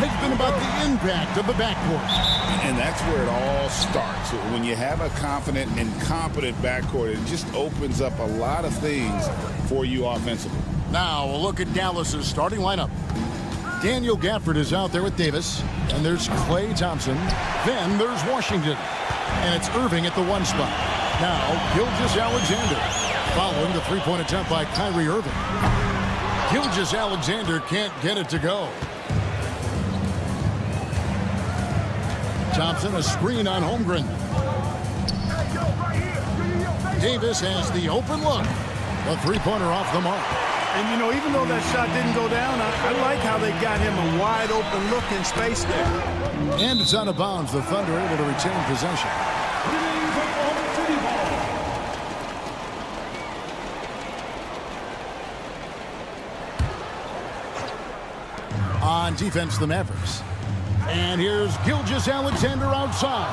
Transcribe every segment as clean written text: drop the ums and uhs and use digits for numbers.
Has been about the impact of the backcourt. And that's where it all starts. When you have a confident and competent backcourt, it just opens up a lot of things for you offensively. Now a look at Dallas's starting lineup. Daniel Gafford is out there with Davis. And there's Klay Thompson. Then there's Washington. And it's Irving at the 1 spot. Now Gilgeous-Alexander following the three-point attempt by Kyrie Irving. Gilgeous-Alexander can't get it to go. Thompson, a screen on Holmgren. Davis has the open look. A three-pointer off the mark. And, you know, even though that shot didn't go down, I like how they got him a wide-open look in space there. And it's out of bounds. The Thunder able to retain possession. On defense, the Mavericks. And here's Gilgeous-Alexander outside.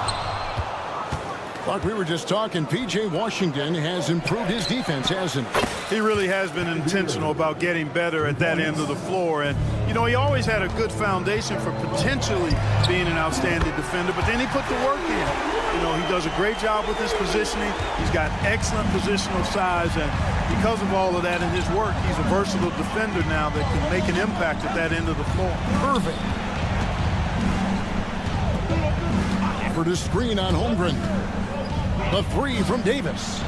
Like we were just talking, P.J. Washington has improved his defense, hasn't he? He really has been intentional about getting better at that end of the floor. And, you know, he always had a good foundation for potentially being an outstanding defender, but then he put the work in. You know, he does a great job with his positioning. He's got excellent positional size, and because of all of that and his work, he's a versatile defender now that can make an impact at that end of the floor. Perfect. For the screen on Holmgren. The three from Davis.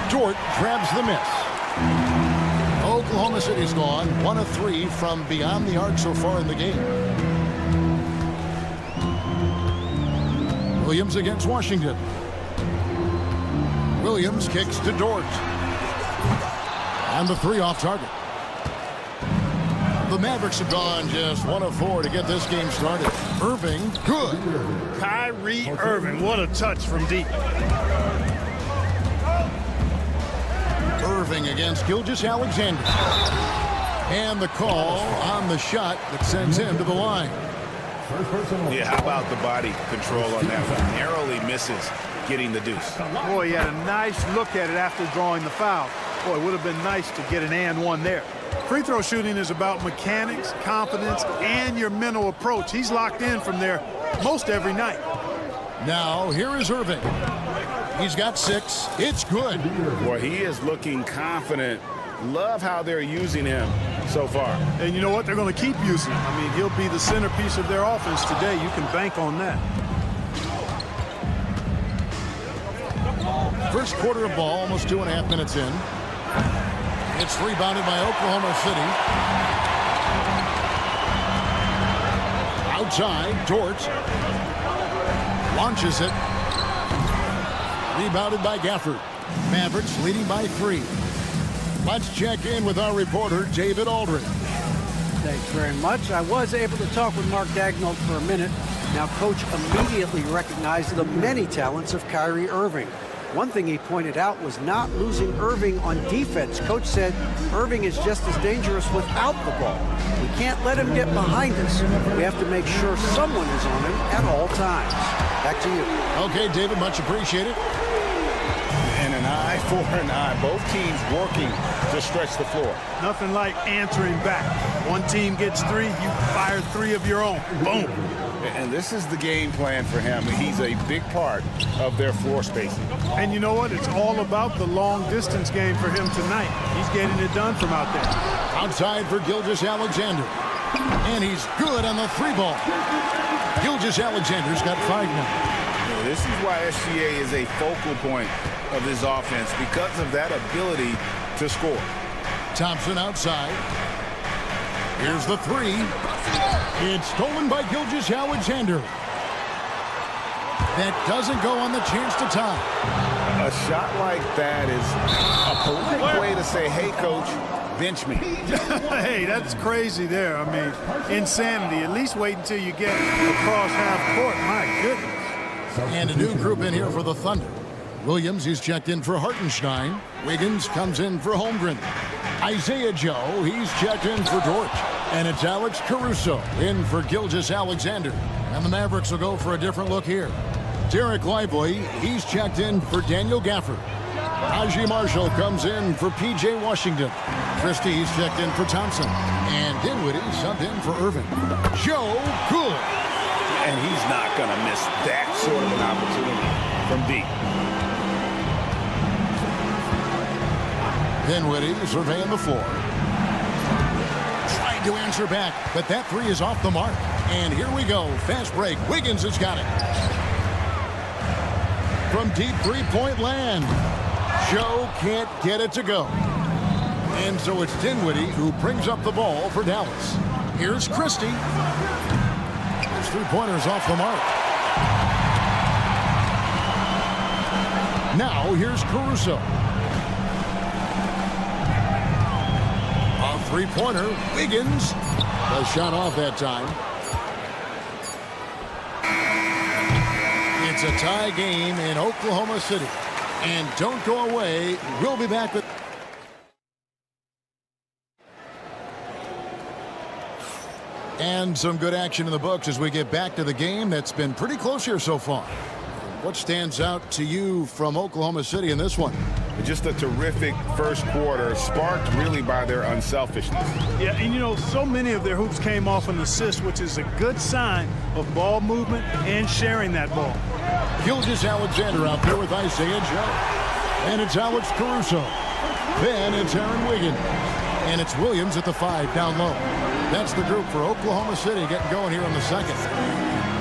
Dort grabs the miss. Oklahoma City's gone 1 of 3 from beyond the arc so far in the game. Williams against Washington. Williams kicks to Dort. And the 3 off target. The Mavericks have gone just 1 of 4 to get this game started. Irving, good. Kyrie Irving, what a touch from deep. Irving against Gilgeous-Alexander. And the call on the shot that sends him to the line. Yeah, how about the body control on that one? Narrowly misses getting the deuce. Boy, he had a nice look at it after drawing the foul. Boy, it would have been nice to get an and one there. Free throw shooting is about mechanics, confidence, and your mental approach. He's locked in from there most every night. Now, here is Irving. He's got 6. It's good. Boy, he is looking confident. Love how they're using him so far. And you know what? They're going to keep using him. I mean, he'll be the centerpiece of their offense today. You can bank on that. First quarter of ball, almost 2.5 minutes in. It's rebounded by Oklahoma City. Outside, Dort launches it. Rebounded by Gafford. Mavericks leading by 3. Let's check in with our reporter, David Aldridge. Thanks very much. I was able to talk with Mark Daigneault for a minute. Now, Coach immediately recognized the many talents of Kyrie Irving. One thing he pointed out was not losing Irving on defense. Coach said Irving is just as dangerous without the ball. We can't let him get behind us. We have to make sure someone is on him at all times. Back to you. Okay, David, much appreciated. And an eye for an eye. Both teams working to stretch the floor. Nothing like answering back. One team gets 3, you fire 3 of your own. Boom. And this is the game plan for him. He's a big part of their floor spacing. And you know what? It's all about the long-distance game for him tonight. He's getting it done from out there. Outside for Gilgeous-Alexander. And he's good on the 3 ball. Gilgeous-Alexander's got 5 now. This is why SGA is a focal point of this offense, because of that ability to score. Thompson outside. Here's the three. It's stolen by Gilgeous-Alexander. That doesn't go on the chance to tie. A shot like that is a polite way to say, hey, coach, bench me. Hey, that's crazy there. I mean, insanity. At least wait until you get across half court. My goodness. And a new group in here for the Thunder. Williams, he's checked in for Hartenstein. Wiggins comes in for Holmgren. Isaiah Joe, he's checked in for Dort. And it's Alex Caruso in for Gilgeous-Alexander. And the Mavericks will go for a different look here. Derek Lively, he's checked in for Daniel Gafford. Najee Marshall comes in for P.J. Washington. Christie's checked in for Thompson. And Dinwiddie subbed in for Irving. Joe Good. And he's not going to miss that sort of an opportunity from deep. Dinwiddie surveying the floor. Trying to answer back, but that three is off the mark. And here we go. Fast break. Wiggins has got it. From deep three-point land. Joe can't get it to go. And so it's Dinwiddie who brings up the ball for Dallas. Here's Christie. His three-pointer's off the mark. Now here's Caruso. A three-pointer. Wiggins. The shot off that time. It's a tie game in Oklahoma City. And don't go away. We'll be back with... And some good action in the books as we get back to the game that's been pretty close here so far. What stands out to you from Oklahoma City in this one? Just a terrific first quarter, sparked really by their unselfishness. Yeah, and you know, so many of their hoops came off an assist, which is a good sign of ball movement and sharing that ball. Gilgeous-Alexander out there with Isaiah Joe. And it's Alex Caruso. Then it's Aaron Wiggins. And it's Williams at the 5 down low. That's the group for Oklahoma City getting going here in the second.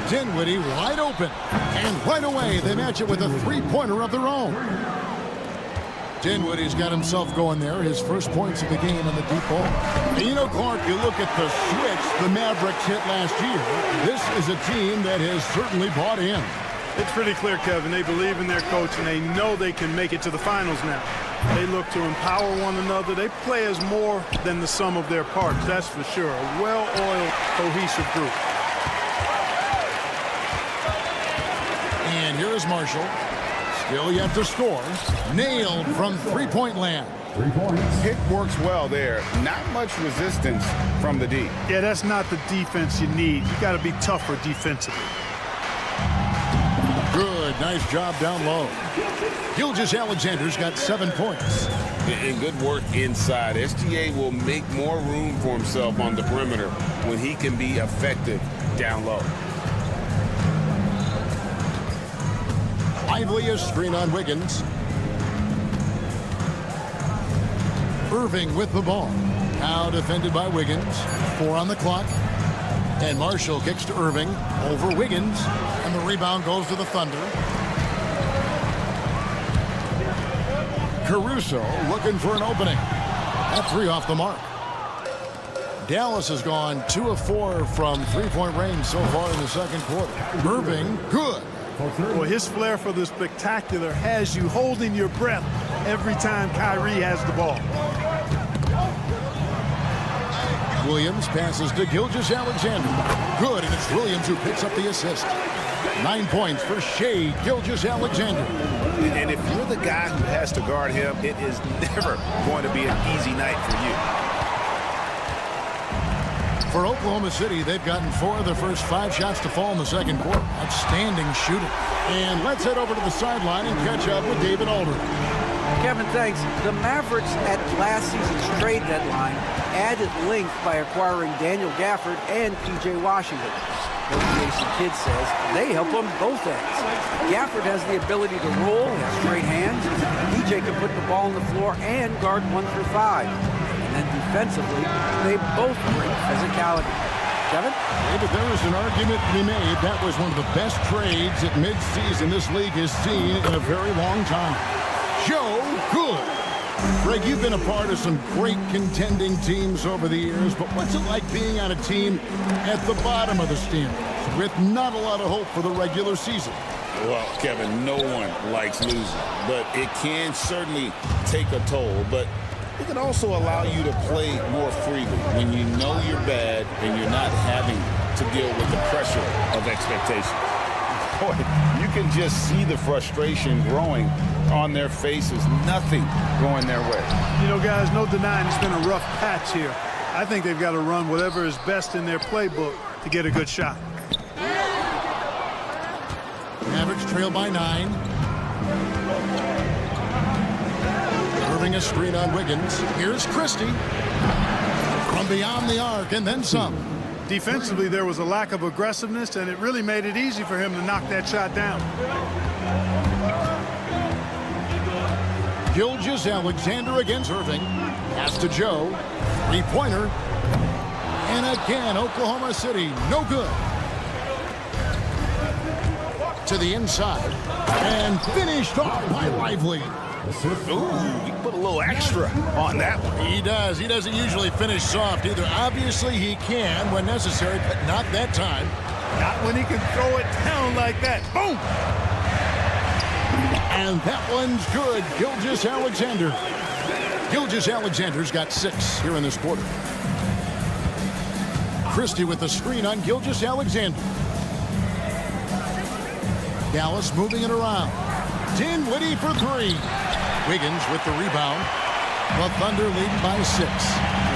Dinwiddie wide open. And right away they match it with a three-pointer of their own. Dinwiddie's got himself going there. His first points of the game on the deep ball. And you know, Clark, you look at the switch the Mavericks hit last year. This is a team that has certainly bought in. It's pretty clear, Kevin. They believe in their coach, and they know they can make it to the finals now. They look to empower one another. They play as more than the sum of their parts, that's for sure. A well-oiled, cohesive group. And here is Marshall. Still yet to score. Nailed from three-point land. 3 points. Pick works well there. Not much resistance from the D. Yeah, that's not the defense you need. You got to be tougher defensively. Good, nice job down low. Gilgeous-Alexander's got 7 points. And good work inside. SGA will make more room for himself on the perimeter when he can be effective down low. Lively a screen on Wiggins. Irving with the ball. Now defended by Wiggins. 4 on the clock. And Marshall kicks to Irving over Wiggins. And the rebound goes to the Thunder. Caruso looking for an opening. That three off the mark. Dallas has gone 2 of 4 from three-point range so far in the second quarter. Irving, good. Well, his flair for the spectacular has you holding your breath every time Kyrie has the ball. Williams passes to Gilgeous-Alexander. Good, and it's Williams who picks up the assist. 9 points for Shai Gilgeous-Alexander. And if you're the guy who has to guard him, it is never going to be an easy night for you. For Oklahoma City, they've gotten 4 of their first 5 shots to fall in the second quarter. Outstanding shooting. And let's head over to the sideline and catch up with David Aldridge. Kevin, thanks. The Mavericks at last season's trade deadline added length by acquiring Daniel Gafford and P.J. Washington. Coach Jason Kidd says they help on both ends. Gafford has the ability to roll, he has straight hands. P.J. can put the ball on the floor and guard 1 through 5. And then defensively, they both bring physicality. Kevin? David, there is an argument to be made. That was one of the best trades at midseason this league has seen in a very long time. Joe Good. Greg, you've been a part of some great contending teams over the years, but what's it like being on a team at the bottom of the standings with not a lot of hope for the regular season? Well, Kevin, no one likes losing, but it can certainly take a toll. But it can also allow you to play more freely when you know you're bad and you're not having to deal with the pressure of expectation. Boy, you can just see the frustration growing on their faces. Nothing going their way. You know, guys, no denying it's been a rough patch here. I think they've got to run whatever is best in their playbook to get a good shot. Mavericks trail by 9. Irving a screen on Wiggins. Here's Christie. From beyond the arc and then some. Defensively, there was a lack of aggressiveness, and it really made it easy for him to knock that shot down. Gilgeous-Alexander against Irving. Pass to Joe. Three-pointer. And again, Oklahoma City, no good. To the inside. And finished off by Lively. Ooh, he put a little extra on that one. He does. He doesn't usually finish soft either. Obviously, he can when necessary, but not that time. Not when he can throw it down like that. Boom! And that one's good. Gilgeous-Alexander. Gilgeous-Alexander's got 6 here in this quarter. Christie with the screen on Gilgeous-Alexander. Dallas moving it around. Dinwiddie for 3. Wiggins with the rebound. The Thunder leading by 6.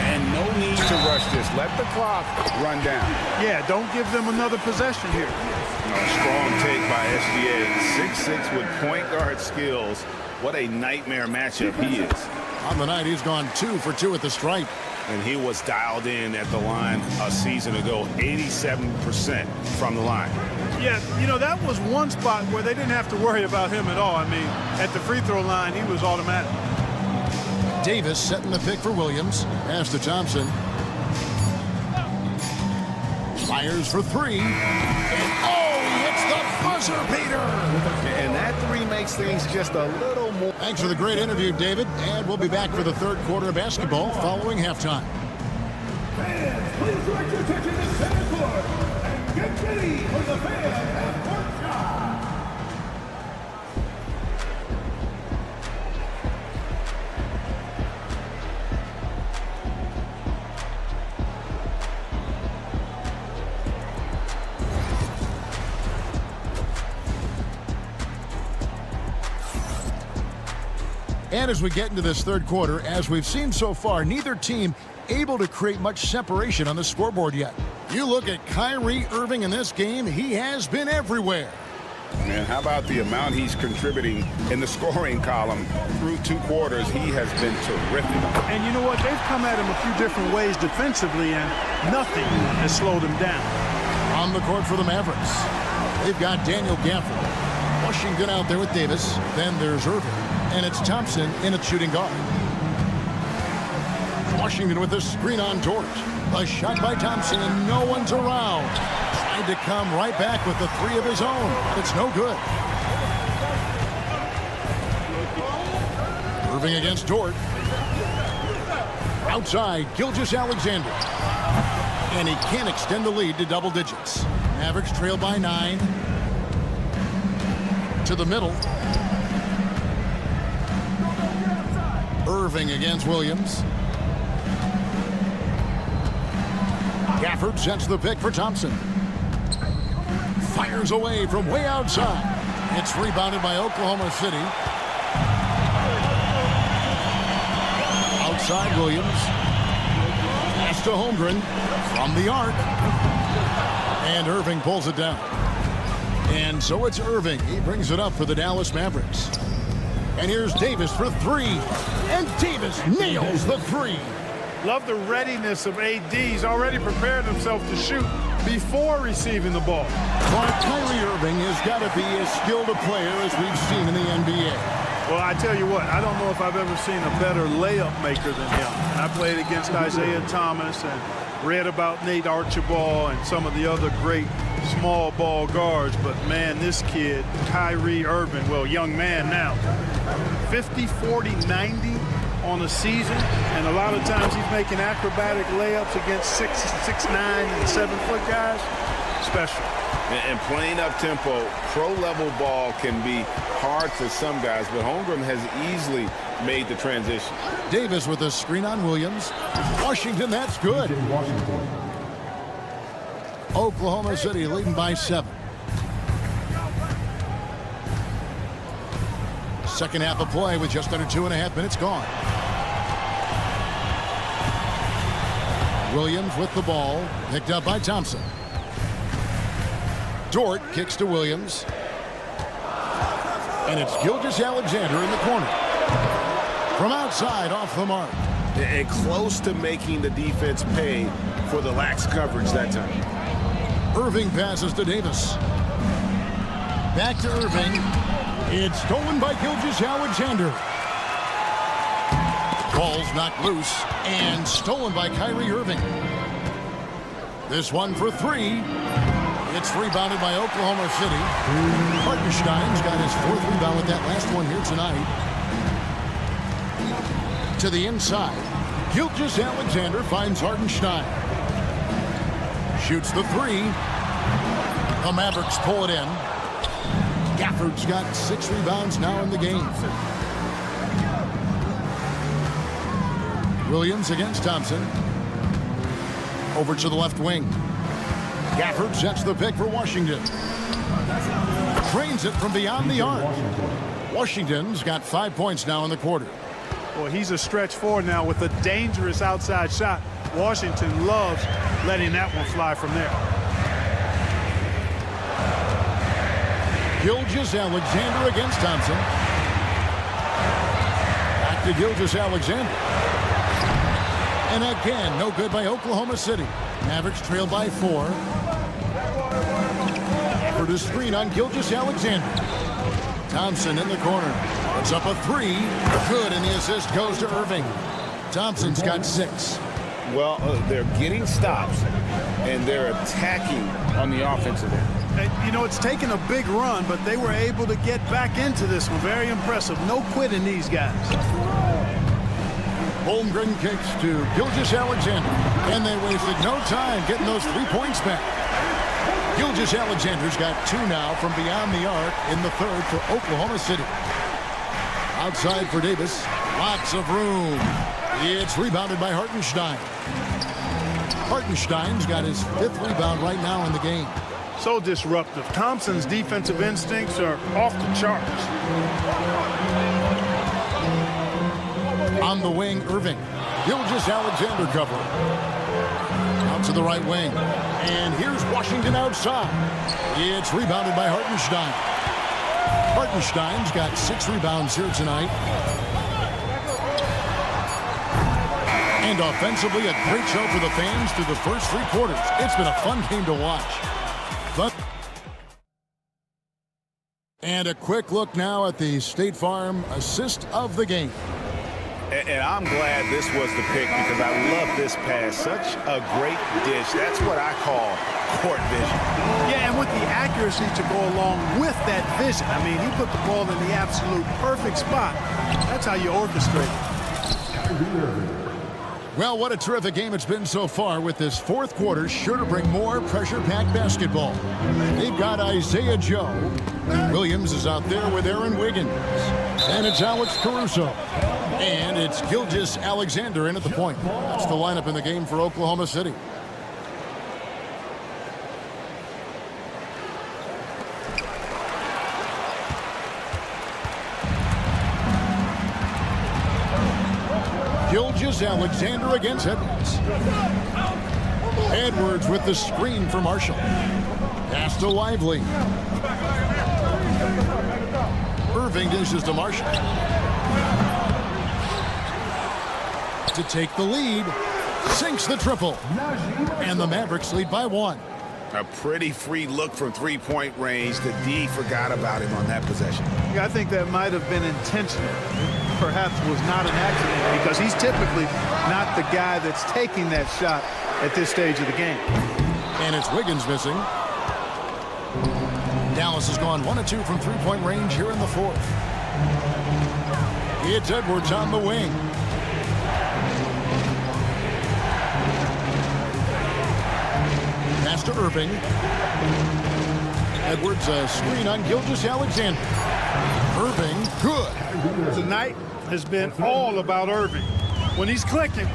And no need to rush this. Let the clock run down. Yeah, don't give them another possession here. A strong take by SGA. 6'6" with point guard skills. What a nightmare matchup he is. On the night, he's gone 2 for 2 at the stripe. And he was dialed in at the line a season ago. 87% from the line. Yeah, you know, that was one spot where they didn't have to worry about him at all. I mean, at the free throw line, he was automatic. Davis setting the pick for Williams. Pass to Thompson. Fires for 3. And oh, it's the buzzer beater. And that 3 makes things just a little more. Thanks for the great interview, David. And we'll be back for the third quarter of basketball following halftime. Fans, please direct your attention to center court and get ready for the fan half-court shot. And as we get into this third quarter, as we've seen so far, neither team able to create much separation on the scoreboard yet. You look at Kyrie Irving in this game, he has been everywhere. Man, how about the amount he's contributing in the scoring column through 2 quarters? He has been terrific. And you know what? They've come at him a few different ways defensively, and nothing has slowed him down. On the court for the Mavericks, they've got Daniel Gafford. Washington out there with Davis. Then there's Irving. And it's Thompson in at shooting guard. Washington with a screen on Dort. A shot by Thompson, and no one's around. Tried to come right back with the 3 of his own. It's no good. Irving against Dort. Outside, Gilgeous-Alexander. And he can't extend the lead to double digits. Mavericks trail by 9. To the middle. Irving against Williams. Gafford sets the pick for Thompson. Fires away from way outside. It's rebounded by Oklahoma City. Outside Williams. Pass to Holmgren from the arc. And Irving pulls it down. And so it's Irving. He brings it up for the Dallas Mavericks. And here's Davis for 3. And Davis nails the 3. Love the readiness of AD. He's already prepared himself to shoot before receiving the ball. Well, Kyrie Irving has got to be as skilled a player as we've seen in the NBA. Well, I tell you what, I don't know if I've ever seen a better layup maker than him. And I played against Isaiah Thomas, and read about Nate Archibald and some of the other great small ball guards, but man, this kid, Kyrie Irving, well, young man now, 50, 40, 90 on a season, and a lot of times he's making acrobatic layups against 6'9" and 7-foot guys. Special. And playing up tempo, pro-level ball can be hard for some guys, but Holmgren has easily made the transition. Davis with a screen on Williams. Washington, that's good. Oklahoma City leading by 7. Second half of play with just under 2.5 minutes gone. Williams with the ball, picked up by Thompson. Dort kicks to Williams. And it's Gilgeous-Alexander in the corner. From outside, off the mark. And close to making the defense pay for the lax coverage that time. Irving passes to Davis. Back to Irving. It's stolen by Gilgeous-Alexander. Ball's knocked loose and stolen by Kyrie Irving. This one for 3. It's rebounded by Oklahoma City. Hartenstein's got his 4th rebound with that last one here tonight. To the inside. Gilgeous-Alexander finds Hartenstein. Shoots the 3. The Mavericks pull it in. Gafford's got 6 rebounds now in the game. Williams against Thompson. Over to the left wing. Gafford sets the pick for Washington. Trains it from beyond the arc. Washington's got 5 points now in the quarter. Well, he's a stretch 4 now with a dangerous outside shot. Washington loves letting that one fly from there. Gilgeous-Alexander against Thompson. Back to Gilgeous-Alexander. And again, no good by Oklahoma City. Mavericks trail by 4. For the screen on Gilgeous-Alexander. Thompson in the corner. Puts up a 3. Good, and the assist goes to Irving. Thompson's got 6. Well, they're getting stops, and they're attacking on the offensive end. And, you know, it's taken a big run, but they were able to get back into this one. Very impressive. No quitting these guys. Holmgren kicks to Gilgeous-Alexander. And they wasted no time getting those 3 points back. Gilgeous-Alexander's got 2 now from beyond the arc in the 3rd for Oklahoma City. Outside for Davis. Lots of room. It's rebounded by Hartenstein. Hartenstein's got his 5th rebound right now in the game. So disruptive. Thompson's defensive instincts are off the charts. On the wing, Irving. Gilgeous-Alexander cover. Out to the right wing. And here's Washington outside. It's rebounded by Hartenstein. Hartenstein's got 6 rebounds here tonight. And offensively, a great show for the fans through the first 3 quarters. It's been a fun game to watch. And a quick look now at the State Farm assist of the game. And I'm glad this was the pick because I love this pass. Such a great dish. That's what I call court vision. Yeah, and with the accuracy to go along with that vision. I mean, he put the ball in the absolute perfect spot. That's how you orchestrate it. Well, what a terrific game it's been so far, with this 4th quarter sure to bring more pressure-packed basketball. They've got Isaiah Joe. Williams is out there with Aaron Wiggins. And it's Alex Caruso. And it's Gilgeous-Alexander in at the point. That's the lineup in the game for Oklahoma City. Gilgeous-Alexander against Edwards. Edwards with the screen for Marshall. Pass to Lively. Irving dishes to Marshall. To take the lead. Sinks the triple. And the Mavericks lead by 1. A pretty free look from 3-point range. The D forgot about him on that possession. Yeah, I think that might have been intentional. Perhaps was not an accident because he's typically not the guy that's taking that shot at this stage of the game. And it's Wiggins missing. Dallas has gone 1 of 2 from three-point range here in the fourth. It's Edwards on the wing. Pass to Irving. Edwards, a screen on Gilgeous-Alexander. Irving, good. Tonight has been all about Irving. When he's clicking,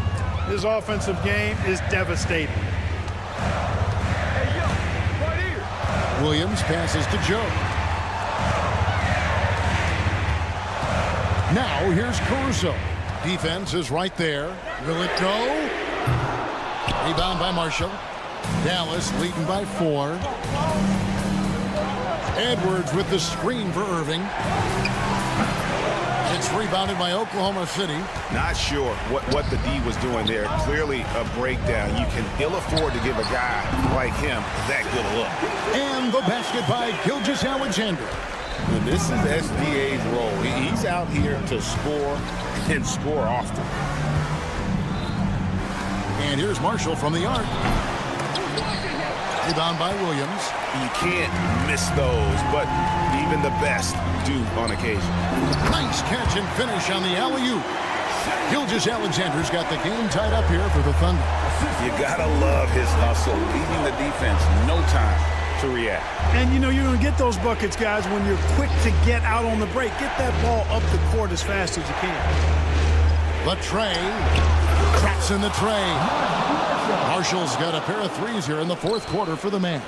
his offensive game is devastating. Williams passes to Joe. Now here's Caruso. Defense is right there. Will it go? Rebound by Marshall. Dallas leading by 4. Edwards with the screen for Irving. It's rebounded by Oklahoma City. Not sure what the D was doing there. Clearly a breakdown. You can ill afford to give a guy like him that good a look. And the basket by Gilgeous-Alexander. And this is SGA's role. He's out here to score and score often. And here's Marshall from the arc. Rebound by Williams. You can't miss those, but even the best do on occasion. Nice catch and finish on the alley-oop. Gilgeous-Alexander's got the game tied up here for the Thunder. You gotta love his hustle, leaving the defense no time to react. And you know you're going to get those buckets, guys, when you're quick to get out on the break. Get that ball up the court as fast as you can. The tray. Traps in the tray. Marshall's got a pair of threes here in the fourth quarter for the Mavs.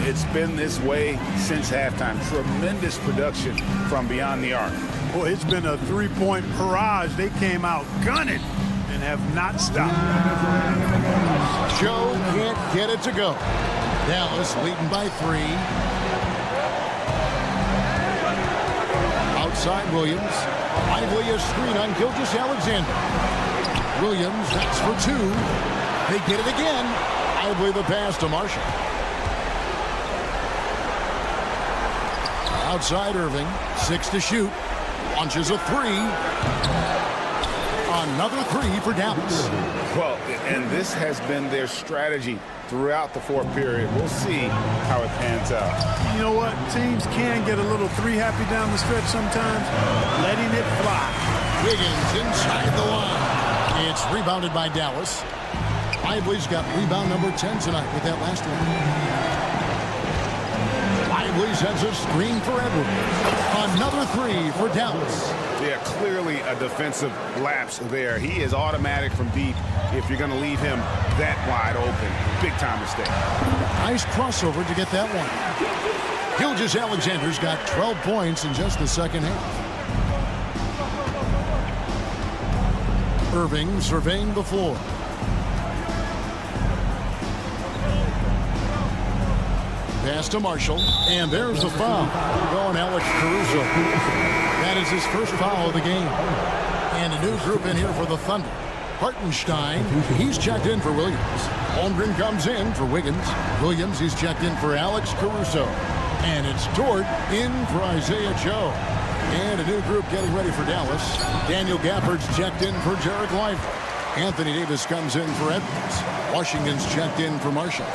It's been this way since halftime. Tremendous production from beyond the arc. Boy, it's been a three-point barrage. They came out gunning and have not stopped. Joe can't get it to go. Dallas leading by 3. Outside Williams. Lively a screen on Gilgeous-Alexander. Williams, that's for 2. They get it again. Lively the pass to Marshall. Outside Irving, 6 to shoot. Launches a 3. Another 3 for Dallas. Well, and this has been their strategy throughout the fourth period. We'll see how it pans out. You know what? Teams can get a little three-happy down the stretch sometimes. Letting it fly. Wiggins inside the line. It's rebounded by Dallas. Lively's got rebound number 10 tonight with that last one. Lively sends a screen for Edwards. Another 3 for Dallas. Yeah, clearly a defensive lapse there. He is automatic from deep if you're going to leave him that wide open. Big time mistake. Nice crossover to get that one. Gilgeous-Alexander's got 12 points in just the second half. Irving surveying the floor. Pass to Marshall, and there's the foul. Going Alex Caruso. That is his first foul of the game. And a new group in here for the Thunder. Hartenstein, he's checked in for Williams. Holmgren comes in for Wiggins. Williams, he's checked in for Alex Caruso. And it's Dort in for Isaiah Joe. And a new group getting ready for Dallas. Daniel Gafford's checked in for Jared Lively. Anthony Davis comes in for Edwards. Washington's checked in for Marshall.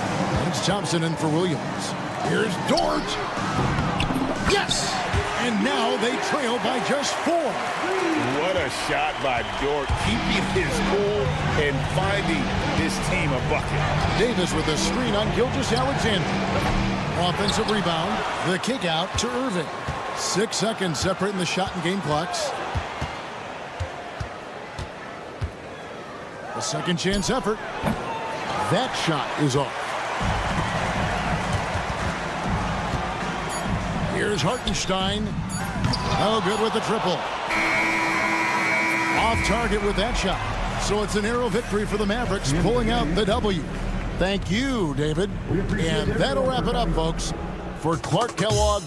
It's Thompson in for Williams. Here's Dort. Yes! And now they trail by just 4. What a shot by Dort, keeping his cool and finding his team a bucket. Davis with a screen on Gilgeous-Alexander. Offensive rebound. The kick out to Irving. 6 seconds separating the shot and game clocks. A second chance effort. That shot is off. Here's Hartenstein. No good with the triple. Off target with that shot. So it's a narrow victory for the Mavericks, pulling out the W. Thank you, David. And that'll wrap it up, folks. For Clark Kellogg.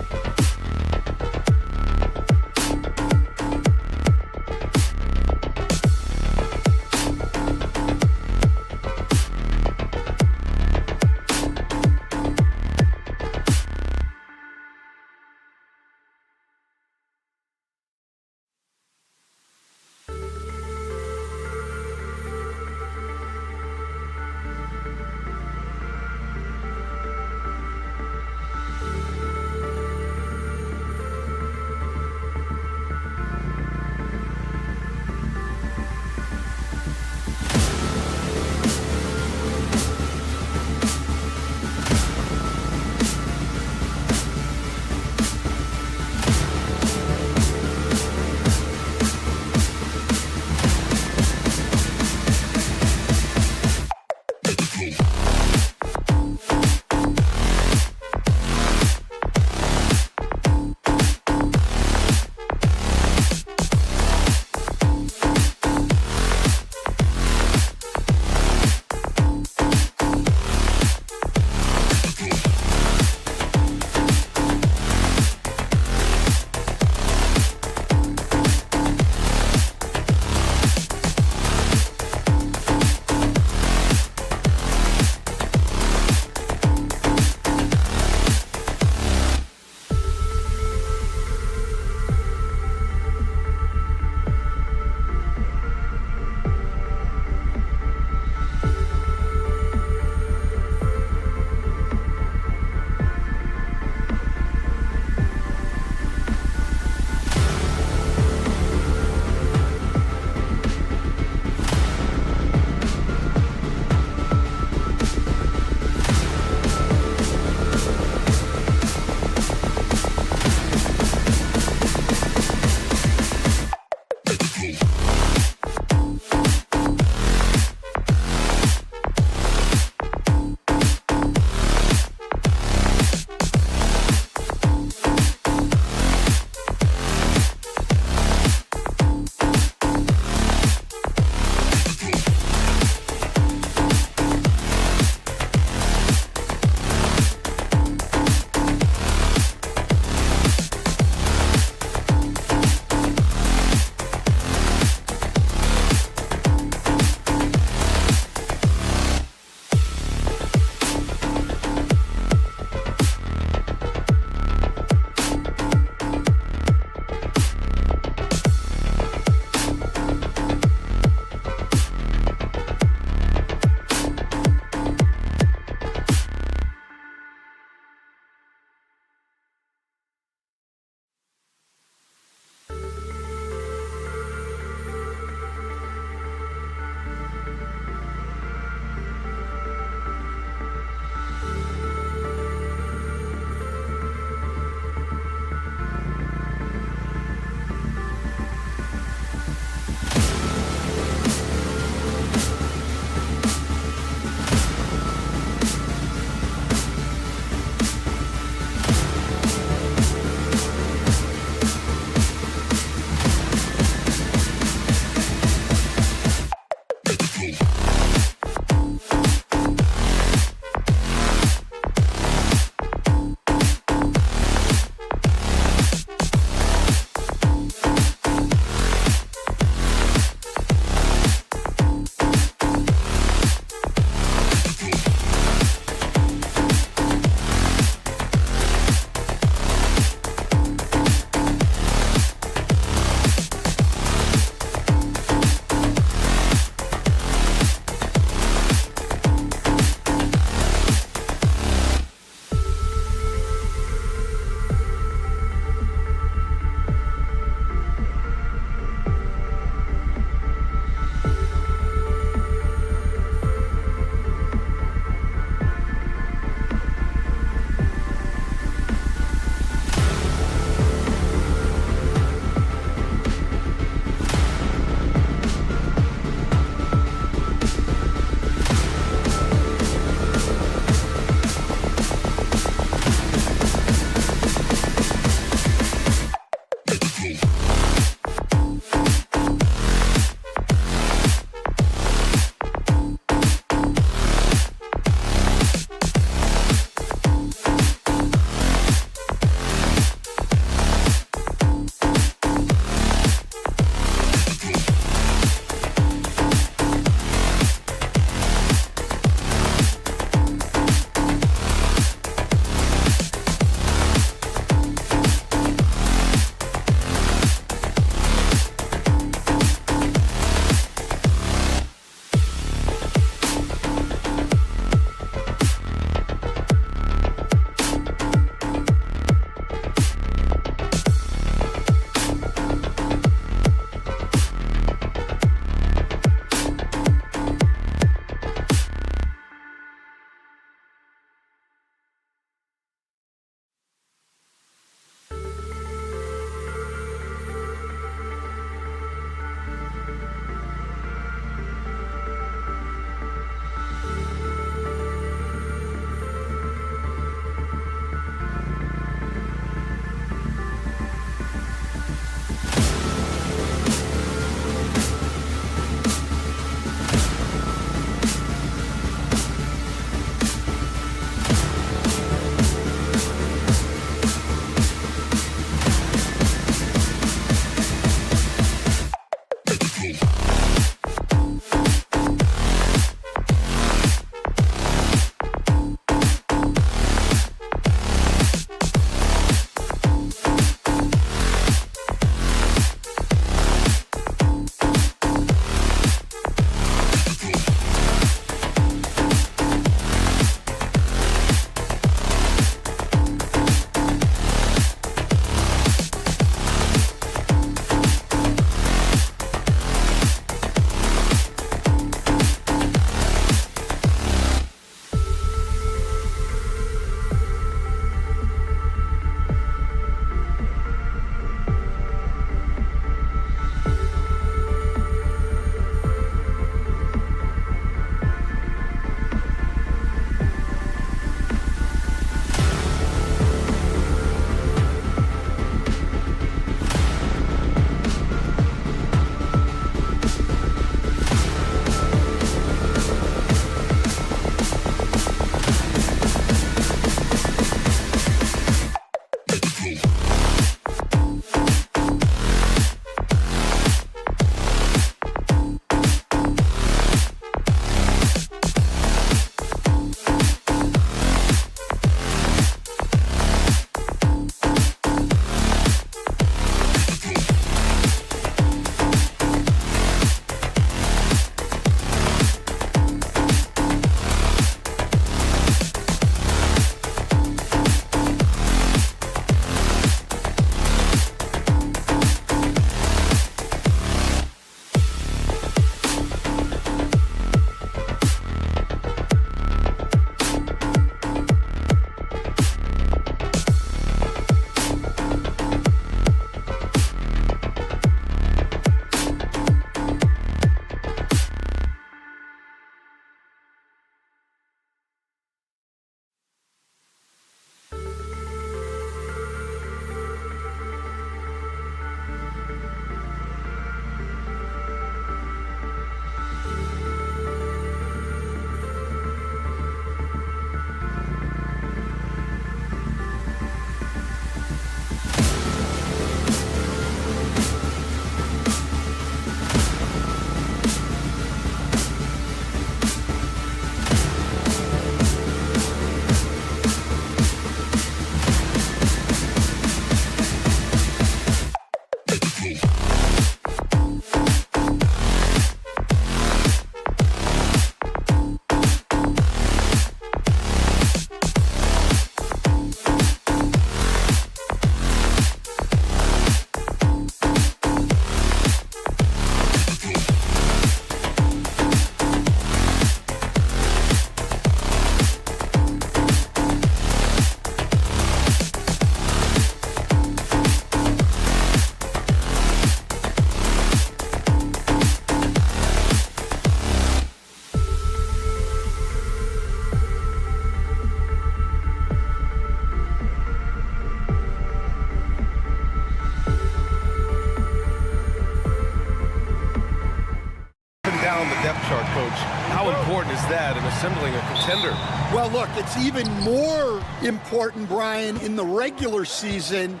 How important is that in assembling a contender? Well, look, it's even more important, Brian, in the regular season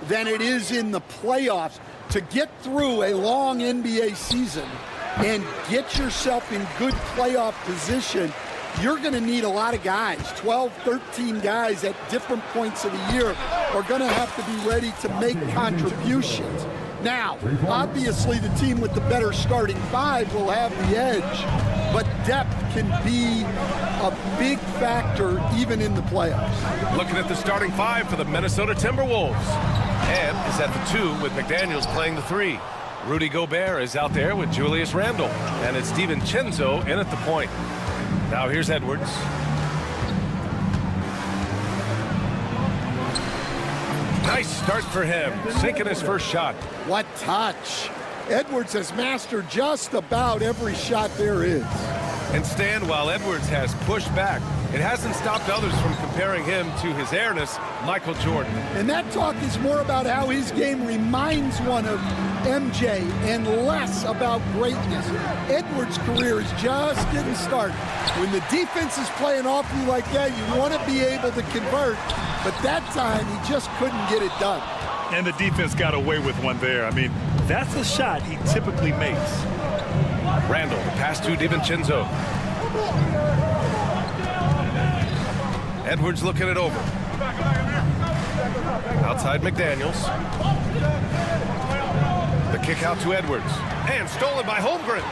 than it is in the playoffs. To get through a long NBA season and get yourself in good playoff position, you're going to need a lot of guys. 12, 13 guys at different points of the year are going to have to be ready to make contributions. Now, obviously, the team with the better starting five will have the edge, but depth can be a big factor even in the playoffs. Looking at the starting five for the Minnesota Timberwolves. Ed is at the 2 with McDaniels playing the 3. Rudy Gobert is out there with Julius Randle, and it's DiVincenzo in at the point. Now here's Edwards. Nice start for him, sinking his first shot. What touch. Edwards has mastered just about every shot there is. And stand while Edwards has pushed back. It hasn't stopped others from comparing him to his airness, Michael Jordan. And that talk is more about how his game reminds one of MJ and less about greatness. Edwards' career is just getting started. When the defense is playing off you like that, you want to be able to convert. But that time, he just couldn't get it done. And the defense got away with one there. I mean, that's a shot he typically makes. Randle, pass to DiVincenzo. Edwards looking it over. Outside McDaniels. The kick out to Edwards. And stolen by Holmgren.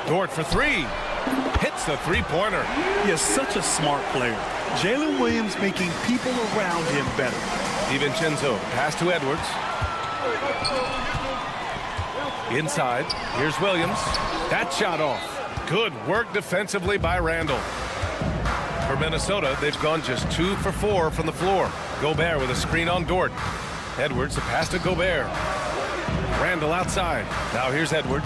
Dort for 3. Hits the three-pointer. He is such a smart player. Jalen Williams making people around him better. DiVincenzo, pass to Edwards. Inside, here's Williams. That shot off. Good work defensively by Randle. For Minnesota, they've gone just 2 for 4 from the floor. Gobert with a screen on Dort. Edwards, a pass to Gobert. Randle outside. Now here's Edwards.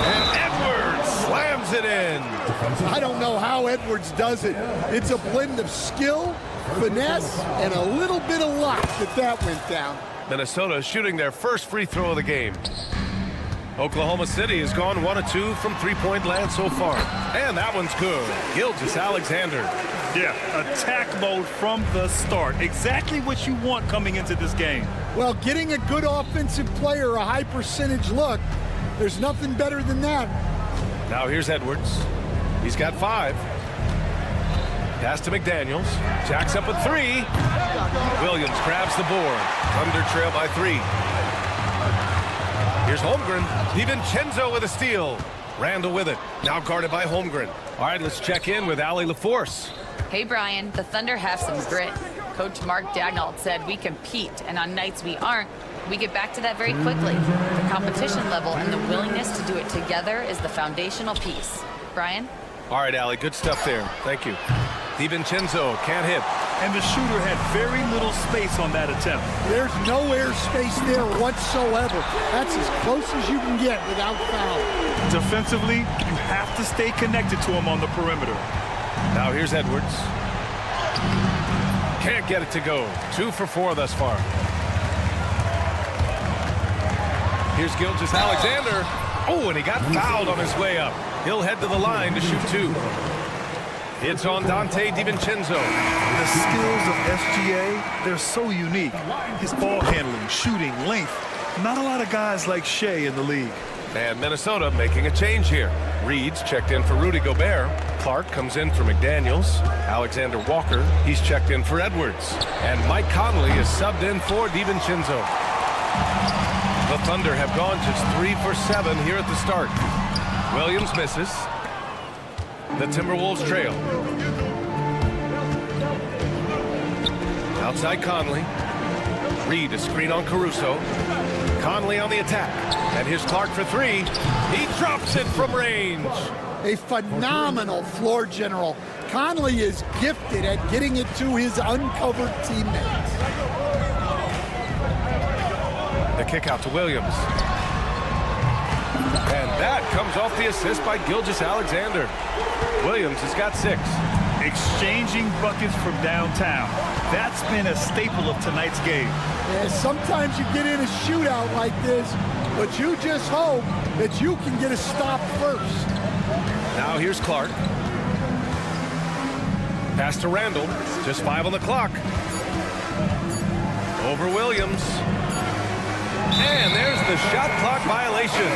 And Edwards slams it in. I don't know how Edwards does it. It's a blend of skill, finesse, and a little bit of luck that went down. Minnesota shooting their first free throw of the game. Oklahoma City has gone 1 of 2 from three-point land so far. And that one's good. Gilgeous-Alexander. Yeah, attack mode from the start. Exactly what you want coming into this game. Well, getting a good offensive player a high percentage look, there's nothing better than that. Now here's Edwards. He's got 5. Pass to McDaniels. Jacks up at 3. Williams grabs the board. Thunder trail by 3. Here's Holmgren. DiVincenzo with a steal. Randle with it. Now guarded by Holmgren. All right, let's check in with Allie LaForce. Hey, Brian. The Thunder have some grit. Coach Mark Daigneault said we compete, and on nights we aren't, we get back to that very quickly. The competition level and the willingness to do it together is the foundational piece. Brian? All right, Allie, good stuff there. Thank you. DiVincenzo can't hit. And the shooter had very little space on that attempt. There's no air space there whatsoever. That's as close as you can get without foul. Defensively, you have to stay connected to him on the perimeter. Now here's Edwards. Can't get it to go. 2 for 4 thus far. Here's Gilgeous-Alexander. Oh, and he got fouled on his way up. He'll head to the line to shoot 2. It's on Dante DiVincenzo. The skills of SGA, they're so unique. His ball handling, shooting, length. Not a lot of guys like Shea in the league. And Minnesota making a change here. Reed's checked in for Rudy Gobert. Clark comes in for McDaniels. Alexander Walker, he's checked in for Edwards. And Mike Conley is subbed in for DiVincenzo. The Thunder have gone just 3 for 7 here at the start. Williams misses. The Timberwolves trail. Outside Conley. Reed a screen on Caruso. Conley on the attack. And here's Clark for 3. He drops it from range. A phenomenal floor general. Conley is gifted at getting it to his uncovered teammates. The kick out to Williams. And that comes off the assist by Gilgeous-Alexander. Williams has got 6. A exchanging buckets from downtown. That's been a staple of tonight's game. Yeah, sometimes you get in a shootout like this, but you just hope that you can get a stop first. Now here's Clark. Pass to Randall. Just 5 on the clock. Over Williams. And there's the shot clock violation.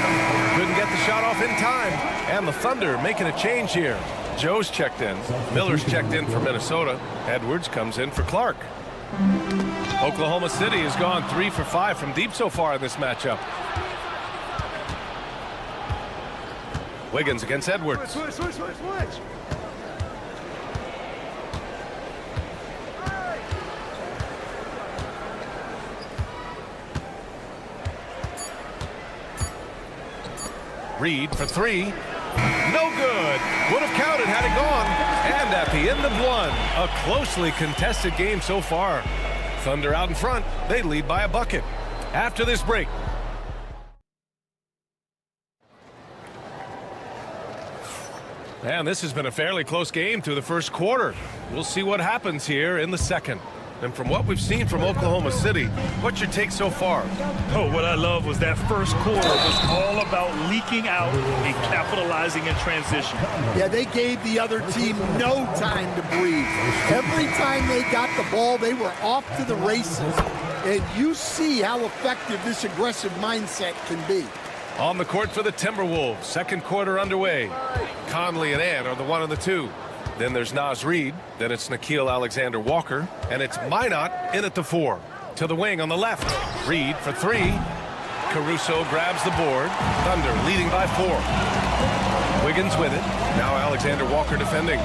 Couldn't get the shot off in time. And the Thunder making a change here. Joe's checked in. Miller's checked in for Minnesota. Edwards comes in for Clark. Oklahoma City has gone 3 for 5 from deep so far in this matchup. Wiggins against Edwards. Switch. Reed for 3. No good. Would have counted had it gone. And at the end of one, a closely contested game so far. Thunder out in front. They lead by a bucket. After this break. And this has been a fairly close game through the first quarter. We'll see what happens here in the second. And from what we've seen from Oklahoma City, what's your take so far? Oh, what I love was that first quarter was all about leaking out and capitalizing in transition. Yeah, they gave the other team no time to breathe. Every time they got the ball, they were off to the races. And you see how effective this aggressive mindset can be. On the court for the Timberwolves, second quarter underway. Conley and Ant are the 1 and the 2. Then there's Naz Reid, then it's Nickeil Alexander-Walker, and it's Minot in at the 4. To the wing on the left. Reid for 3. Caruso grabs the board. Thunder leading by 4. Wiggins with it. Now Alexander-Walker defending.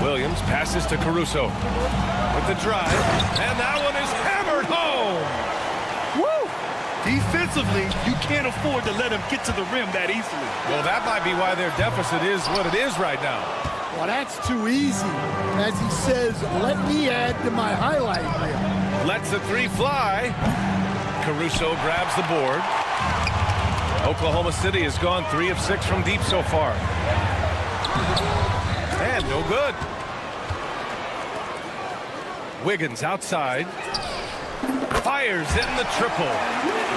Williams passes to Caruso. With the drive, and that one is hammered home! Defensively, you can't afford to let him get to the rim that easily. Well, that might be why their deficit is what it is right now. Well, that's too easy. As he says, let me add to my highlight reel. Lets the 3 fly. Caruso grabs the board. Oklahoma City has gone 3 of 6 from deep so far. And no good. Wiggins outside. Fires in the triple.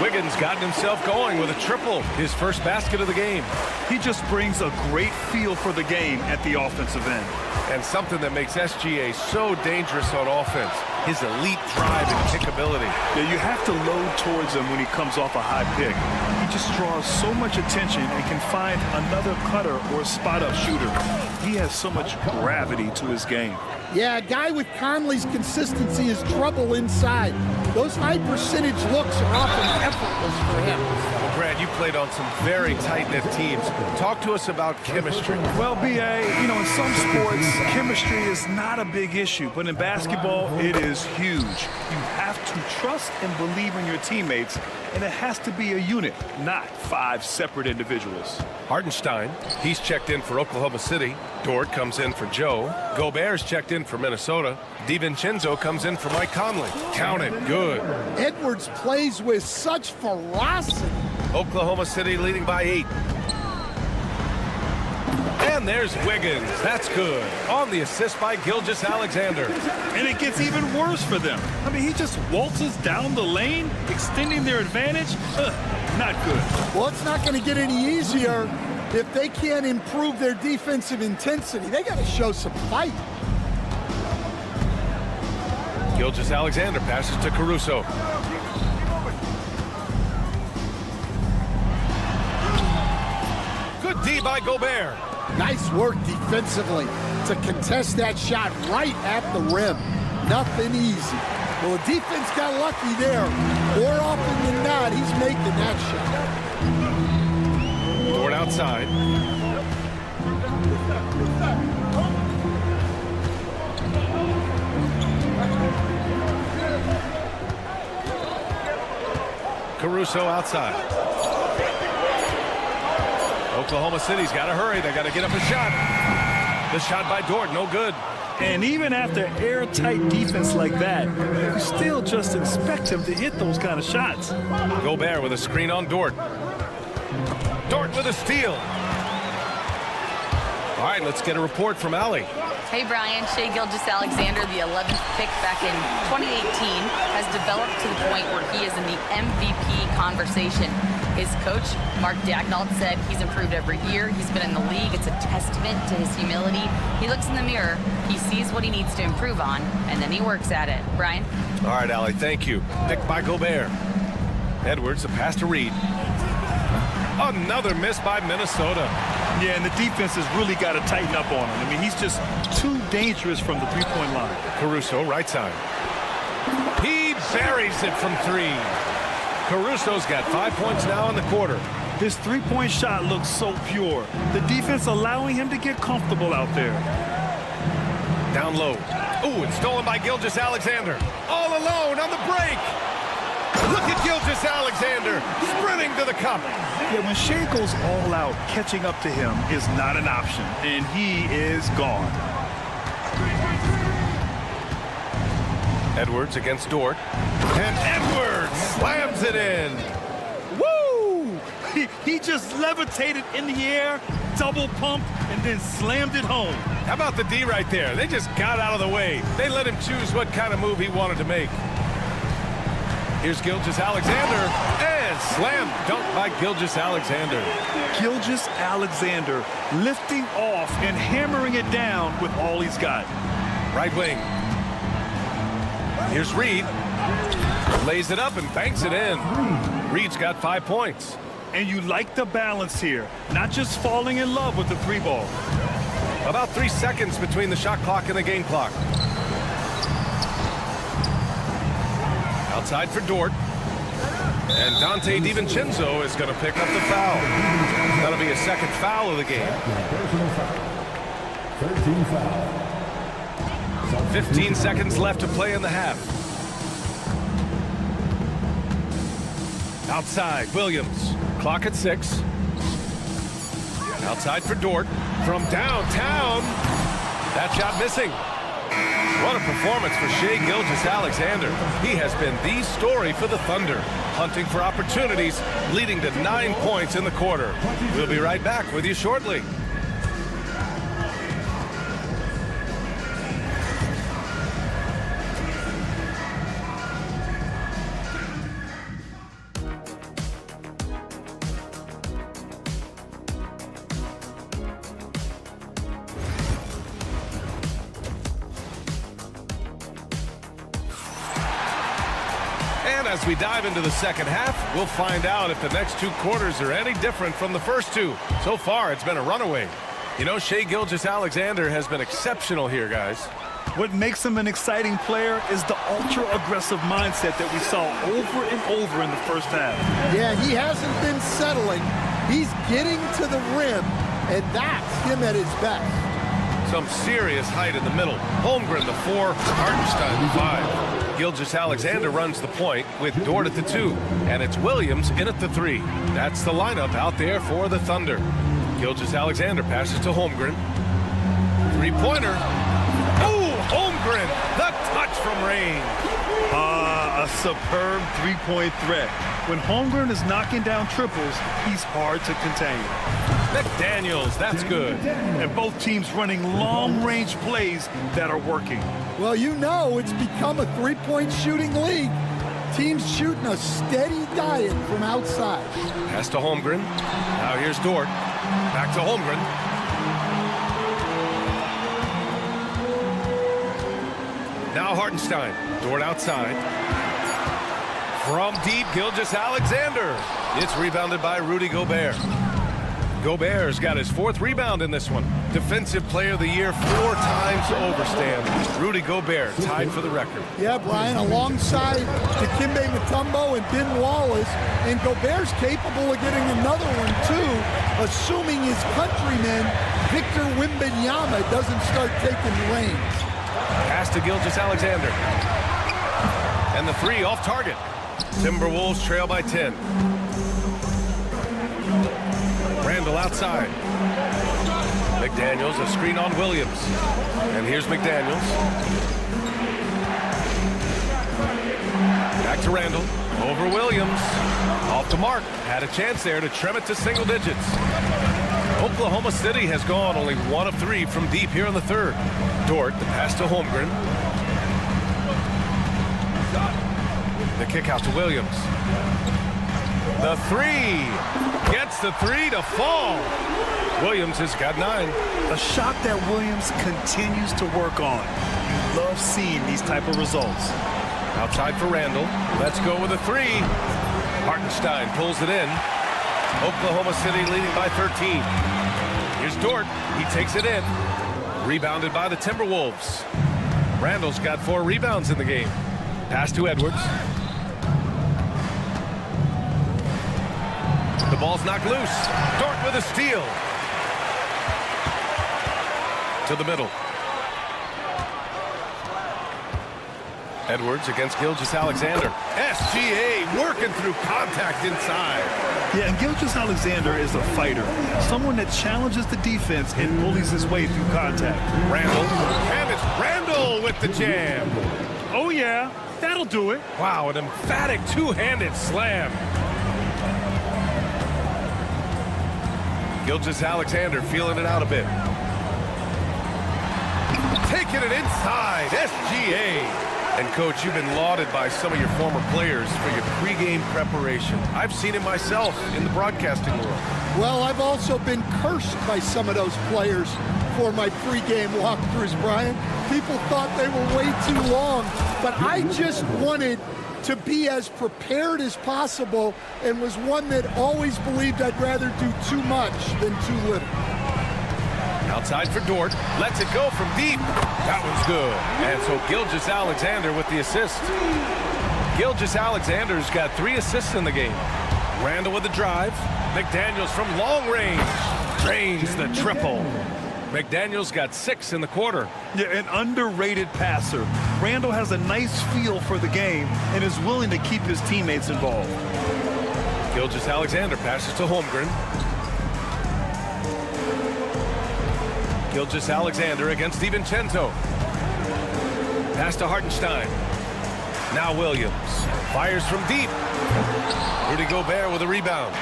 Wiggins gotten himself going with a triple, his first basket of the game. He just brings a great feel for the game at the offensive end. And something that makes SGA so dangerous on offense, his elite drive and kickability. Yeah, you have to load towards him when he comes off a high pick. He just draws so much attention and can find another cutter or spot-up shooter. He has so much gravity to his game. Yeah, a guy with Conley's consistency is trouble inside. Those high percentage looks are often effortless for him. Well, Brad, you played on some very tight-knit teams. Talk to us about chemistry. Well, B.A., in some sports, chemistry is not a big issue, but in basketball, it is huge. You have to trust and believe in your teammates, and it has to be a unit, not 5 separate individuals. Hartenstein, he's checked in for Oklahoma City. Dort comes in for Joe. Gobert's checked in for Minnesota. DiVincenzo comes in for Mike Conley. Count it, good. Edwards plays with such ferocity. Oklahoma City leading by 8. And there's Wiggins. That's good. On the assist by Gilgeous-Alexander. And it gets even worse for them. I mean, he just waltzes down the lane, extending their advantage. Not good. Well, it's not going to get any easier if they can't improve their defensive intensity. They got to show some fight. Gilgeous-Alexander passes to Caruso. Good D by Gobert. Nice work defensively to contest that shot right at the rim. Nothing easy. Well, the defense got lucky there. More often than not, he's making that shot. Dort outside. Caruso outside. Oklahoma City's got to hurry. They got to get up a shot. The shot by Dort, no good. And even after airtight defense like that, you still just expect him to hit those kind of shots. Gobert with a screen on Dort. Dort with a steal. All right, let's get a report from Allie. Hey, Brian. Shai Gilgeous-Alexander, the 11th pick back in 2018, has developed to the point where he is in the MVP conversation. His coach, Mark Daigneault, said he's improved every year. He's been in the league. It's a testament to his humility. He looks in the mirror, he sees what he needs to improve on, and then he works at it. Brian? All right, Allie, thank you. Picked by Gobert. Edwards, a pass to Reed. Another miss by Minnesota. Yeah, and the defense has really got to tighten up on him. I mean, he's just too dangerous from the three-point line. Caruso, right side. He buries it from 3. Caruso's got 5 points now in the quarter. His three-point shot looks so pure. The defense allowing him to get comfortable out there. Down low. Ooh, it's stolen by Gilgeous-Alexander. All alone on the break. Look at Gilgeous-Alexander sprinting to the cup. Yeah, when Shai goes all out, catching up to him is not an option, and he is gone. Edwards against Dort. And Edwards slams it in. Woo! He just levitated in the air, double pumped, and then slammed it home. How about the D right there? They just got out of the way. They let him choose what kind of move he wanted to make. Here's Gilgeous-Alexander, and slam dunk by Gilgeous-Alexander. Gilgeous-Alexander lifting off and hammering it down with all he's got. Right wing. Here's Reed. Lays it up and banks it in. Reed's got 5 points. And you like the balance here, not just falling in love with the 3-ball. About 3 seconds between the shot clock and the game clock. Outside for Dort. And Dante DiVincenzo is going to pick up the foul. That'll be a second foul of the game. 13 foul. 15 seconds left to play in the half. Outside, Williams. Clock at 6. Outside for Dort. From downtown. That shot missing. What a performance for Shai Gilgeous-Alexander. He has been the story for the Thunder, hunting for opportunities, leading to 9 points in the quarter. We'll be right back with you shortly. As we dive into the second half, we'll find out if the next 2 quarters are any different from the first 2. So far, it's been a runaway. You know, Shai Gilgeous-Alexander has been exceptional here, guys. What makes him an exciting player is the ultra-aggressive mindset that we saw over and over in the first half. Yeah, he hasn't been settling. He's getting to the rim, and that's him at his best. Some serious height in the middle. Holmgren, the 4, Hartenstein, the 5. Gilgeous-Alexander runs the point with Dort at the 2, and it's Williams in at the 3. That's the lineup out there for the Thunder. Gilgeous-Alexander passes to Holmgren. 3-pointer. Oh, Holmgren, the touch from range. A superb 3-point threat. When Holmgren is knocking down triples, he's hard to contain. McDaniels, that's good. And both teams running long-range plays that are working. Well, you know it's become a 3-point shooting league. Teams shooting a steady diet from outside. Pass to Holmgren. Now here's Dort. Back to Holmgren. Now Hartenstein. Dort outside. From deep, Gilgeous-Alexander. It's rebounded by Rudy Gobert. Gobert's got his 4th rebound in this one. Defensive Player of the Year 4 times over, Stan. Rudy Gobert tied for the record. Yeah, Brian, alongside Dikembe Mutombo and Ben Wallace, and Gobert's capable of getting another one too, assuming his countryman Victor Wembanyama doesn't start taking range. Pass to Gilgeous-Alexander. And the 3 off target. Timberwolves trail by 10. Randall outside. McDaniels, a screen on Williams. And here's McDaniels. Back to Randall. Over Williams. Off the mark. Had a chance there to trim it to single digits. Oh, Oklahoma City has gone only 1 of 3 from deep here in the third. Dort, the pass to Holmgren. The kick out to Williams. The three. Gets the three to fall. Williams has got 9. A shot that Williams continues to work on. You love seeing these type of results. Outside for Randall. Let's go with a 3. Hartenstein pulls it in. Oklahoma City leading by 13. Here's Dort. He takes it in. Rebounded by the Timberwolves. Randall's got 4 rebounds in the game. Pass to Edwards. The ball's knocked loose. Dort with a steal. To the middle. Edwards against Gilgeous-Alexander. SGA working through contact inside. Yeah, and Gilgeous-Alexander is a fighter. Someone that challenges the defense and bullies his way through contact. Randall. And it's Randall with the jam. Oh, yeah. That'll do it. Wow, an emphatic two-handed slam. Gilgeous-Alexander feeling it out a bit. Taking it inside. SGA. And, Coach, you've been lauded by some of your former players for your pregame preparation. I've seen it myself in the broadcasting world. Well, I've also been cursed by some of those players for my pregame walkthroughs, Brian. People thought they were way too long, but I just wanted to be as prepared as possible and was one that always believed I'd rather do too much than too little. Outside for Dort. Lets it go from deep. That one's good. And so Gilgeous-Alexander with the assist. Gilgeous-Alexander's got 3 assists in the game. Randall with the drive. McDaniels from long range. Drains the triple. McDaniels got 6 in the quarter. Yeah, an underrated passer. Randall has a nice feel for the game and is willing to keep his teammates involved. Gilgeous-Alexander passes to Holmgren. Gilgeous-Alexander against DiVincenzo. Pass to Hartenstein. Now Williams. Fires from deep. Rudy Gobert with a rebound.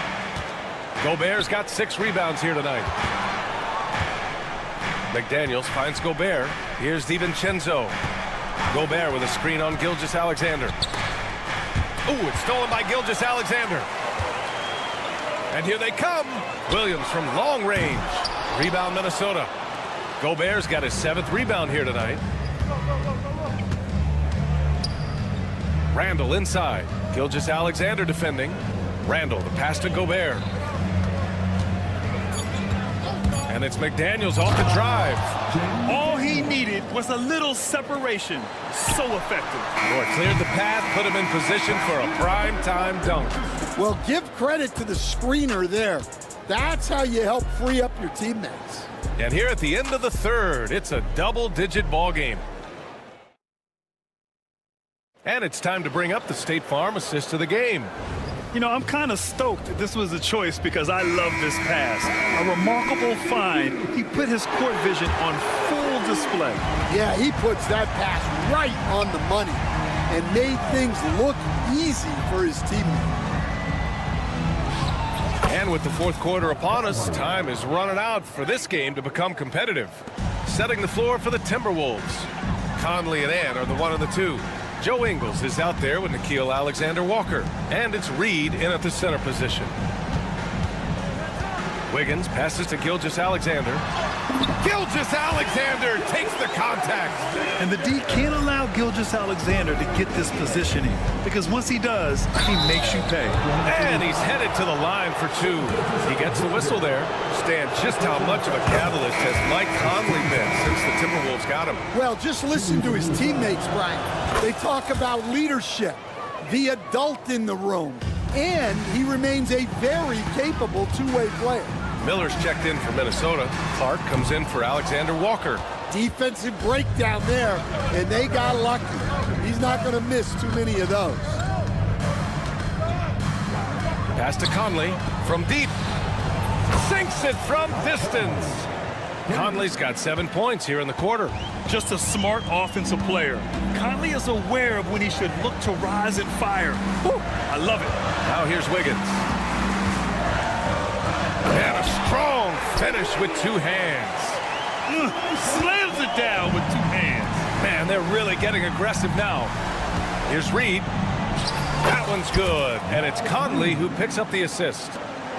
Gobert's got 6 rebounds here tonight. McDaniels finds Gobert. Here's DiVincenzo. Gobert with a screen on Gilgeous-Alexander. Ooh, it's stolen by Gilgeous-Alexander. And here they come. Williams from long range. Rebound Minnesota. Gobert's got his 7th rebound here tonight. Randall inside. Gilgeous-Alexander defending. Randall, the pass to Gobert. And it's McDaniels off the drive. All he needed was a little separation. So effective. Boy, cleared the path, put him in position for a prime-time dunk. Well, give credit to the screener there. That's how you help free up your teammates. And here at the end of the third, it's a double-digit ball game. And it's time to bring up the State Farm assist of the game. You know, I'm kind of stoked this was a choice because I love this pass. A remarkable find. He put his court vision on full display. Yeah, he puts that pass right on the money and made things look easy for his teammates. And with the fourth quarter upon us, time is running out for this game to become competitive. Setting the floor for the Timberwolves. Conley and Ann are the 1 and the 2. Joe Ingles is out there with Nickeil Alexander-Walker. And it's Reed in at the center position. Wiggins passes to Gilgeous-Alexander. Gilgeous-Alexander takes the contact. And the D can't allow Gilgeous-Alexander to get this positioning because once he does, he makes you pay. And he's headed to the line for 2. He gets the whistle there. Stan, just how much of a catalyst has Mike Conley been since the Timberwolves got him? Well, just listen to his teammates, Brian. They talk about leadership, the adult in the room, and he remains a very capable two-way player. Miller's checked in for Minnesota. Clark comes in for Alexander-Walker. Defensive breakdown there, and they got lucky. He's not going to miss too many of those. Pass to Conley from deep. Sinks it from distance. Conley's got 7 points here in the quarter. Just a smart offensive player. Conley is aware of when he should look to rise and fire. Whew, I love it. Now here's Wiggins. And a Strong finish with two hands. Slams it down with two hands. Man, they're really getting aggressive now. Here's Reed. That one's good. And it's Conley who picks up the assist.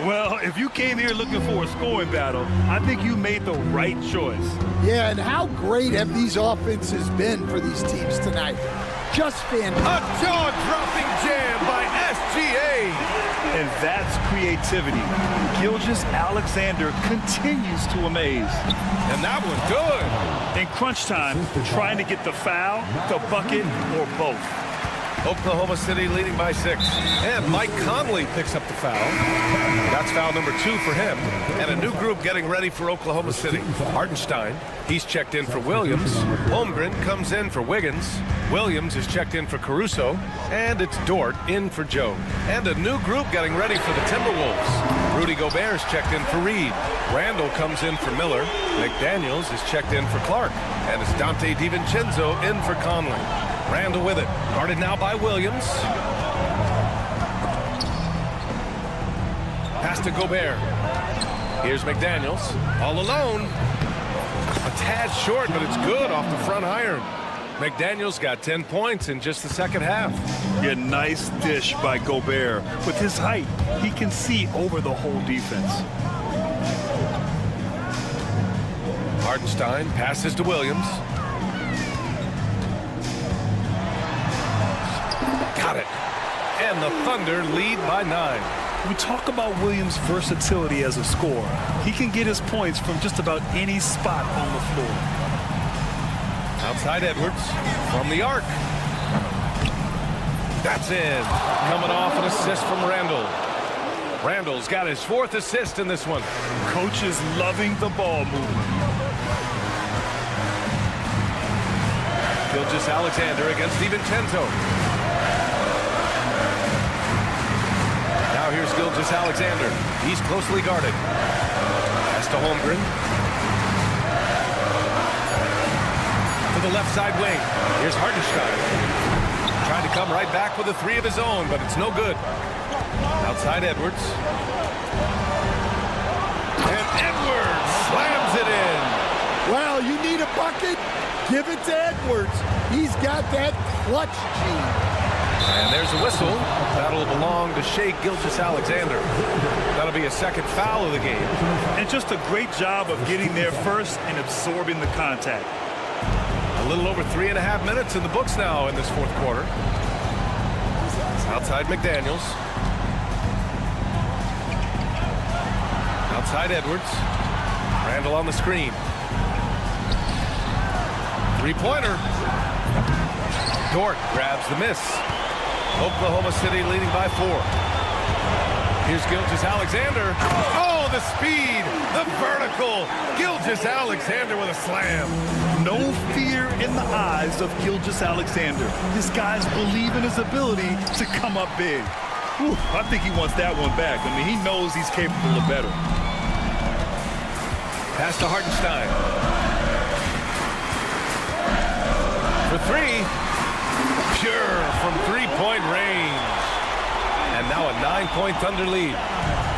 Well, if you came here looking for a scoring battle, I think you made the right choice. Yeah, and how great have these offenses been for these teams tonight? Just fantastic. A jaw-dropping jam by SGA. And that's creativity. Gilgeous-Alexander continues to amaze. And that one good. In crunch time, trying to get the foul, the bucket, or both. Oklahoma City leading by 6. And Mike Conley picks up the foul. That's foul number 2 for him. And a new group getting ready for Oklahoma City. Hartenstein, he's checked in for Williams. Holmgren comes in for Wiggins. Williams is checked in for Caruso. And it's Dort in for Joe. And a new group getting ready for the Timberwolves. Rudy Gobert is checked in for Reed. Randall comes in for Miller. McDaniels is checked in for Clark. And it's Dante DiVincenzo in for Conley. Randall with it. Guarded now by Williams. Pass to Gobert. Here's McDaniels. All alone. A tad short, but it's good off the front iron. McDaniels got 10 points in just the second half. Yeah, nice dish by Gobert. With his height, he can see over the whole defense. Hartenstein passes to Williams. Got it. And the Thunder lead by 9. We talk about Williams' versatility as a scorer. He can get his points from just about any spot on the floor. Outside Edwards from the arc. That's in. Coming off an assist from Randall. Randall's got his 4th assist in this one. Coach is loving the ball movement. Gilgeous-Alexander against DiVincenzo. Now here's Gilgeous-Alexander. He's closely guarded. Pass to Holmgren. To the left side wing. Here's Hartenstein. Trying to come right back with a 3 of his own, but it's no good. Outside Edwards. And Edwards slams it in. Well, you need a bucket? Give it to Edwards. He's got that clutch gene. And there's a whistle. That'll belong to Shai Gilgeous-Alexander. That'll be a second foul of the game. And just a great job of getting there first and absorbing the contact. A little over 3.5 minutes in the books now in this 4th quarter. Outside McDaniels. Outside Edwards. Randall on the screen. 3-pointer. Dort grabs the miss. Oklahoma City leading by 4. Here's Gilgeous-Alexander. Oh, the speed, the vertical. Gilgeous-Alexander with a slam. No fear in the eyes of Gilgeous-Alexander. This guy's believe in his ability to come up big. Whew, I think he wants that one back. I mean, he knows he's capable of better. Pass to Hartenstein. For 3. Pure from 3-point range. And now a 9-point Thunder lead.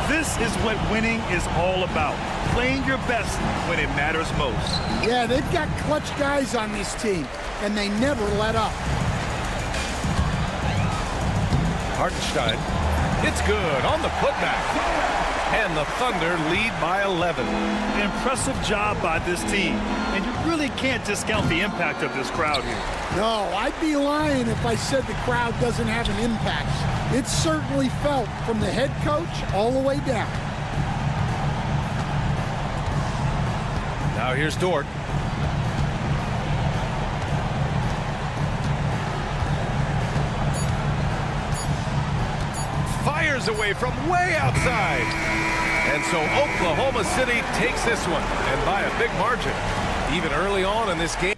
This is what winning is all about. Playing your best when it matters most. Yeah, they've got clutch guys on this team, and they never let up. Hartenstein. It's good on the putback. And the Thunder lead by 11. Impressive job by this team. And you really can't discount the impact of this crowd here. No, I'd be lying if I said the crowd doesn't have an impact. It's certainly felt from the head coach all the way down. Now here's Dort. Fires away from way outside. And so Oklahoma City takes this one, and by a big margin. Even early on in this game.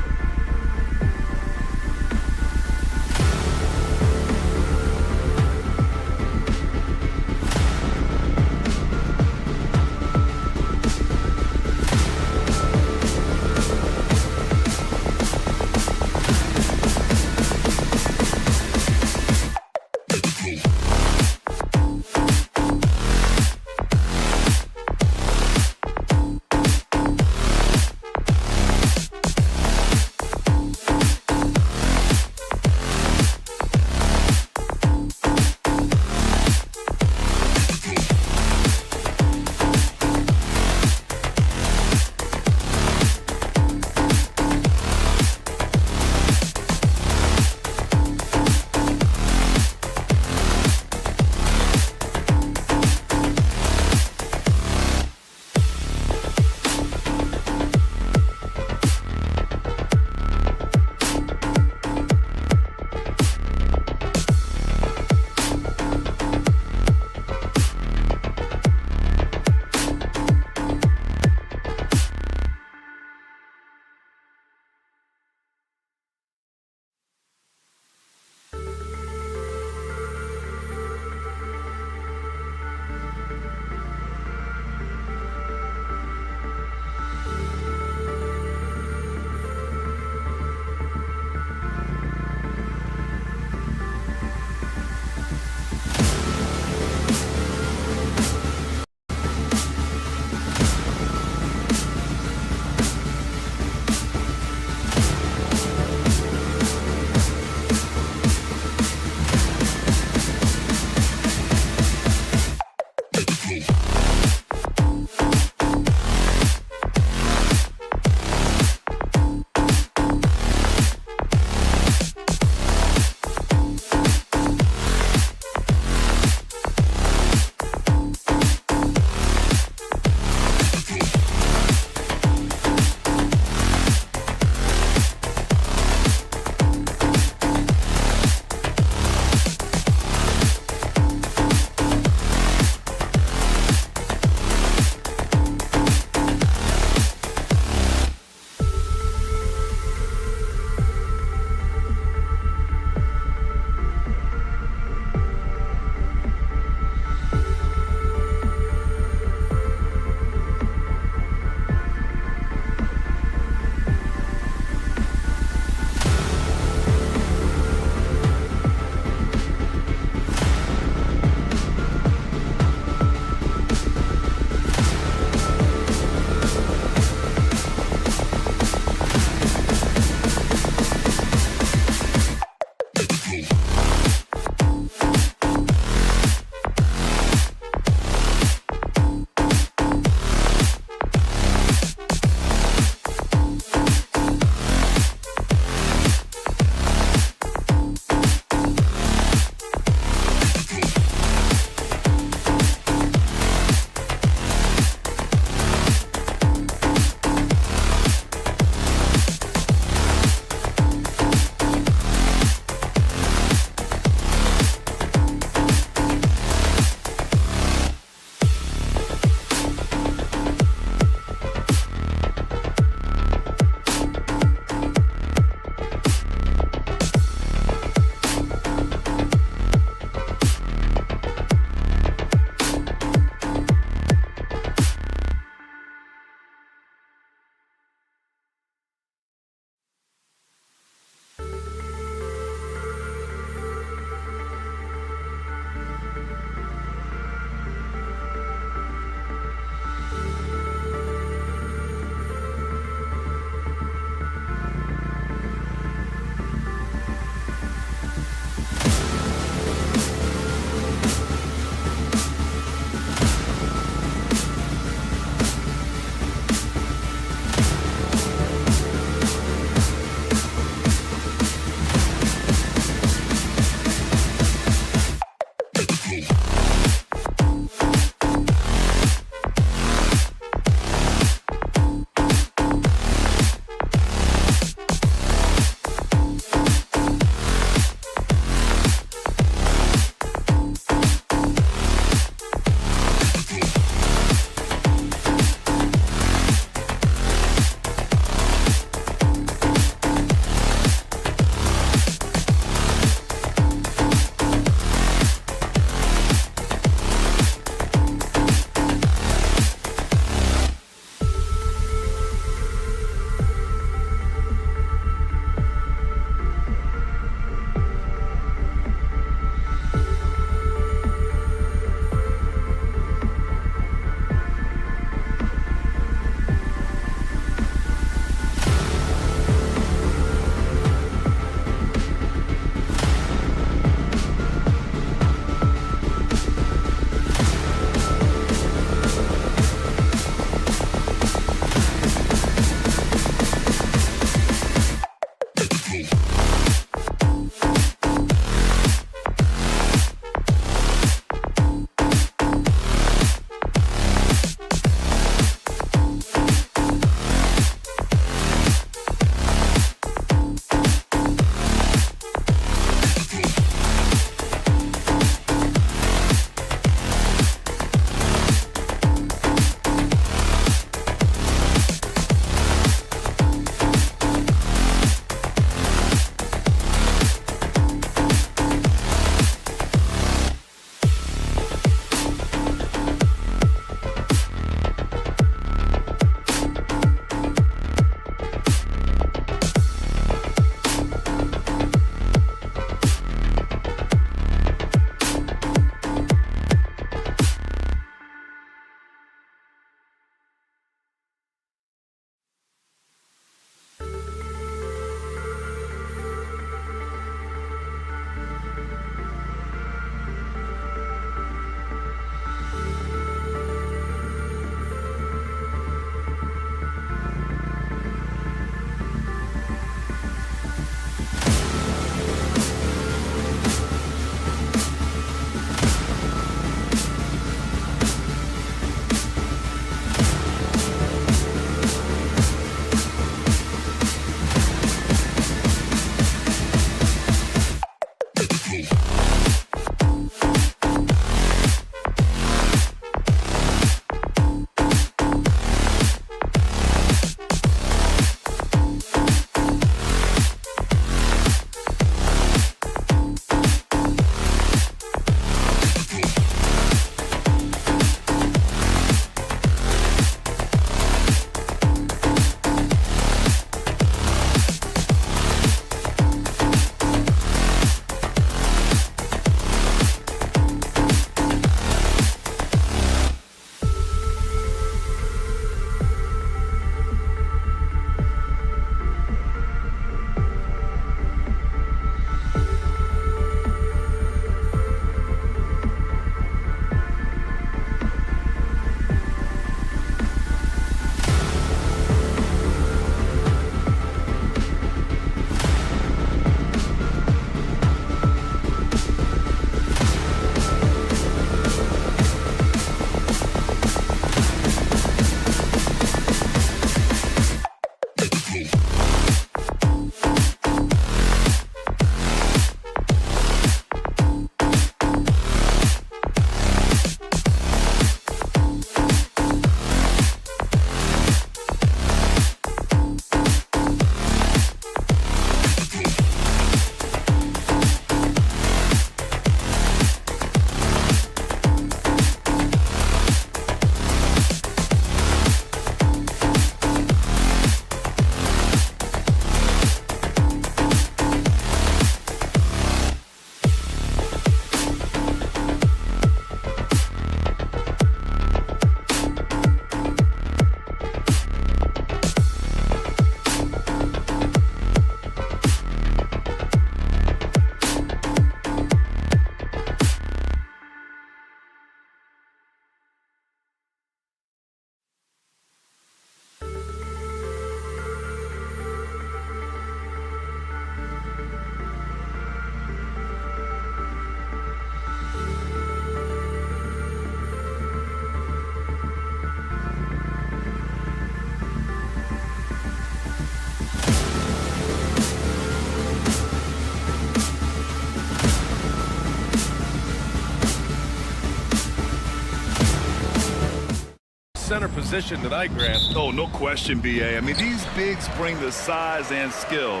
center position tonight, Grant. Oh, no question, B.A. I mean, these bigs bring the size and skill.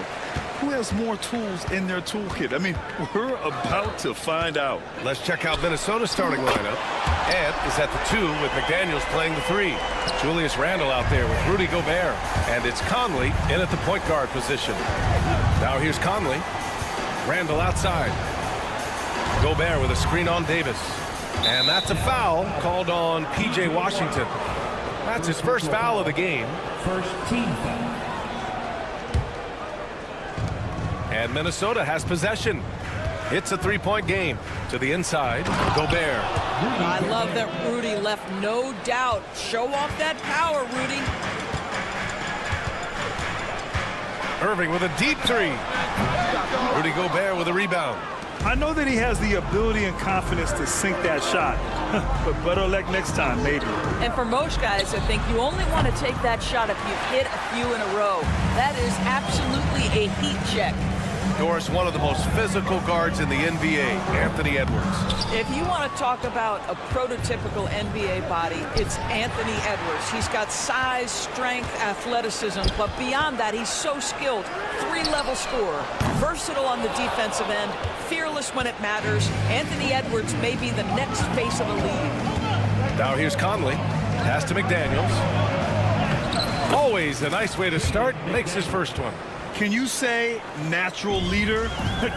Who has more tools in their toolkit? I mean, we're about to find out. Let's check out Minnesota's starting lineup. Ant is at the 2 with McDaniels playing the 3. Julius Randle out there with Rudy Gobert. And it's Conley in at the point guard position. Now here's Conley. Randle outside. Gobert with a screen on Davis. And that's a foul called on P.J. Washington. That's his first foul of the game. First team foul. And Minnesota has possession. It's a three-point game. To the inside, Gobert. I love that Rudy left no doubt. Show off that power, Rudy. Irving with a deep 3. Rudy Gobert with a rebound. I know that he has the ability and confidence to sink that shot, but better luck next time, maybe. And for most guys, I think you only want to take that shot if you've hit a few in a row. That is absolutely a heat check. Doris, one of the most physical guards in the NBA, Anthony Edwards. If you want to talk about a prototypical NBA body, it's Anthony Edwards. He's got size, strength, athleticism, but beyond that, he's so skilled. 3-level scorer, versatile on the defensive end, fearless when it matters. Anthony Edwards may be the next face of the league. Now here's Conley. Pass to McDaniels. Always a nice way to start. Makes his first one. Can you say natural leader?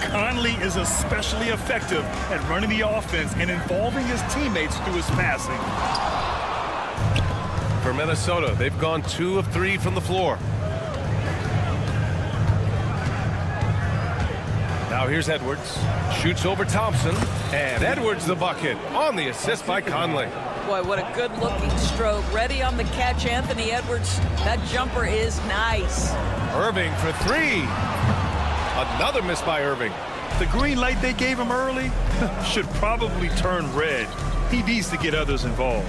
Conley is especially effective at running the offense and involving his teammates through his passing. For Minnesota, they've gone 2 of 3 from the floor. Now here's Edwards. Shoots over Thompson. And Edwards the bucket on the assist by Conley. Boy, what a good-looking stroke. Ready on the catch, Anthony Edwards. That jumper is nice. Irving for 3. Another miss by Irving. The green light they gave him early should probably turn red. He needs to get others involved.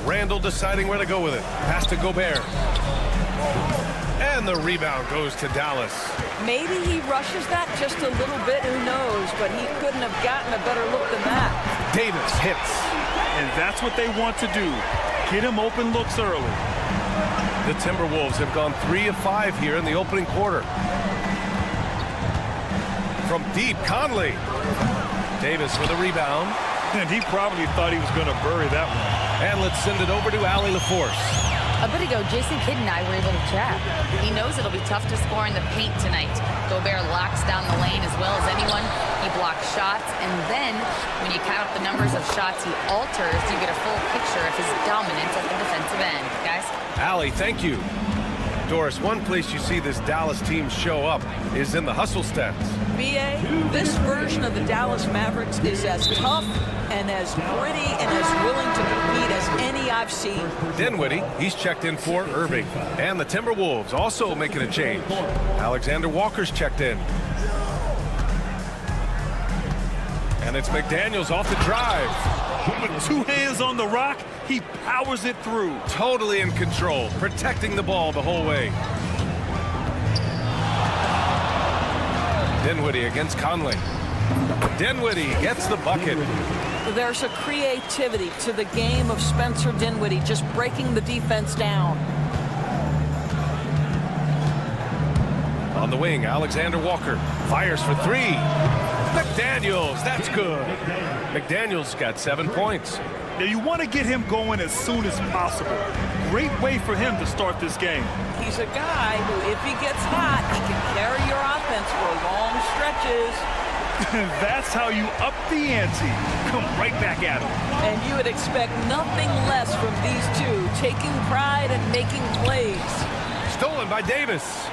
Randle deciding where to go with it. Pass to Gobert. And the rebound goes to Dallas. Maybe he rushes that just a little bit, who knows, but he couldn't have gotten a better look than that. Davis hits. And that's what they want to do. Get him open looks early. The Timberwolves have gone 3 of 5 here in the opening quarter. From deep, Conley. Davis with a rebound. And he probably thought he was going to bury that one. And let's send it over to Allie LaForce. A bit ago, Jason Kidd and I were able to chat. He knows it'll be tough to score in the paint tonight. Gobert locks down the lane as well as anyone. He blocks shots, and then when you count up the numbers of shots he alters, you get a full picture of his dominance at the defensive end. Guys? Allie, thank you. Doris, one place you see this Dallas team show up is in the hustle stats. B.A., this version of the Dallas Mavericks is as tough and as gritty and as willing to compete as any I've seen. Dinwiddie, he's checked in for Irving. And the Timberwolves also making a change. Alexander Walker's checked in. And it's McDaniels off the drive. With 2 hands on the rock, he powers it through. Totally in control, protecting the ball the whole way. Dinwiddie against Conley. Dinwiddie gets the bucket. There's a creativity to the game of Spencer Dinwiddie, just breaking the defense down. On the wing, Alexander Walker fires for 3. McDaniels, that's good. McDaniels got 7 points. Now you want to get him going as soon as possible. Great way for him to start this game. He's a guy who, if he gets hot, he can carry your offense for long stretches. That's how you up the ante. Come right back at him. And you would expect nothing less from these two, taking pride and making plays. Stolen by Davis.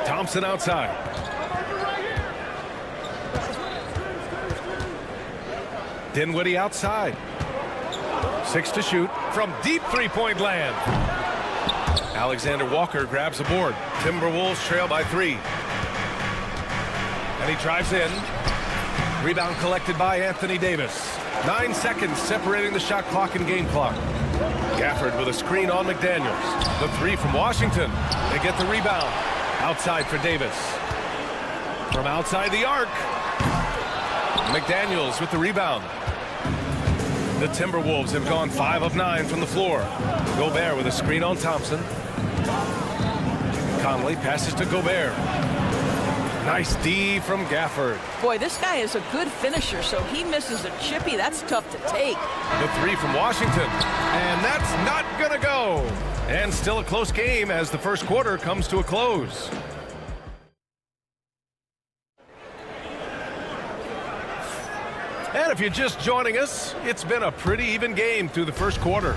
Thompson outside. Dinwiddie outside. 6 to shoot from deep three-point land. Alexander Walker grabs the board. Timberwolves trail by 3. And he drives in. Rebound collected by Anthony Davis. 9 seconds separating the shot clock and game clock. Gafford with a screen on McDaniels. The 3 from Washington. They get the rebound. Outside for Davis. From outside the arc. McDaniels with the rebound. The Timberwolves have gone 5 of 9 from the floor. Gobert with a screen on Thompson. Conley passes to Gobert. Nice D from Gafford. Boy, this guy is a good finisher, so he misses a chippy. That's tough to take. The 3 from Washington. And that's not going to go. And still a close game as the first quarter comes to a close. And if you're just joining us, it's been a pretty even game through the first quarter.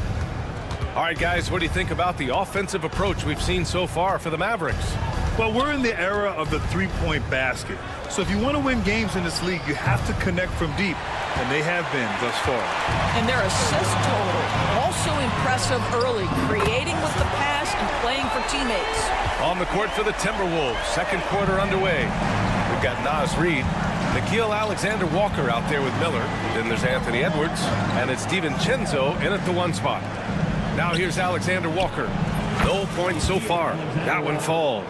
All right, guys, what do you think about the offensive approach we've seen so far for the Mavericks? Well, we're in the era of the three-point basket. So if you want to win games in this league, you have to connect from deep, and they have been thus far. And their assist total, also impressive early, creating with the pass and playing for teammates. On the court for the Timberwolves, second quarter underway. We've got Naz Reid, Nickeil Alexander-Walker out there with Miller. Then there's Anthony Edwards, and it's DiVincenzo in at the 1 spot. Now here's Alexander-Walker. No points so far. That one falls.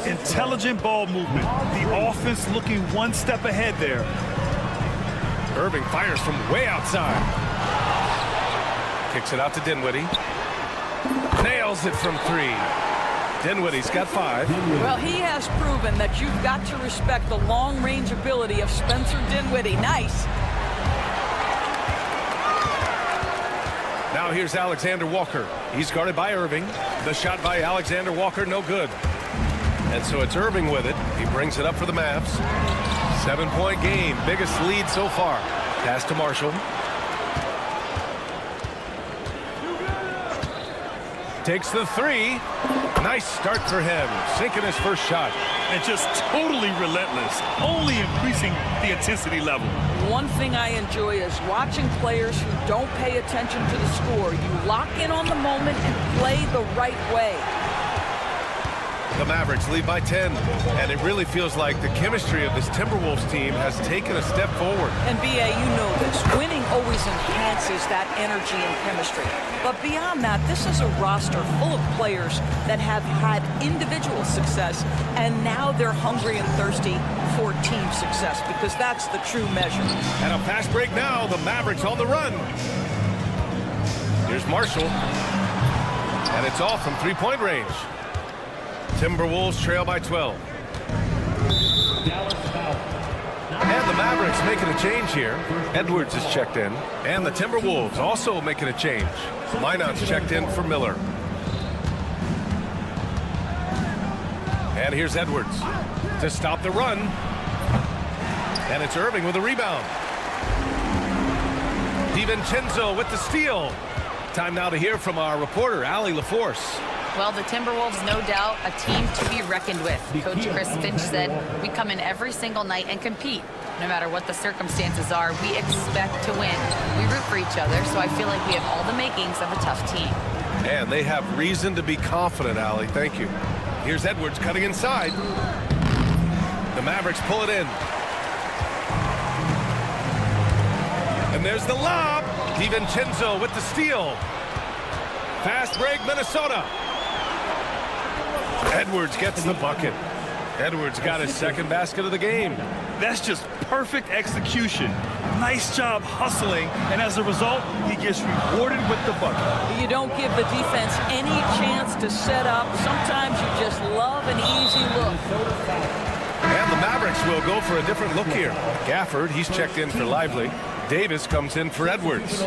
Intelligent ball movement. The offense looking one step ahead there. Irving fires from way outside. Kicks it out to Dinwiddie. Nails it from 3. Dinwiddie's got 5. Well, he has proven that you've got to respect the long-range ability of Spencer Dinwiddie. Nice. Now here's Alexander Walker. He's guarded by Irving. The shot by Alexander Walker, no good. And so it's Irving with it. He brings it up for the Mavs. 7-point game, biggest lead so far. Pass to Marshall. Takes the 3. Nice start for him. Sinking his first shot. And just totally relentless, only increasing the intensity level. One thing I enjoy is watching players who don't pay attention to the score. You lock in on the moment and play the right way. The Mavericks lead by 10, and it really feels like the chemistry of this Timberwolves team has taken a step forward. And B.A., you know this. Winning always enhances that energy and chemistry. But beyond that, this is a roster full of players that have had individual success, and now they're hungry and thirsty for team success, because that's the true measure. And a fast break now. The Mavericks on the run. Here's Marshall. And it's off from three-point range. Timberwolves trail by 12. And the Mavericks making a change here. Edwards is checked in. And the Timberwolves also making a change. Minot's checked in for Miller. And here's Edwards to stop the run. And it's Irving with a rebound. DiVincenzo with the steal. Time now to hear from our reporter, Allie LaForce. Well, the Timberwolves, no doubt, a team to be reckoned with. Coach Chris Finch said, we come in every single night and compete. No matter what the circumstances are, we expect to win. We root for each other, so I feel like we have all the makings of a tough team. And they have reason to be confident, Allie. Thank you. Here's Edwards cutting inside. The Mavericks pull it in. And there's the lob. DiVincenzo with the steal. Fast break, Minnesota. Edwards gets the bucket. Edwards got his second basket of the game. That's just perfect execution. Nice job hustling, and as a result, he gets rewarded with the bucket. You don't give the defense any chance to set up. Sometimes you just love an easy look. And the Mavericks will go for a different look here. Gafford, he's checked in for Lively. Davis comes in for Edwards.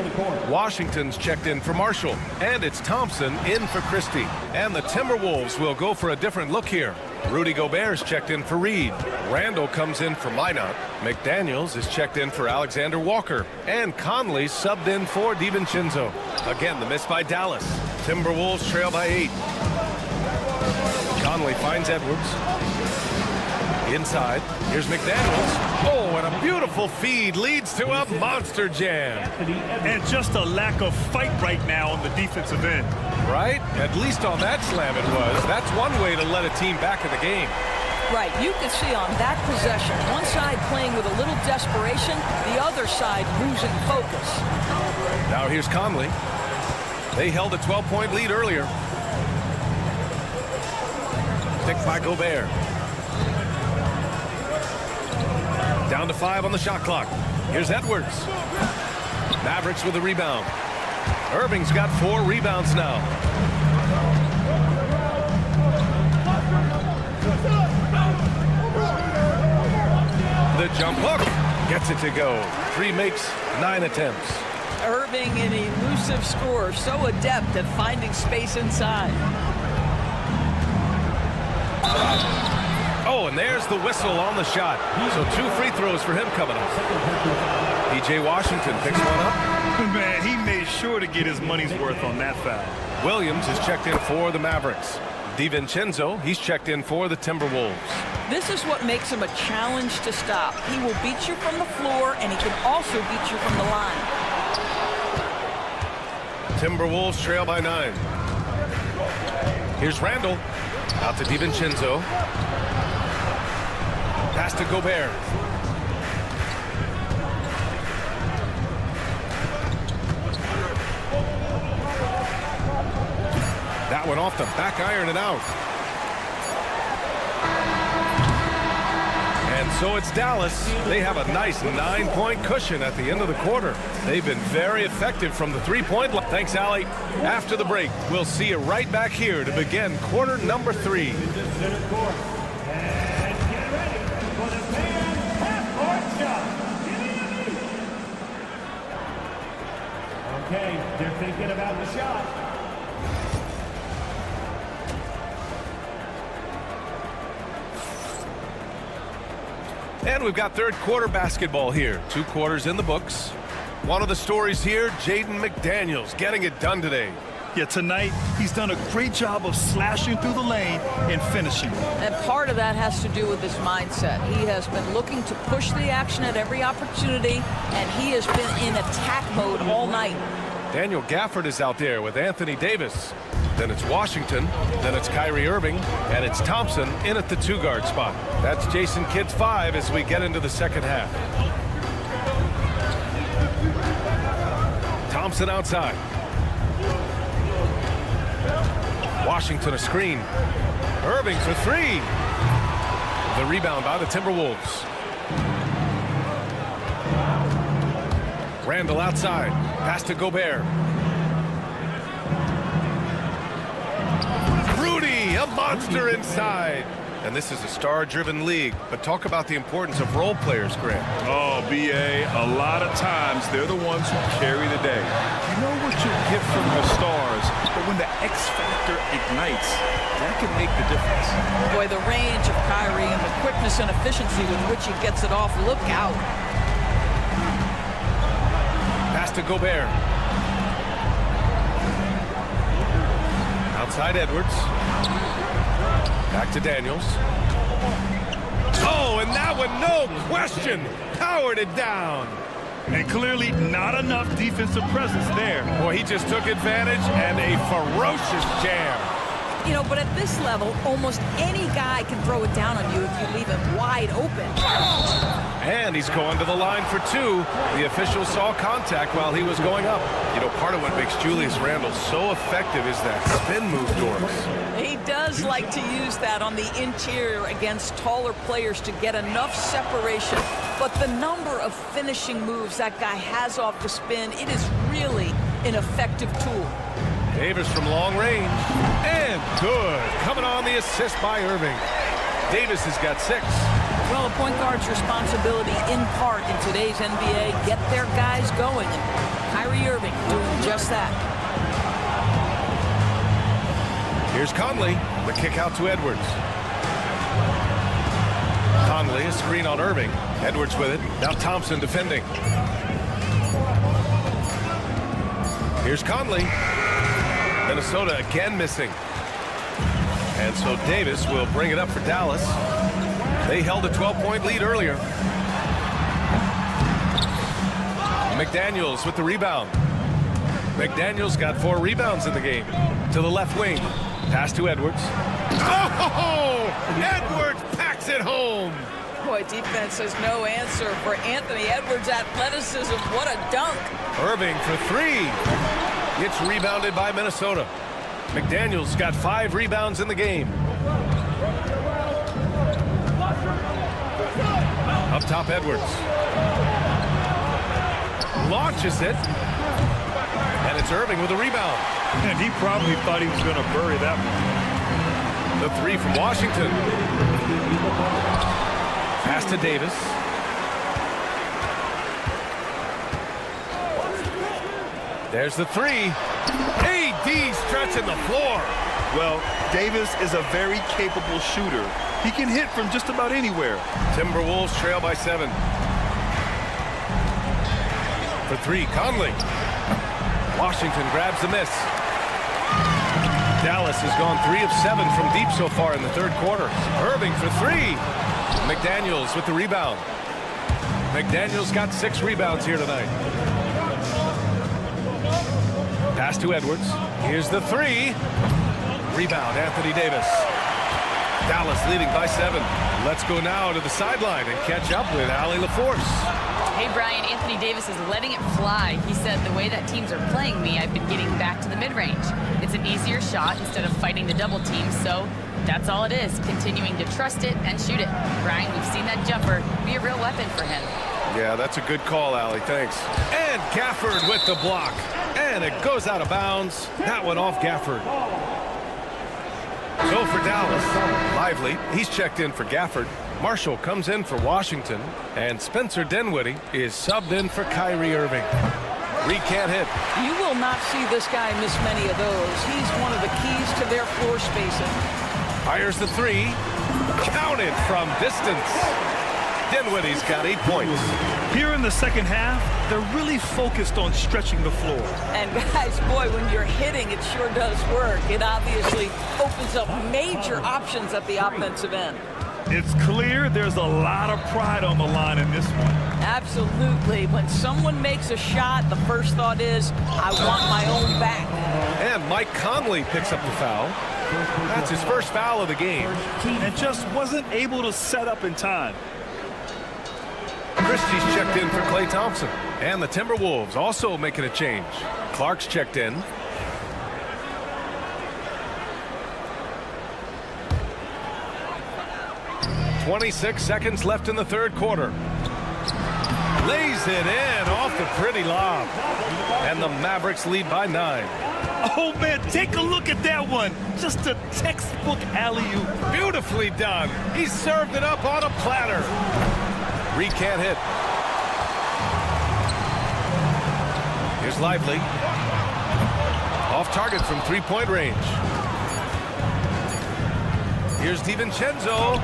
Washington's checked in for Marshall. And it's Thompson in for Christie. And the Timberwolves will go for a different look here. Rudy Gobert's checked in for Reid. Randall comes in for Minot. McDaniels is checked in for Alexander Walker. And Conley subbed in for DiVincenzo. Again, the miss by Dallas. Timberwolves trail by 8. Conley finds Edwards. Inside, here's McDaniels. Oh, and a beautiful feed leads to a monster jam. And just a lack of fight right now on the defensive end. Right? At least on that slam it was. That's one way to let a team back in the game. Right, you can see on that possession, one side playing with a little desperation, the other side losing focus. Now here's Conley. They held a 12-point lead earlier. Picked by Gobert. Down to 5 on the shot clock. Here's Edwards. Mavericks with the rebound. Irving's got 4 rebounds now. The jump hook gets it to go. 3 makes, 9 attempts. Irving, an elusive scorer, so adept at finding space inside. Oh, and there's the whistle on the shot. So 2 free throws for him coming up. P.J. Washington picks one up. Man, he made sure to get his money's worth on that foul. Williams is checked in for the Mavericks. DiVincenzo, he's checked in for the Timberwolves. This is what makes him a challenge to stop. He will beat you from the floor, and he can also beat you from the line. Timberwolves trail by 9. Here's Randall. Out to DiVincenzo. Pass to Gobert. That one off the back iron and out. And so it's Dallas. They have a nice 9-point cushion at the end of the quarter. They've been very effective from the 3-point line. Thanks, Allie. After the break, we'll see you right back here to begin quarter number 3. Okay, they're thinking about the shot. And we've got third quarter basketball here. 2 quarters in the books. One of the stories here, Jaden McDaniels getting it done today. Yeah, tonight he's done a great job of slashing through the lane and finishing. And part of that has to do with his mindset. He has been looking to push the action at every opportunity, and he has been in attack mode all night. Daniel Gafford is out there with Anthony Davis. Then it's Washington, then it's Kyrie Irving, and it's Thompson in at the 2-guard spot. That's Jason Kidd's 5 as we get into the second half. Thompson outside. Washington a screen. Irving for 3. The rebound by the Timberwolves. Randall outside. Pass to Gobert. Rudy, a monster inside. And this is a star-driven league. But talk about the importance of role players, Grant. Oh, B.A., a lot of times they're the ones who carry the day. You know what you get from the stars, but when the X factor ignites, that can make the difference. Boy, the range of Kyrie and the quickness and efficiency with which he gets it off. Look out. Pass to Gobert. Outside Edwards. Back to Daniels. Oh, and that one, no question, powered it down. And clearly not enough defensive presence there. Boy, he just took advantage and a ferocious jam. You know, but at this level, almost any guy can throw it down on you if you leave him wide open. And he's going to the line for 2. The official saw contact while he was going up. You know, part of what makes Julius Randle so effective is that spin move, Doris. He does like to use that on the interior against taller players to get enough separation. But the number of finishing moves that guy has off the spin, it is really an effective tool. Davis from long range. And good. Coming on the assist by Irving. Davis has got 6. Well, a point guard's responsibility in part in today's NBA, get their guys going. And Kyrie Irving doing just that. Here's Conley. The kick out to Edwards. Conley, a screen on Irving. Edwards with it. Now Thompson defending. Here's Conley. Minnesota again missing. And so Davis will bring it up for Dallas. They held a 12-point lead earlier. McDaniels with the rebound. McDaniels got 4 rebounds in the game. To the left wing. Pass to Edwards. Oh! Edwards packs it home. Boy, defense has no answer for Anthony Edwards' athleticism. What a dunk. Irving for 3. It's rebounded by Minnesota. McDaniels got 5 rebounds in the game. Up top, Edwards. Launches it. And it's Irving with a rebound. And he probably thought he was going to bury that one. The three from Washington. Pass to Davis. There's the three. AD stretching the floor. Well, Davis is a very capable shooter. He can hit from just about anywhere. Timberwolves trail by 7. For three, Conley. Washington grabs the miss. Dallas has gone 3 of 7 from deep so far in the third quarter. Irving for three. McDaniels with the rebound. McDaniels got 6 rebounds here tonight. Pass to Edwards. Here's the three. Rebound, Anthony Davis. Dallas leading by 7. Let's go now to the sideline and catch up with Allie LaForce. Hey, Brian, Anthony Davis is letting it fly. He said, the way that teams are playing me, I've been getting back to the mid-range. It's an easier shot instead of fighting the double team, so that's all it is, continuing to trust it and shoot it. Brian, we've seen that jumper be a real weapon for him. Yeah, that's a good call, Allie. Thanks. And Gafford with the block. And it goes out of bounds. That went off Gafford. So for Dallas, Lively, he's checked in for Gafford. Marshall comes in for Washington. And Spencer Dinwiddie is subbed in for Kyrie Irving. Reed can't hit. You will not see this guy miss many of those. He's one of the keys to their floor spacing. Fires the three. Counted from distance. Dinwiddie's got 8 points. Here in the second half, they're really focused on stretching the floor. And guys, boy, when you're hitting, it sure does work. It obviously opens up major options at the offensive end. It's clear there's a lot of pride on the line in this one. Absolutely. When someone makes a shot, the first thought is, I want my own back. And Mike Conley picks up the foul. That's his first foul of the game. And just wasn't able to set up in time. Christie's checked in for Klay Thompson. And the Timberwolves also making a change. Clark's checked in. .26 seconds left in the third quarter. Lays it in off the pretty lob. And the Mavericks lead by 9. Oh, man, take a look at that one. Just a textbook alley-oop. Beautifully done. He served it up on a platter. Reed can't hit. Here's Lively. Off target from three-point range. Here's DiVincenzo.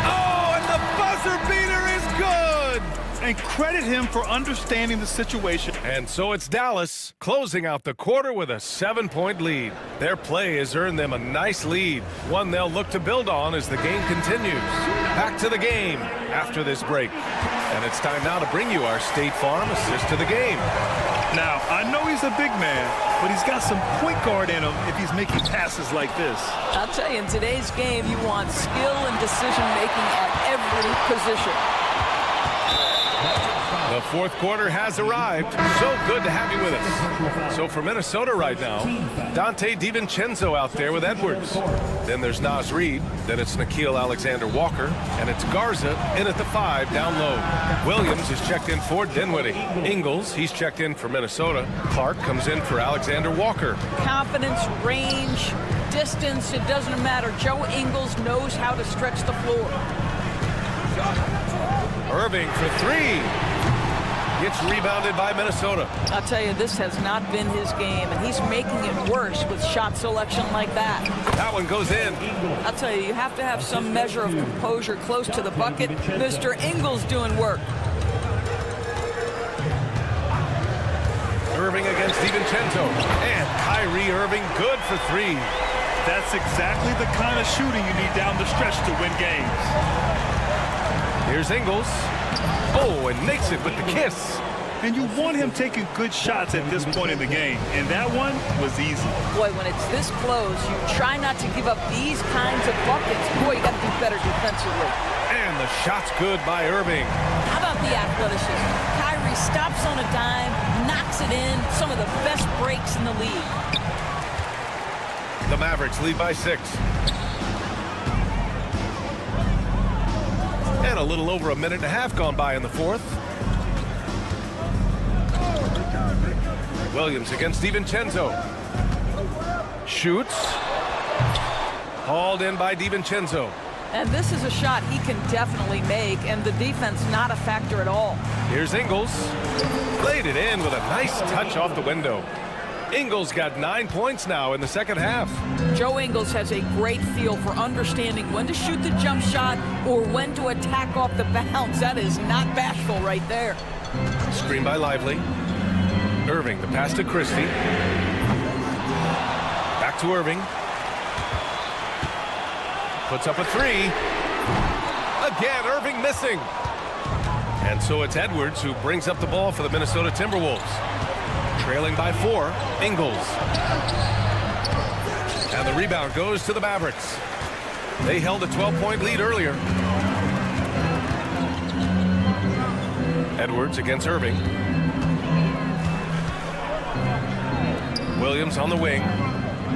Oh, and the buzzer beater is good. And credit him for understanding the situation. And so it's Dallas closing out the quarter with a 7-point lead. Their play has earned them a nice lead, one they'll look to build on as the game continues. Back to the game after this break. And it's time now to bring you our State Farm assist to the game. Now, I know he's a big man, but he's got some point guard in him if he's making passes like this. I'll tell you, in today's game, you want skill and decision-making at every position. The fourth quarter has arrived. So good to have you with us. So for Minnesota right now, Dante DiVincenzo out there with Edwards. Then there's Naz Reid. Then it's Nickeil Alexander-Walker. And it's Garza in at the 5 down low. Williams is checked in for Dinwiddie. Ingles, he's checked in for Minnesota. Clark comes in for Alexander-Walker. Confidence, range, distance, it doesn't matter. Joe Ingles knows how to stretch the floor. Irving for three. Gets rebounded by Minnesota. I'll tell you, this has not been his game, and he's making it worse with shot selection like that. That one goes in. I'll tell you, you have to have some measure of composure close to the bucket. Mr. Ingles doing work. Irving against DiVincenzo. And Kyrie Irving good for three. That's exactly the kind of shooting you need down the stretch to win games. Here's Ingles. Oh, and makes it with the kiss. And you want him taking good shots at this point in the game. And that one was easy. Boy, when it's this close, you try not to give up these kinds of buckets. Boy, you got to do better defensively. And the shot's good by Irving. How about the athleticism? Kyrie stops on a dime, knocks it in. Some of the best breaks in the league. The Mavericks lead by 6. And a little over a minute and a half gone by in the fourth. Williams against DiVincenzo. Shoots. Hauled in by DiVincenzo. And this is a shot he can definitely make, and the defense not a factor at all. Here's Ingles. Played it in with a nice touch off the window. Ingles got 9 points now in the second half. Joe Ingles has a great feel for understanding when to shoot the jump shot or when to attack off the bounce. That is not bashful right there. Screen by Lively. Irving, the pass to Christie. Back to Irving. Puts up a three. Again, Irving missing. And so it's Edwards who brings up the ball for the Minnesota Timberwolves. Trailing by 4, Ingles. And the rebound goes to the Mavericks. They held a 12-point lead earlier. Edwards against Irving. Williams on the wing.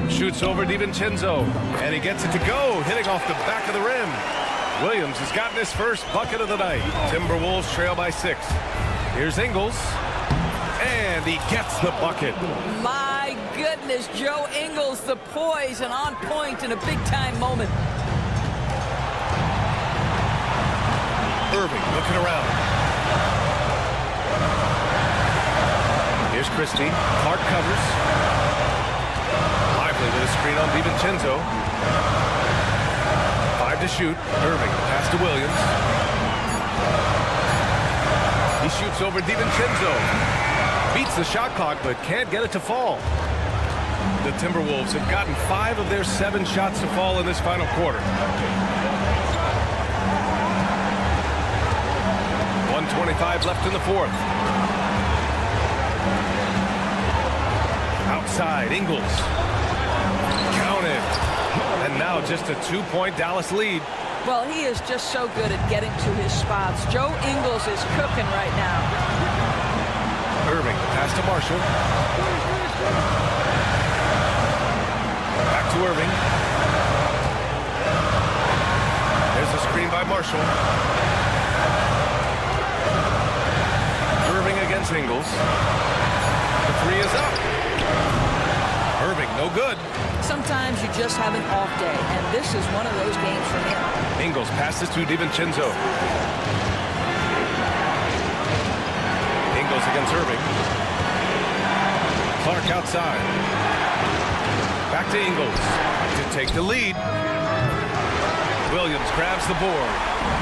Shoots over DiVincenzo. And he gets it to go, hitting off the back of the rim. Williams has gotten his first bucket of the night. Timberwolves trail by 6. Here's Ingles. And he gets the bucket. My goodness, Joe Ingles, the poise and on point in a big-time moment. Irving looking around. Here's Christie. Clark covers. Lively with a screen on DiVincenzo. 5 to shoot. Irving, pass to Williams. He shoots over DiVincenzo. Beats the shot clock, but can't get it to fall. The Timberwolves have gotten 5 of their 7 shots to fall in this final quarter. 1:25 left in the fourth. Outside, Ingles. Counted. And now just a 2-point Dallas lead. Well, he is just so good at getting to his spots. Joe Ingles is cooking right now. Irving, pass to Marshall. Back to Irving. There's a screen by Marshall. Irving against Ingles. The three is up. Irving, no good. Sometimes you just have an off day, and this is one of those games for him. Ingles passes to DiVincenzo. Ingles against Irving. Clark outside. Back to Ingles to take the lead. Williams grabs the board.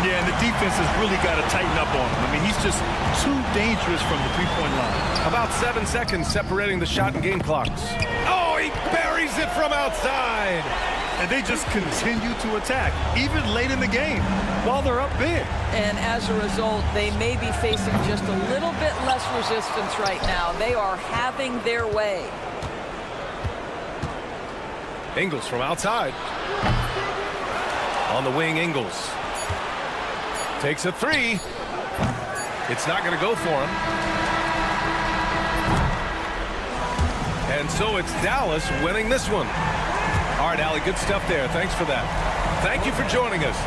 Yeah, and the defense has really got to tighten up on him. I mean, he's just too dangerous from the three-point line. About 7 seconds separating the shot and game clocks. Oh, he buries it from outside. And they just continue to attack, even late in the game, while they're up big. And as a result, they may be facing just a little bit less resistance right now. They are having their way. Ingles from outside. On the wing, Ingles. Takes a three. It's not going to go for him. And so it's Dallas winning this one. All right, Allie, good stuff there. Thanks for that. Thank you for joining us.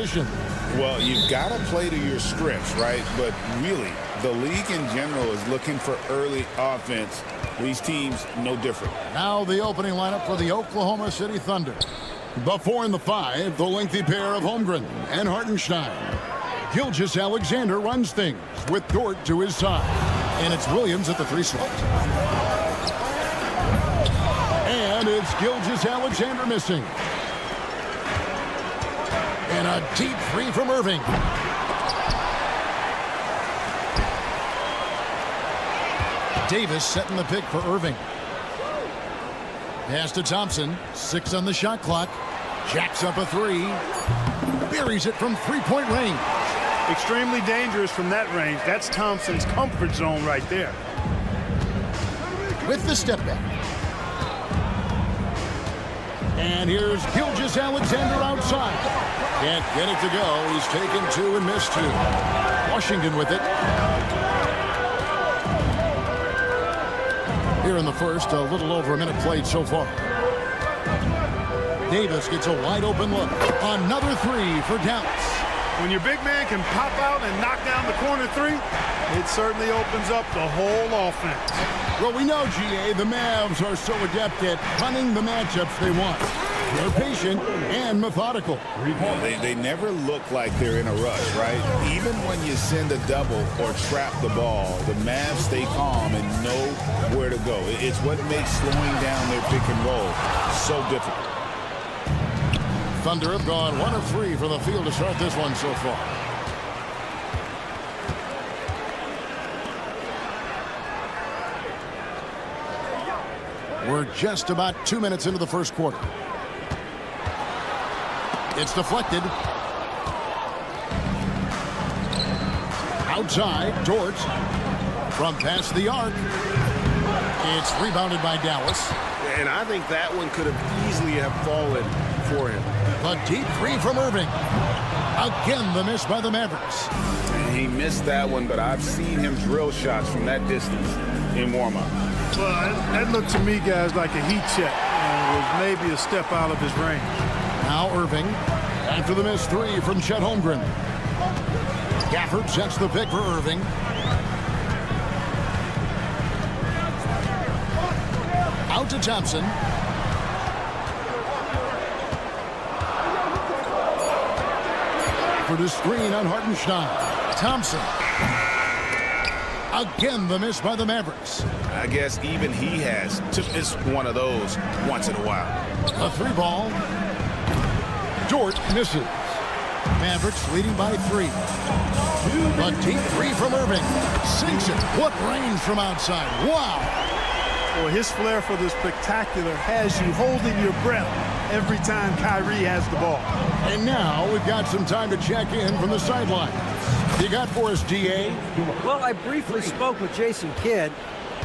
position. Well, you've got to play to your strengths, right? But really, the league in general is looking for early offense. These teams, no different. Now the opening lineup for the Oklahoma City Thunder. The 4 and the 5, the lengthy pair of Holmgren and Hartenstein. Gilgeous-Alexander runs things with Dort to his side. And it's Williams at the 3 slot. And it's Gilgeous-Alexander missing. And a deep 3 from Irving. Davis setting the pick for Irving. Pass to Thompson. 6 on the shot clock. Jacks up a 3. Buries it from 3-point range. Extremely dangerous from that range. That's Thompson's comfort zone right there. With the step back. And here's Gilgeous-Alexander outside. Can't get it to go. He's taken 2 and missed 2. Washington with it. Here in the first, a little over a minute played so far. Davis gets a wide open look. Another 3 for Dallas. When your big man can pop out and knock down the corner 3, it certainly opens up the whole offense. Well, we know, GA, the Mavs are so adept at punting the matchups they want. They're patient and methodical. They never look like they're in a rush, right? Even when you send a double or trap the ball, the Mavs stay calm and know where to go. It's what makes slowing down their pick and roll so difficult. Thunder have gone 1 of 3 for the field to start this one so far. We're just about 2 minutes into the first quarter. It's deflected. Outside, Dort. From past the arc. It's rebounded by Dallas. And I think that one could have easily have fallen for him. A deep 3 from Irving. Again, the miss by the Mavericks. And he missed that one, but I've seen him drill shots from that distance in warm-up. Well, that looked to me, guys, like a heat check. And was maybe a step out of his range. Now Irving, after the missed 3 from Chet Holmgren. Gafford sets the pick for Irving. Out to Thompson. For the screen on Hartenstein. Thompson. Again, the miss by the Mavericks. I guess even he has to miss one of those once in a while. A 3 ball. Dort misses. Mavericks leading by 3. A deep 3 from Irving. Sinks it. What range from outside. Wow. Well, his flair for the spectacular has you holding your breath every time Kyrie has the ball. And now we've got some time to check in from the sideline. You got for us, GA? Well, I briefly spoke with Jason Kidd.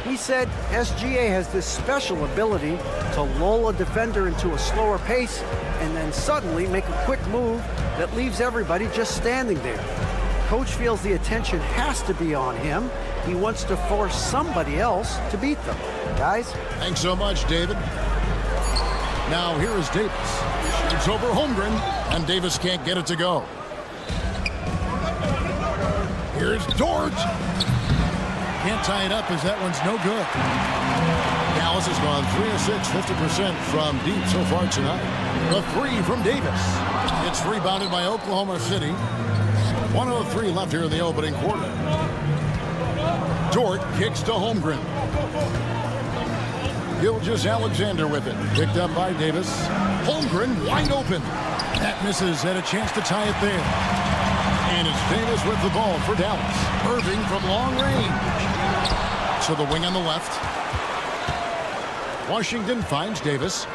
He said SGA has this special ability to lull a defender into a slower pace and then suddenly make a quick move that leaves everybody just standing there. Coach feels the attention has to be on him. He wants to force somebody else to beat them. Guys? Thanks so much, David. Now here is Davis. It's over Holmgren, and Davis can't get it to go. Here's Dort. Can't tie it up as that one's no good. Dallas has gone 3 of 6, 50% from deep so far tonight. The 3 from Davis. It's rebounded by Oklahoma City. 1:03 left here in the opening quarter. Dort kicks to Holmgren. Gilgeous-Alexander with it. Picked up by Davis. Holmgren wide open. That misses, had a chance to tie it there. And it's Davis with the ball for Dallas. Irving from long range. To the wing on the left. Washington finds Davis.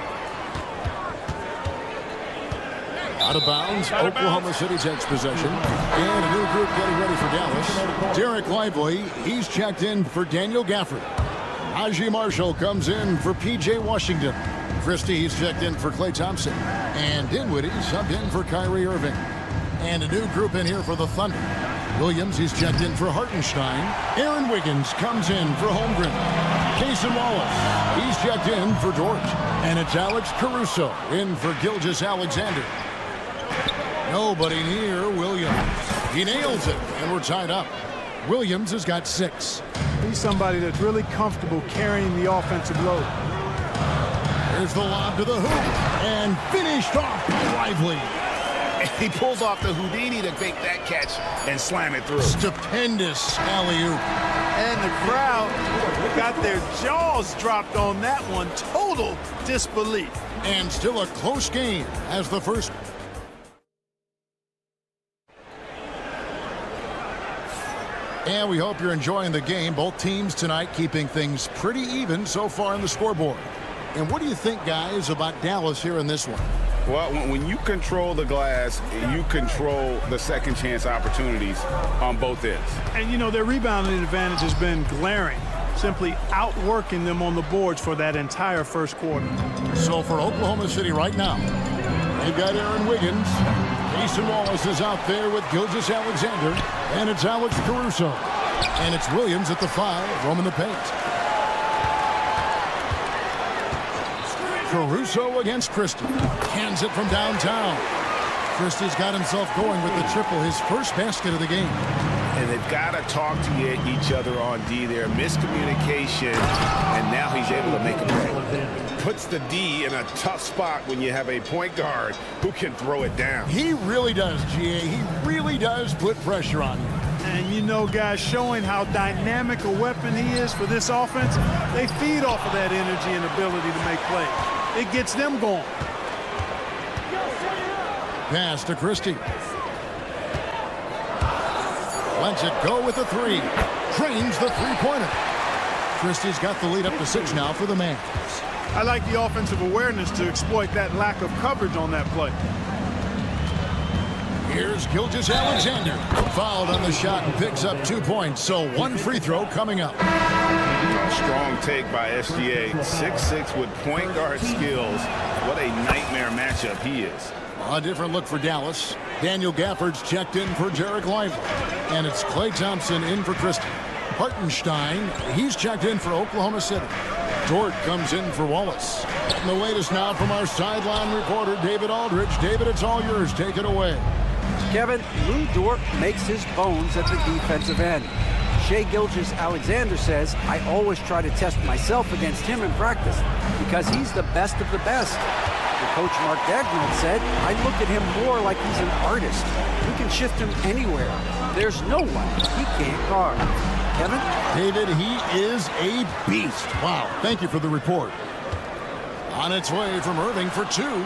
Out of bounds. Oklahoma City takes possession. And a new group getting ready for Dallas. Derek Lively, he's checked in for Daniel Gafford. Haji Marshall comes in for P.J. Washington. Christie, he's checked in for Klay Thompson. And Dinwiddie subbed in for Kyrie Irving. And a new group in here for the Thunder. Williams, he's checked in for Hartenstein. Aaron Wiggins comes in for Holmgren. Jason Wallace, he's checked in for Dort. And it's Alex Caruso in for Gilgeous-Alexander. Nobody near Williams. He nails it, and we're tied up. Williams has got 6. He's somebody that's really comfortable carrying the offensive load. There's the lob to the hoop, and finished off by Lively. He pulls off the Houdini to take that catch and slam it through. Stupendous alley-oop. And the crowd got their jaws dropped on that one. Total disbelief. And still a close game as the first. And we hope you're enjoying the game. Both teams tonight keeping things pretty even so far on the scoreboard. And what do you think, guys, about Dallas here in this one? Well, when you control the glass, you control the second chance opportunities on both ends. And, you know, their rebounding advantage has been glaring, simply outworking them on the boards for that entire first quarter. So for Oklahoma City right now, they've got Aaron Wiggins. Mason Wallace is out there with Gilgeous-Alexander, and it's Alex Caruso. And it's Williams at the 5, roaming the paint. Caruso against Christie. Hands it from downtown. Christie's got himself going with the triple, his first basket of the game. And they've got to talk to each other on D there. Miscommunication, and now he's able to make a play. Puts the D in a tough spot when you have a point guard who can throw it down. He really does, GA. He really does put pressure on you. And, you know, guys, showing how dynamic a weapon he is for this offense, they feed off of that energy and ability to make plays. It gets them going. Pass to Christie. Lets it go with a 3. Trains the three-pointer. Christie's got the lead up to 6 now for the Mavs. I like the offensive awareness to exploit that lack of coverage on that play. Here's Gilgeous-Alexander. Fouled on the shot and picks up 2 points. So 1 free throw coming up. Strong take by SGA. 6'6" with point guard skills. What a nightmare matchup he is. A different look for Dallas. Daniel Gafford's checked in for Jarek Lively. And it's Klay Thompson in for Christie. Hartenstein, he's checked in for Oklahoma City. Dort comes in for Wallace. And the latest now from our sideline reporter, David Aldridge. David, it's all yours. Take it away. Kevin, Lou Dort makes his bones at the defensive end. Shai Gilgeous-Alexander says, I always try to test myself against him in practice because he's the best of the best. The coach Mark Dagnall said, I look at him more like he's an artist. We can shift him anywhere. There's no one he can't guard. Kevin? David, he is a beast. Wow, thank you for the report. On its way from Irving for 2.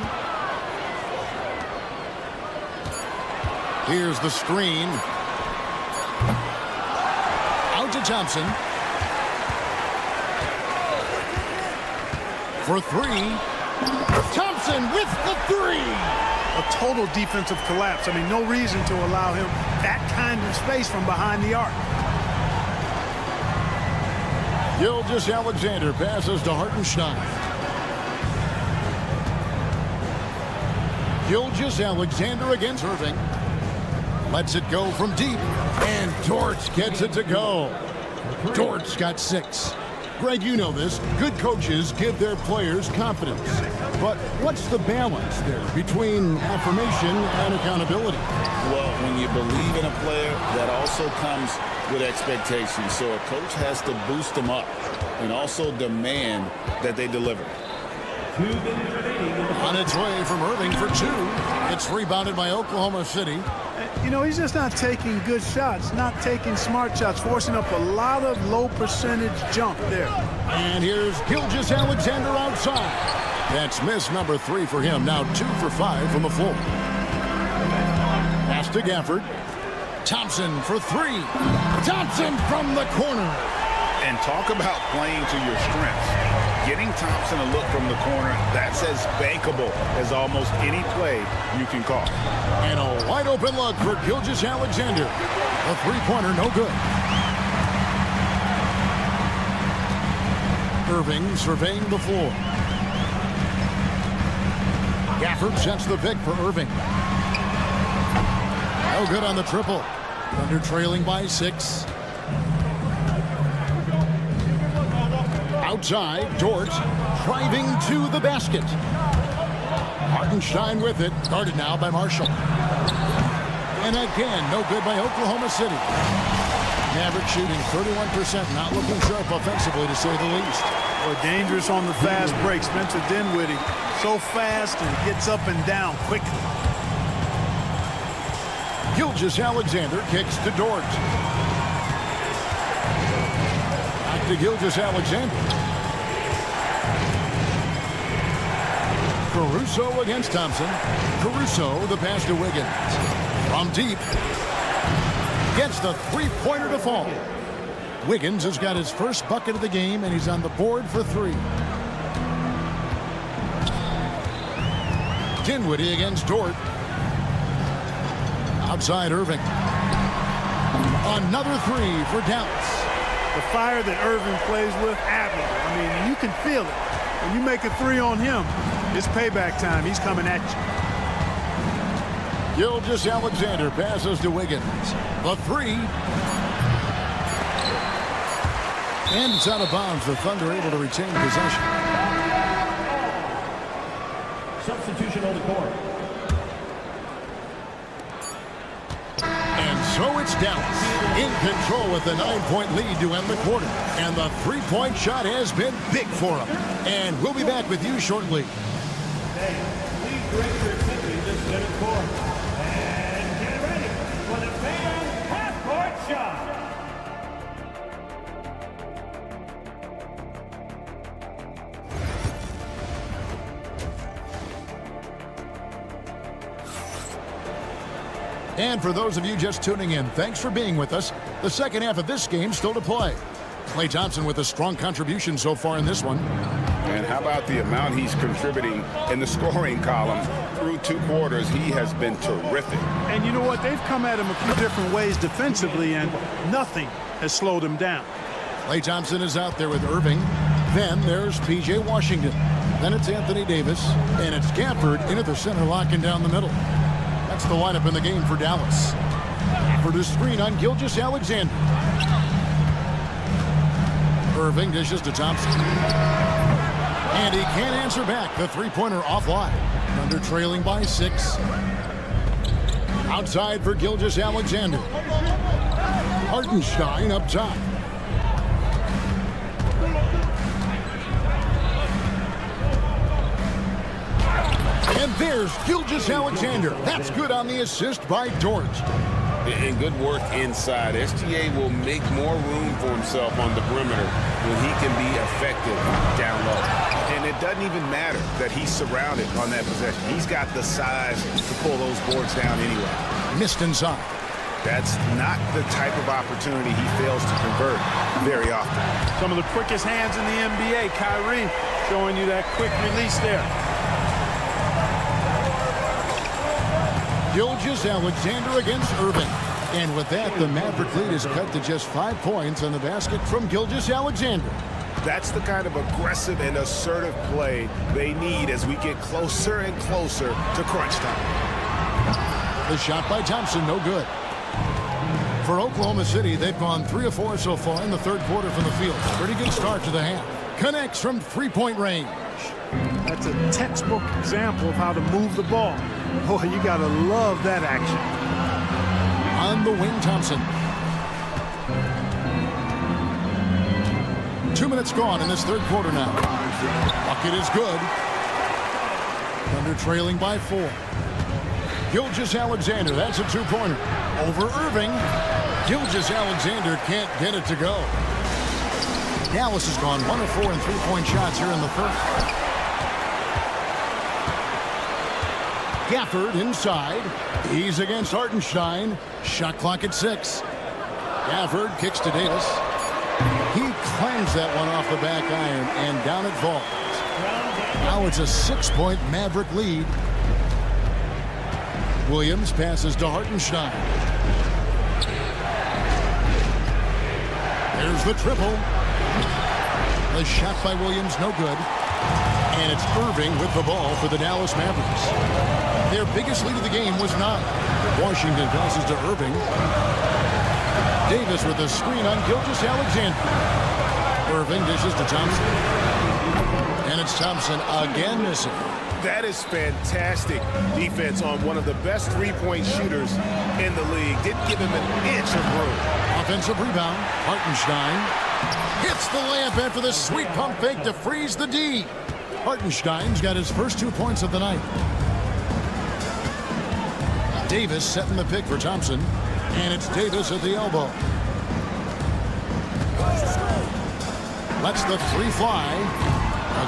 Here's the screen. Out to Thompson. For 3. Thompson with the 3. A total defensive collapse. I mean, no reason to allow him that kind of space from behind the arc. Gilgeous-Alexander passes to Hartenstein. Gilgeous-Alexander against Irving. Lets it go from deep. And Dort gets it to go. Dort's got 6. Greg, you know this. Good coaches give their players confidence. But what's the balance there between affirmation and accountability? Well, when you believe in a player, that also comes with expectations. So a coach has to boost them up and also demand that they deliver. On its way from Irving for 2. It's rebounded by Oklahoma City. You know, he's just not taking good shots, not taking smart shots, forcing up a lot of low percentage jump there. And here's Gilgeous-Alexander outside. That's miss number 3 for him. Now 2 for 5 from the floor. Pass to Gafford. Thompson for 3. Thompson from the corner. And talk about playing to your strengths. Getting Thompson a look from the corner, that's as bankable as almost any play you can call. And a wide open look for Gilgeous-Alexander. A three-pointer, no good. Irving surveying the floor. Gafford sets the pick for Irving. No good on the triple. Thunder trailing by 6. Outside, Dort driving to the basket. Hartenstein with it. Guarded now by Marshall. And again, no good by Oklahoma City. Mavericks shooting 31%, not looking sharp offensively, to say the least. Or dangerous on the fast break. Spencer Dinwiddie, so fast and gets up and down quickly. Gilgeous-Alexander kicks to Dort. Back to Gilgeous-Alexander. Caruso against Thompson. Caruso, the pass to Wiggins. From deep. Gets the three-pointer to fall. Wiggins has got his first bucket of the game, and he's on the board for 3. Dinwiddie against Dort. Outside Irving. Another 3 for Dallas. The fire that Irving plays with, admirable. I mean, you can feel it. When you make a 3 on him, it's payback time. He's coming at you. Gilgeous-Alexander passes to Wiggins. The 3. And it's out of bounds. The Thunder able to retain possession. Substitution on the court. And so it's Dallas in control with a 9-point lead to end the quarter. And the three-point shot has been big for them. And we'll be back with you shortly. Hey, please direct your attention to center court. And get ready for the fan half-court shot. And for those of you just tuning in, thanks for being with us. The second half of this game still to play. Klay Thompson with a strong contribution so far in this one. And how about the amount he's contributing in the scoring column through 2 quarters? He has been terrific. And you know what? They've come at him a few different ways defensively, and nothing has slowed him down. Klay Thompson is out there with Irving. Then there's P.J. Washington. Then it's Anthony Davis. And it's Gafford into the center, locking down the middle. That's the lineup in the game for Dallas. For the screen on Gilgeous-Alexander. Irving dishes to Thompson. And he can't answer back. The three-pointer offline. Thunder trailing by 6. Outside for Gilgeous-Alexander. Hartenstein up top. And there's Gilgeous-Alexander. That's good on the assist by Dort. And good work inside. SGA will make more room for himself on the perimeter when he can be effective down low. And it doesn't even matter that he's surrounded on that possession. He's got the size to pull those boards down anyway. Missed inside. That's not the type of opportunity he fails to convert very often. Some of the quickest hands in the NBA. Kyrie showing you that quick release there. Gilgeous-Alexander against Irving. And with that, the Maverick lead is cut to just 5 points on the basket from Gilgeous-Alexander. That's the kind of aggressive and assertive play they need as we get closer and closer to crunch time. The shot by Thompson, no good. For Oklahoma City, they've gone 3 of 4 so far in the third quarter from the field. Pretty good start to the half. Connects from three-point range. That's a textbook example of how to move the ball. Boy, you got to love that action. On the wing, Thompson. 2 minutes gone in this third quarter now. Bucket is good. Thunder trailing by 4. Gilgeous-Alexander, that's a 2-pointer. Over Irving. Gilgeous-Alexander can't get it to go. Dallas has gone 1 of 4 in three-point shots here in the third. Gafford inside. He's against Hartenstein. Shot clock at 6. Gafford kicks to Davis. He clangs that one off the back iron, and down it falls. Now it's a 6-point Maverick lead. Williams passes to Hartenstein. There's the triple. The shot by Williams, no good. And it's Irving with the ball for the Dallas Mavericks. Their biggest lead of the game was 9. Washington passes to Irving. Davis with a screen on Gilgeous-Alexander. Irving dishes to Thompson. And it's Thompson again missing. That is fantastic defense on one of the best three-point shooters in the league. Didn't give him an inch of room. Offensive rebound. Hartenstein hits the layup after the sweet pump fake to freeze the D. Hartenstein's got his first 2 points of the night. Davis setting the pick for Thompson, and it's Davis at the elbow. Lets the three fly.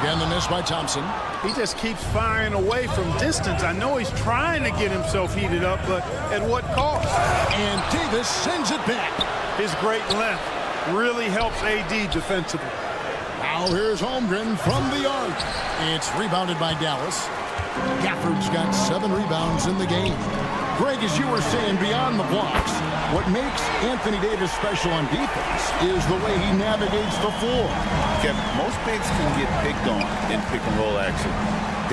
Again, the miss by Thompson. He just keeps firing away from distance. I know he's trying to get himself heated up, but at what cost? And Davis sends it back. His great length really helps AD defensively. Now here's Holmgren from the arc. It's rebounded by Dallas. Gafford's got 7 rebounds in the game. Greg, as you were saying, beyond the blocks, what makes Anthony Davis special on defense is the way he navigates the floor. Kevin, most bigs can get picked on in pick-and-roll action.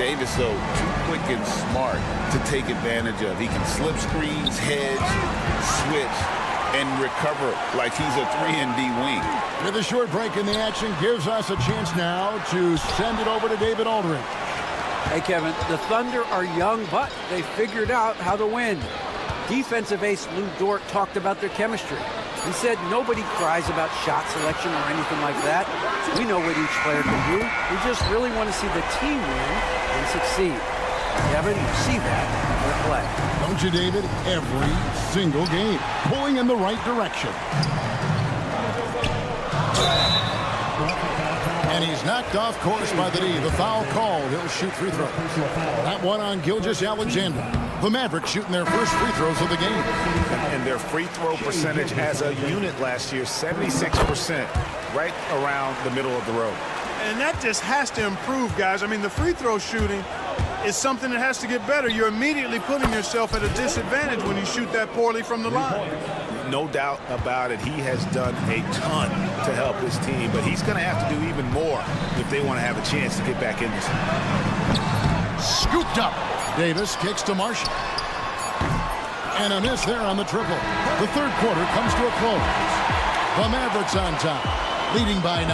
Davis, though, too quick and smart to take advantage of. He can slip screens, hedge, switch, and recover like he's a 3-and-D wing. With a short break in the action, gives us a chance now to send it over to David Aldridge. Hey, Kevin, the Thunder are young, but they figured out how to win. Defensive ace Lou Dort talked about their chemistry. He said nobody cries about shot selection or anything like that. We know what each player can do. We just really want to see the team win and succeed. Kevin, you see that in their play. Don't you, David? Every single game. Pulling in the right direction. And he's knocked off course by the D. The foul called. He'll shoot free throws. That one on Gilgeous-Alexander. The Mavericks shooting their first free throws of the game. And their free throw percentage as a unit last year, 76%, right around the middle of the road. And that just has to improve, guys. I mean, the free throw shooting is something that has to get better. You're immediately putting yourself at a disadvantage when you shoot that poorly from the line. No doubt about it. He has done a ton to help his team, but he's going to have to do even more if they want to have a chance to get back in this. Scooped up. Davis kicks to Marshall. And a miss there on the triple. The third quarter comes to a close. The Mavericks on top, leading by 9.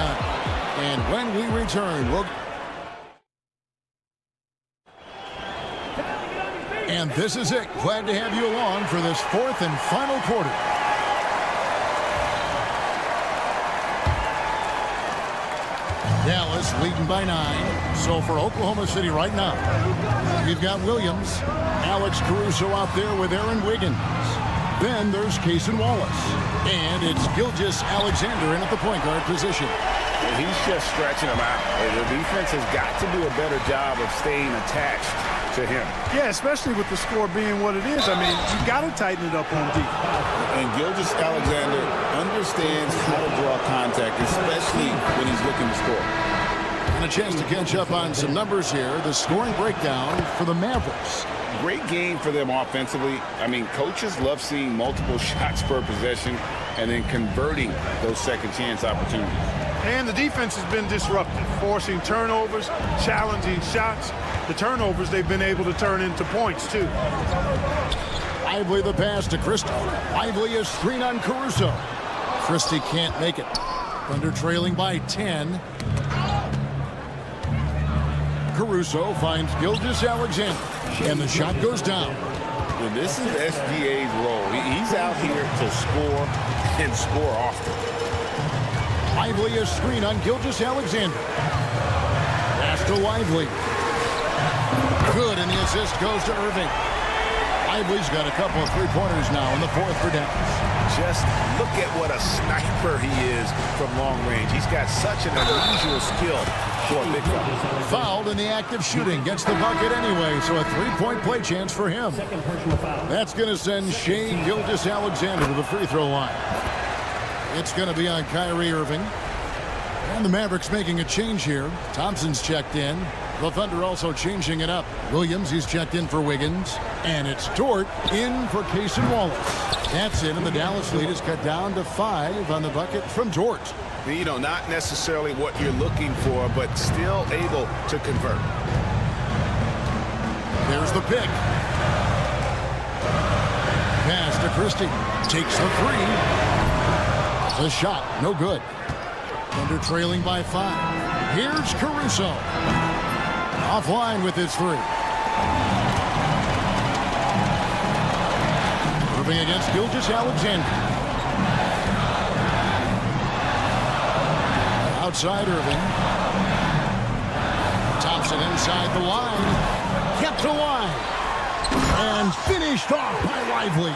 And when we return, we'll... And this is it. Glad to have you along for this fourth and final quarter. Dallas leading by 9. So for Oklahoma City right now, we've got Williams, Alex Caruso out there with Aaron Wiggins. Then there's Cason Wallace. And it's Gilgeous-Alexander in at the point guard position. He's just stretching him out. The defense has got to do a better job of staying attached to him. Yeah, especially with the score being what it is. I mean, you got to tighten it up on deep. And Gilgeous-Alexander understands how to draw contact, especially when he's looking to score. And a chance to catch up on some numbers here. The scoring breakdown for the Mavericks. Great game for them offensively. I mean, coaches love seeing multiple shots per possession and then converting those second chance opportunities. And the defense has been disruptive, forcing turnovers, challenging shots. The turnovers they've been able to turn into points, too. Lively the pass to Christie. Lively a screen on Caruso. Christie can't make it. Thunder trailing by 10. Caruso finds Gilgeous-Alexander. And the shot goes down. And this is SGA's role. He's out here to score and score often. Lively a screen on Gilgeous-Alexander. Pass to Lively. Good, and the assist goes to Irving. Lively's got a couple of three-pointers now in the fourth for Dallas. Just look at what a sniper he is from long range. He's got such an unusual skill for a big fella. Fouled in the act of shooting. Gets the bucket anyway, so a three-point play chance for him. That's going to send Shai Gilgeous-Alexander to the free throw line. It's going to be on Kyrie Irving. And the Mavericks making a change here. Thompson's checked in. The Thunder also changing it up. Williams, he's checked in for Wiggins. And it's Dort in for Cason Wallace. That's it, and the Dallas lead is cut down to 5 on the bucket from Dort. You know, not necessarily what you're looking for, but still able to convert. There's the pick. Pass to Christie. Takes the three. The shot, no good. Thunder trailing by 5. Here's Caruso. Offline with his three. Irving against Gilgeous-Alexander. Outside Irving. Thompson inside the line. Kept alive. And finished off by Lively.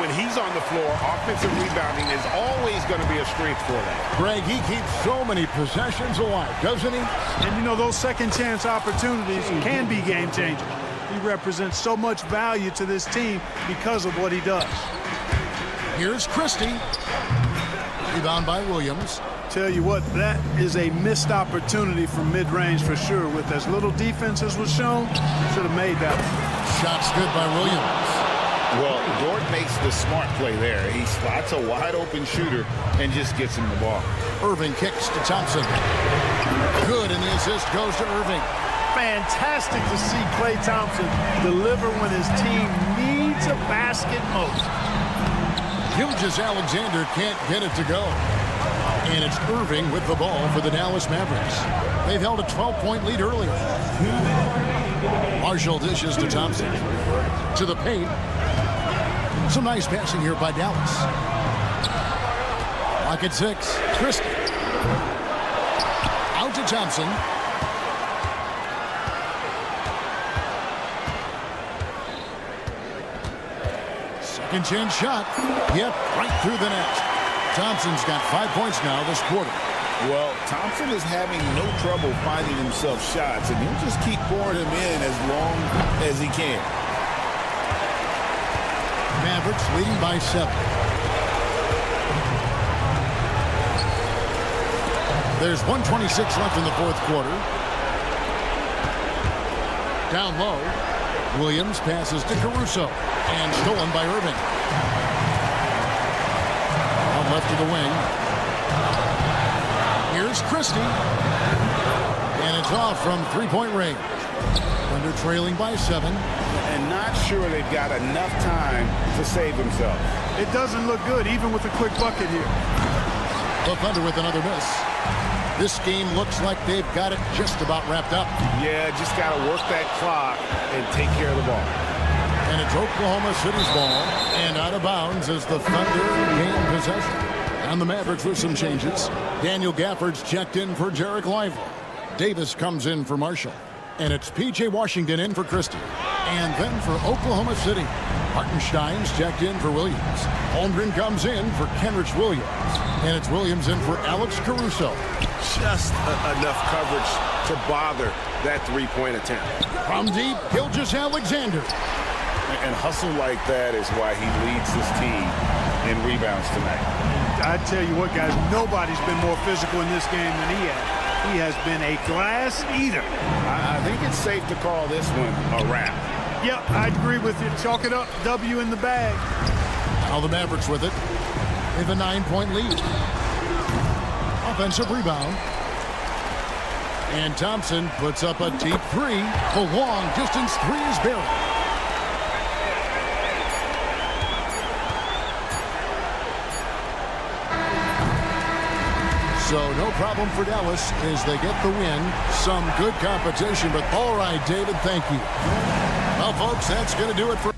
When he's on the floor, offensive rebounding is always going to be a strength for that. Greg, he keeps so many possessions alive, doesn't he? And, you know, those second chance opportunities can be game changers. He represents so much value to this team because of what he does. Here's Christie. Rebound by Williams. Tell you what, that is a missed opportunity from mid-range for sure. With as little defense as was shown, should have made that one. Shots good by Williams. Well, Dort makes the smart play there. He spots a wide-open shooter and just gets him the ball. Irving kicks to Thompson. Good, and the assist goes to Irving. Fantastic to see Klay Thompson deliver when his team needs a basket most. Gilgeous-Alexander can't get it to go. And it's Irving with the ball for the Dallas Mavericks. They've held a 12-point lead earlier. Marshall dishes to Thompson. To the paint. Some nice passing here by Dallas. Lock at 6. Christie. Out to Thompson. Second chance shot. Yep, right through the net. Thompson's got 5 points now this quarter. Well, Thompson is having no trouble finding himself shots, and he'll just keep pouring them in as long as he can. Mavericks leading by 7. There's 1:26 left in the fourth quarter. Down low. Williams passes to Caruso. And stolen by Irving. On left to the wing. Here's Christie. And it's off from three-point range. Thunder trailing by 7. And not sure they've got enough time to save themselves. It doesn't look good, even with a quick bucket here. The Thunder with another miss. This game looks like they've got it just about wrapped up. Yeah, just got to work that clock and take care of the ball. And it's Oklahoma City's ball. And out of bounds as the Thunder gain possession. And the Mavericks with some changes. Daniel Gafford's checked in for Jarek Lively. Davis comes in for Marshall. And it's P.J. Washington in for Christie. And then for Oklahoma City, Hartenstein's checked in for Williams. Holmgren comes in for Kenrich Williams. And it's Williams in for Alex Caruso. Just enough coverage to bother that three-point attempt. From deep, Gilgeous-Alexander. And hustle like that is why he leads his team in rebounds tonight. I tell you what, guys, nobody's been more physical in this game than he has. He has been a glass eater. I think it's safe to call this one a wrap. Yep, I agree with you. Chalk it up. W in the bag. Now the Mavericks with it. They have a 9-point lead. Offensive rebound. And Thompson puts up a deep three. The long distance three is buried. So no problem for Dallas as they get the win. Some good competition, but all right, David, thank you. Well, folks, that's going to do it for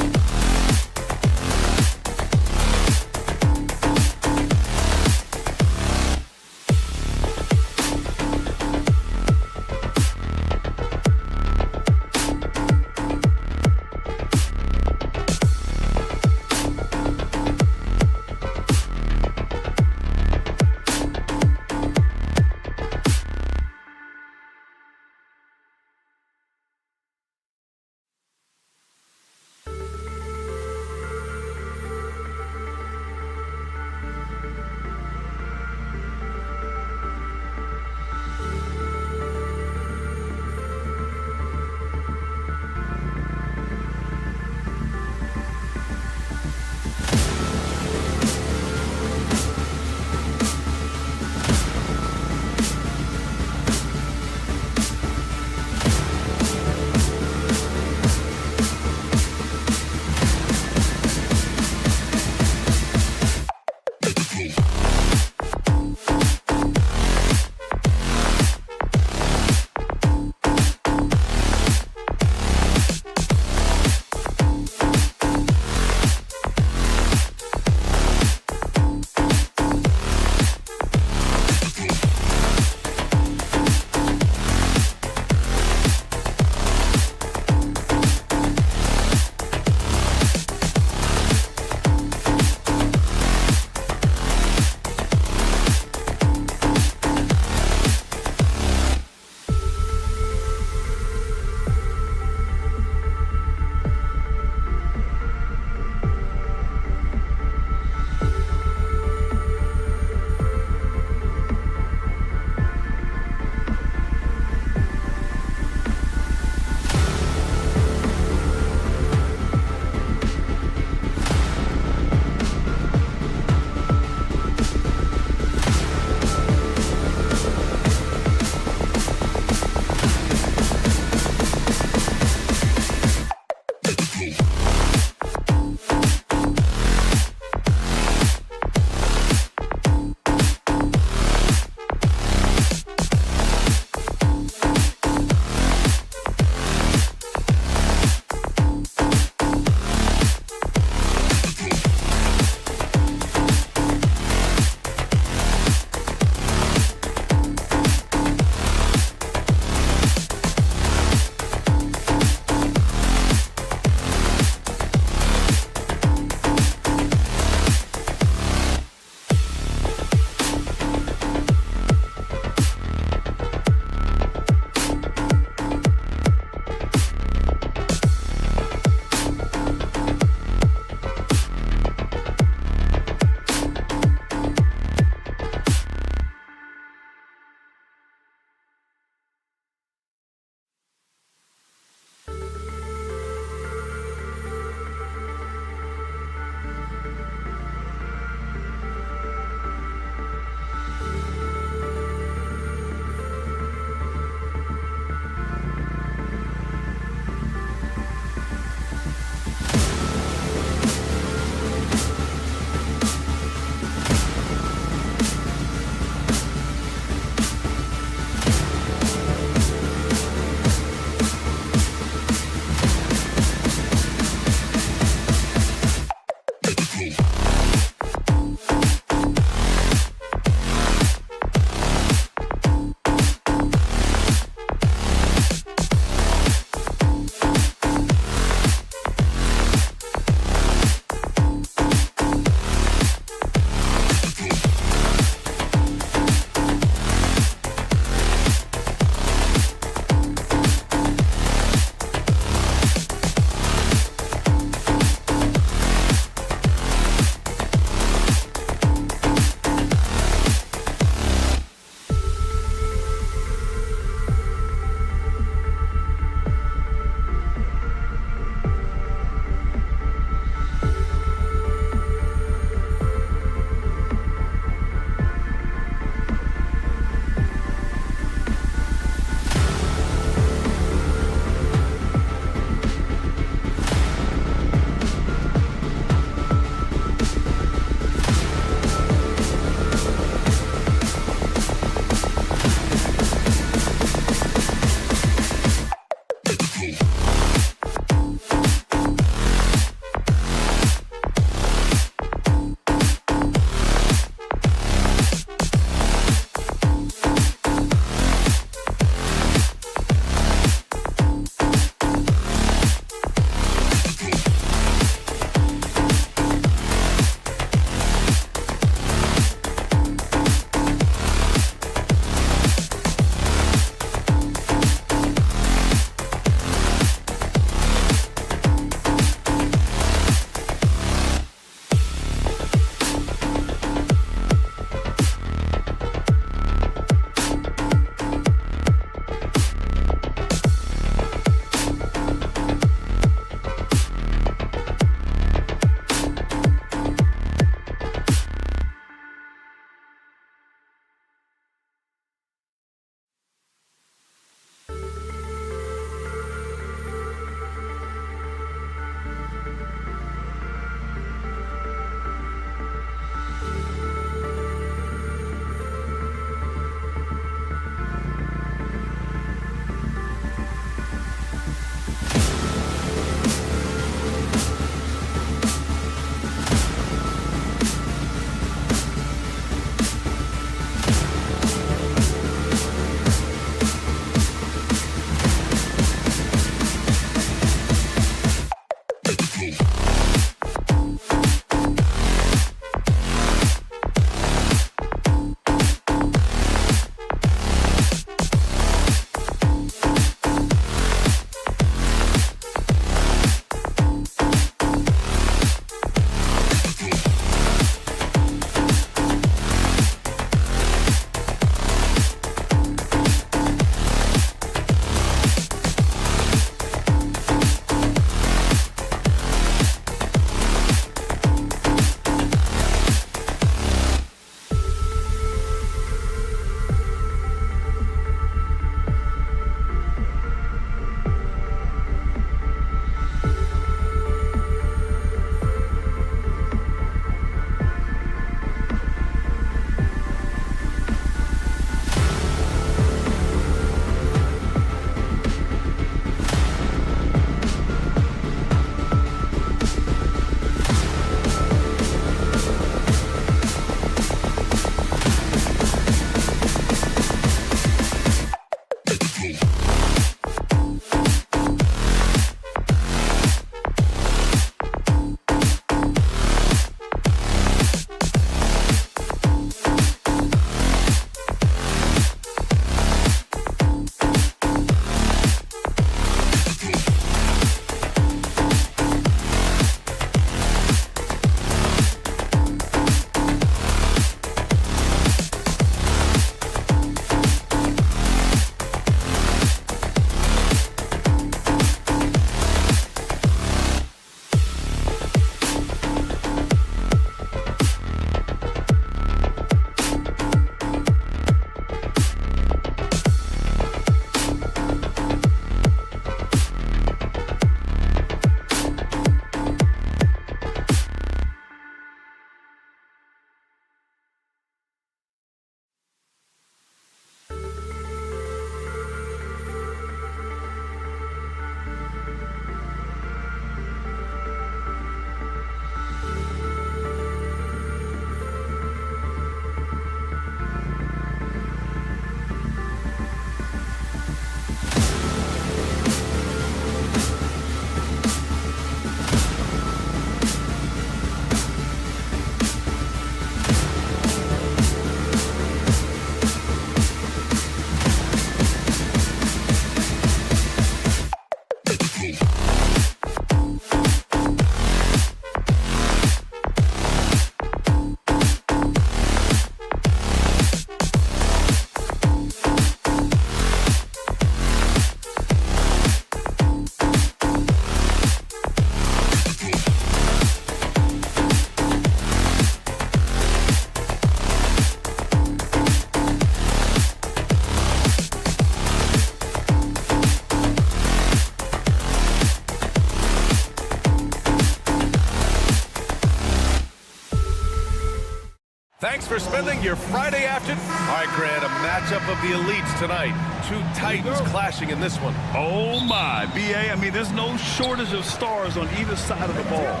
Thanks for spending your Friday afternoon. All right, Grant, a matchup of the elites tonight. Two titans clashing in this one. Oh, my. B.A., I mean, there's no shortage of stars on either side of the ball.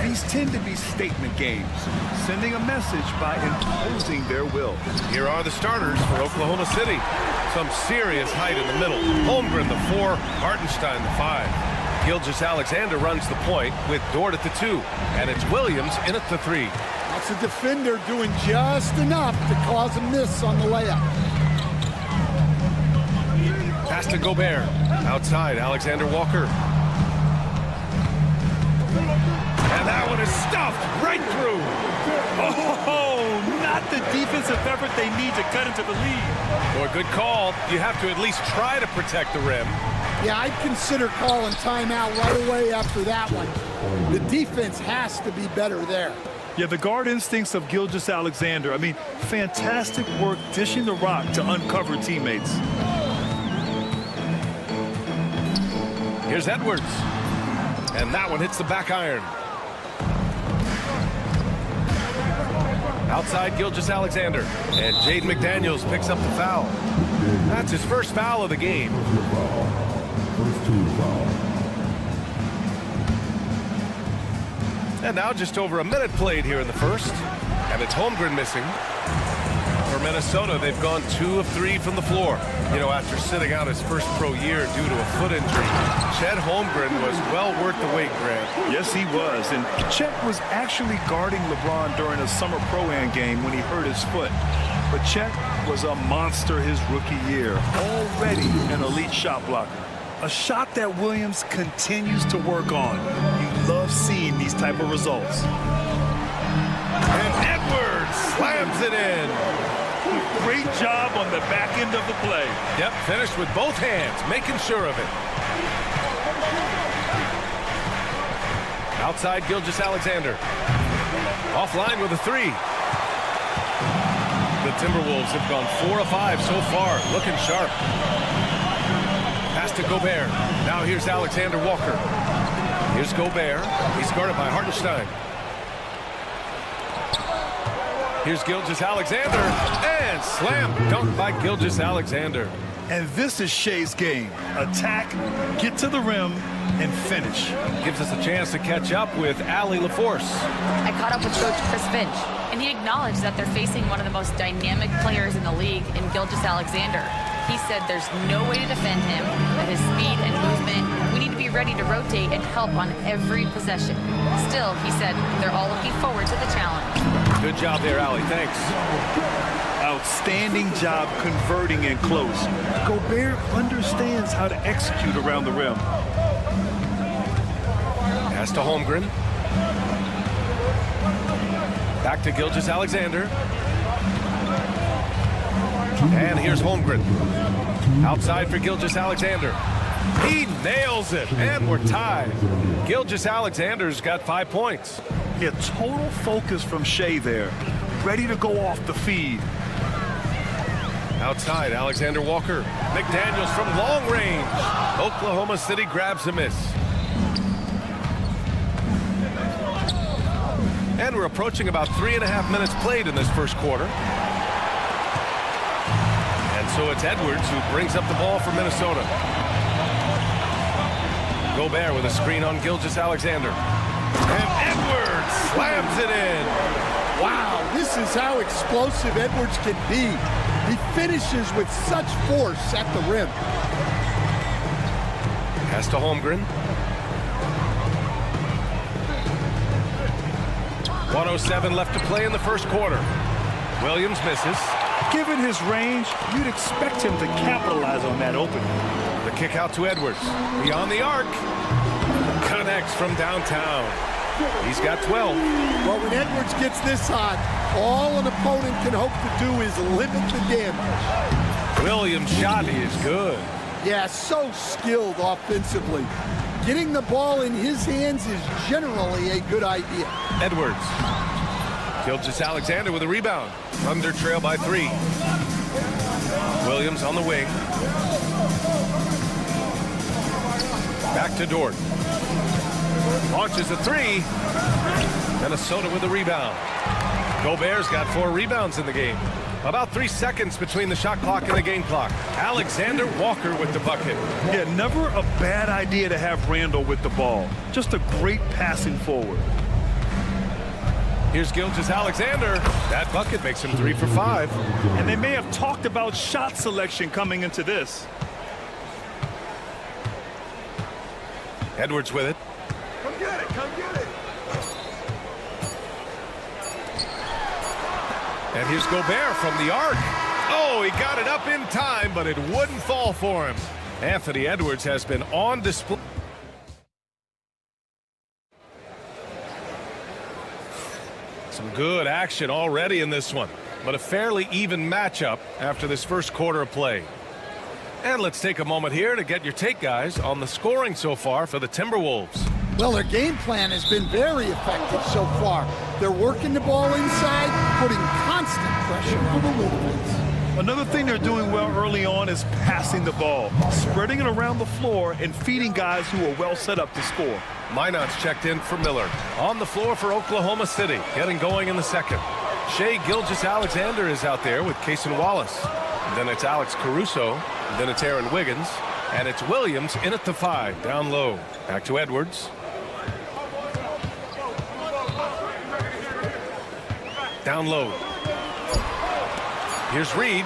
These tend to be statement games, sending a message by imposing their will. Here are the starters for Oklahoma City. Some serious height in the middle. Holmgren, the 4. Hartenstein, the 5. Gilgeous-Alexander runs the point with Dort at the 2. And it's Williams in at the 3. That's a defender doing just enough to cause a miss on the layup. Pass to Gobert. Outside, Alexander Walker. And that one is stuffed right through. Oh, not the defensive effort they need to cut into the lead. Well, a good call. You have to at least try to protect the rim. Yeah, I'd consider calling timeout right away after that one. The defense has to be better there. Yeah, the guard instincts of Gilgeous-Alexander. I mean, fantastic work dishing the rock to uncover teammates. Here's Edwards. And that one hits the back iron. Outside Gilgeous-Alexander. And Jaden McDaniels picks up the foul. That's his first foul of the game. And now just over a minute played here in the first. And it's Holmgren missing. For Minnesota, they've gone 2 of 3 from the floor. You know, after sitting out his first pro year due to a foot injury, Chet Holmgren was well worth the wait, Grant. Yes, he was. And Chet was actually guarding LeBron during a summer pro-am game when he hurt his foot. But Chet was a monster his rookie year, already an elite shot blocker. A shot that Williams continues to work on. You love seeing these type of results. And Edwards slams it in. Great job on the back end of the play. Yep, finished with both hands, making sure of it. Outside Gilgeous-Alexander. Offline with a 3. The Timberwolves have gone 4 of 5 so far, looking sharp. Pass to Gobert. Now here's Alexander Walker. Here's Gobert. He's guarded by Hartenstein. Here's Gilgeous-Alexander, and slam dunk by Gilgeous-Alexander. And this is Shea's game. Attack, get to the rim, and finish. Gives us a chance to catch up with Allie LaForce. I caught up with Coach Chris Finch, and he acknowledged that they're facing one of the most dynamic players in the league in Gilgeous-Alexander. He said there's no way to defend him, that his speed and movement, we need to be ready to rotate and help on every possession. Still, he said they're all looking forward to the challenge. Good job there, Allie. Thanks. Outstanding job converting in close. Gobert understands how to execute around the rim. Pass to Holmgren. Back to Gilgeous-Alexander. And here's Holmgren. Outside for Gilgeous-Alexander. He nails it, and we're tied. Gilgeous-Alexander's got 5 points. Yeah, total focus from Shea there. Ready to go off the feed. Outside, Alexander Walker. McDaniels from long range. Oklahoma City grabs a miss. And we're approaching about 3.5 minutes played in this first quarter. And so it's Edwards who brings up the ball for Minnesota. Gobert with a screen on Gilgeous-Alexander. And Edwards slams it in. Wow, this is how explosive Edwards can be. He finishes with such force at the rim. Pass to Holmgren. 1:07 left to play in the first quarter. Williams misses. Given his range, you'd expect him to capitalize on that opening. The kick out to Edwards. Beyond the arc. Connects from downtown. He's got 12. Well, when Edwards gets this hot, all an opponent can hope to do is limit the damage. Williams' shot is good. Yeah, so skilled offensively. Getting the ball in his hands is generally a good idea. Edwards. Gilgeous-Alexander with a rebound. Thunder trail by 3. Williams on the wing. Back to Dort. Launches a 3. Minnesota with a rebound. Gobert's got 4 rebounds in the game. About 3 seconds between the shot clock and the game clock. Alexander Walker with the bucket. Yeah, never a bad idea to have Randall with the ball. Just a great passing forward. Here's Gilgeous-Alexander. That bucket makes him 3 for 5. And they may have talked about shot selection coming into this. Edwards with it. Come get it, come get it. And here's Gobert from the arc. Oh, he got it up in time, but it wouldn't fall for him. Anthony Edwards has been on display. Some good action already in this one, but a fairly even matchup after this first quarter of play. And let's take a moment here to get your take, guys, on the scoring so far for the Timberwolves. Well, their game plan has been very effective so far. They're working the ball inside, putting constant pressure on the movements. Another thing they're doing well early on is passing the ball, spreading it around the floor and feeding guys who are well set up to score. Minot's checked in for Miller. On the floor for Oklahoma City, getting going in the second. Shai Gilgeous-Alexander is out there with Cason Wallace. Then it's Alex Caruso. Then it's Aaron Wiggins. And it's Williams in at the 5, down low. Back to Edwards. Down low. Here's Reed.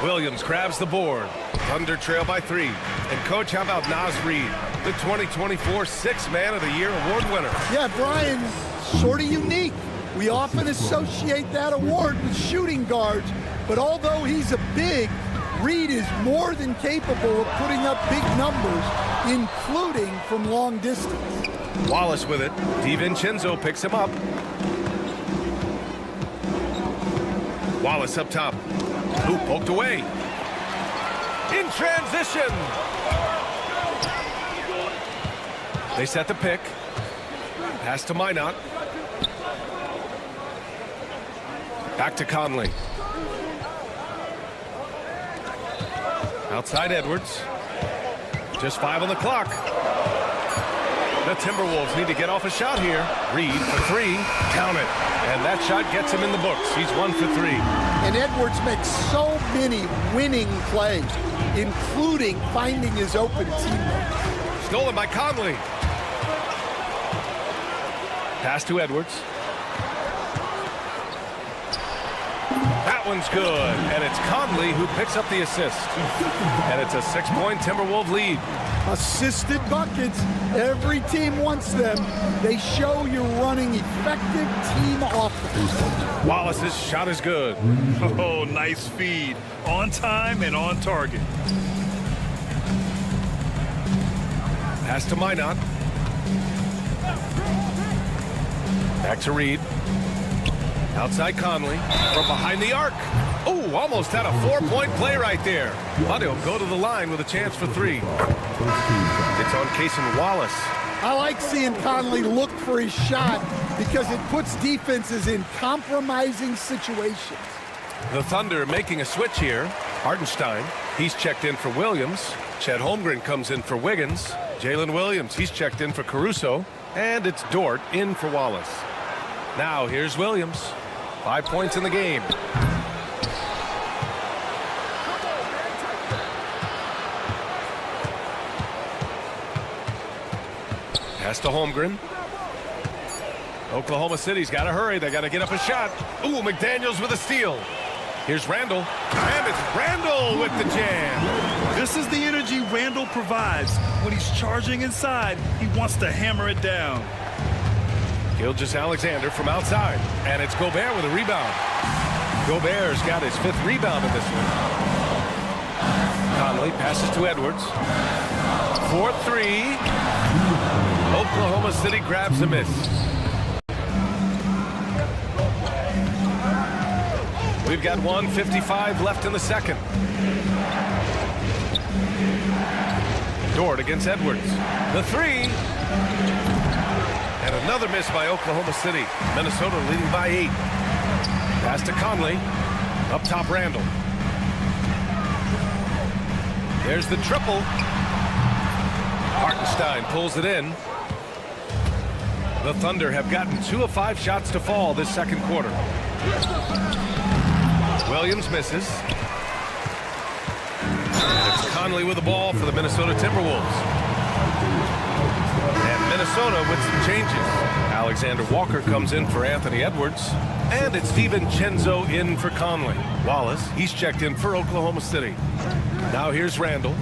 Williams grabs the board. Thunder trail by 3. And coach, how about Naz Reid, the 2024 Sixth Man of the Year award winner? Yeah, Brian, sort of unique. We often associate that award with shooting guards, but although he's a big, Reed is more than capable of putting up big numbers, including from long distance. Wallace with it. DiVincenzo picks him up. Wallace up top. Hoop poked away. In transition. They set the pick. Pass to Minot. Back to Conley. Outside Edwards. Just 5 on the clock. The Timberwolves need to get off a shot here. Reed for 3. Count it. And that shot gets him in the books. He's 1 for 3. And Edwards makes so many winning plays, including finding his open teammate. Stolen by Conley. Pass to Edwards. That one's good. And it's Conley who picks up the assist. And it's a 6-point Timberwolves lead. Assisted buckets. Every team wants them. They show you're running effective team offense. Wallace's shot is good. Oh, nice feed. On time and on target. Pass to Minot. Back to Reed. Outside Conley. From behind the arc. Oh, almost had a 4-point play right there. But he'll go to the line with a chance for 3. It's on Cason Wallace. I like seeing Conley look for his shot because it puts defenses in compromising situations. The Thunder making a switch here. Hartenstein, he's checked in for Williams. Chet Holmgren comes in for Wiggins. Jalen Williams, he's checked in for Caruso. And it's Dort in for Wallace. Now here's Williams. 5 points in the game. Pass to Holmgren. Oklahoma City's got to hurry. They got to get up a shot. Ooh, McDaniels with a steal. Here's Randall. And it's Randall with the jam. This is the energy Randall provides. When he's charging inside, he wants to hammer it down. Gilgeous-Alexander from outside. And it's Gobert with a rebound. Gobert's got his 5th rebound in this one. Conley passes to Edwards. 4-3. Oklahoma City grabs a miss. We've got 1:55 left in the second. Dort against Edwards. The 3. And another miss by Oklahoma City. Minnesota leading by 8. Pass to Conley. Up top Randall. There's the triple. Hartenstein pulls it in. The Thunder have gotten 2 of 5 shots to fall this second quarter. Williams misses. It's Conley with the ball for the Minnesota Timberwolves. And Minnesota with some changes. Alexander Walker comes in for Anthony Edwards. And it's DiVincenzo in for Conley. Wallace, he's checked in for Oklahoma City. Now here's Randall.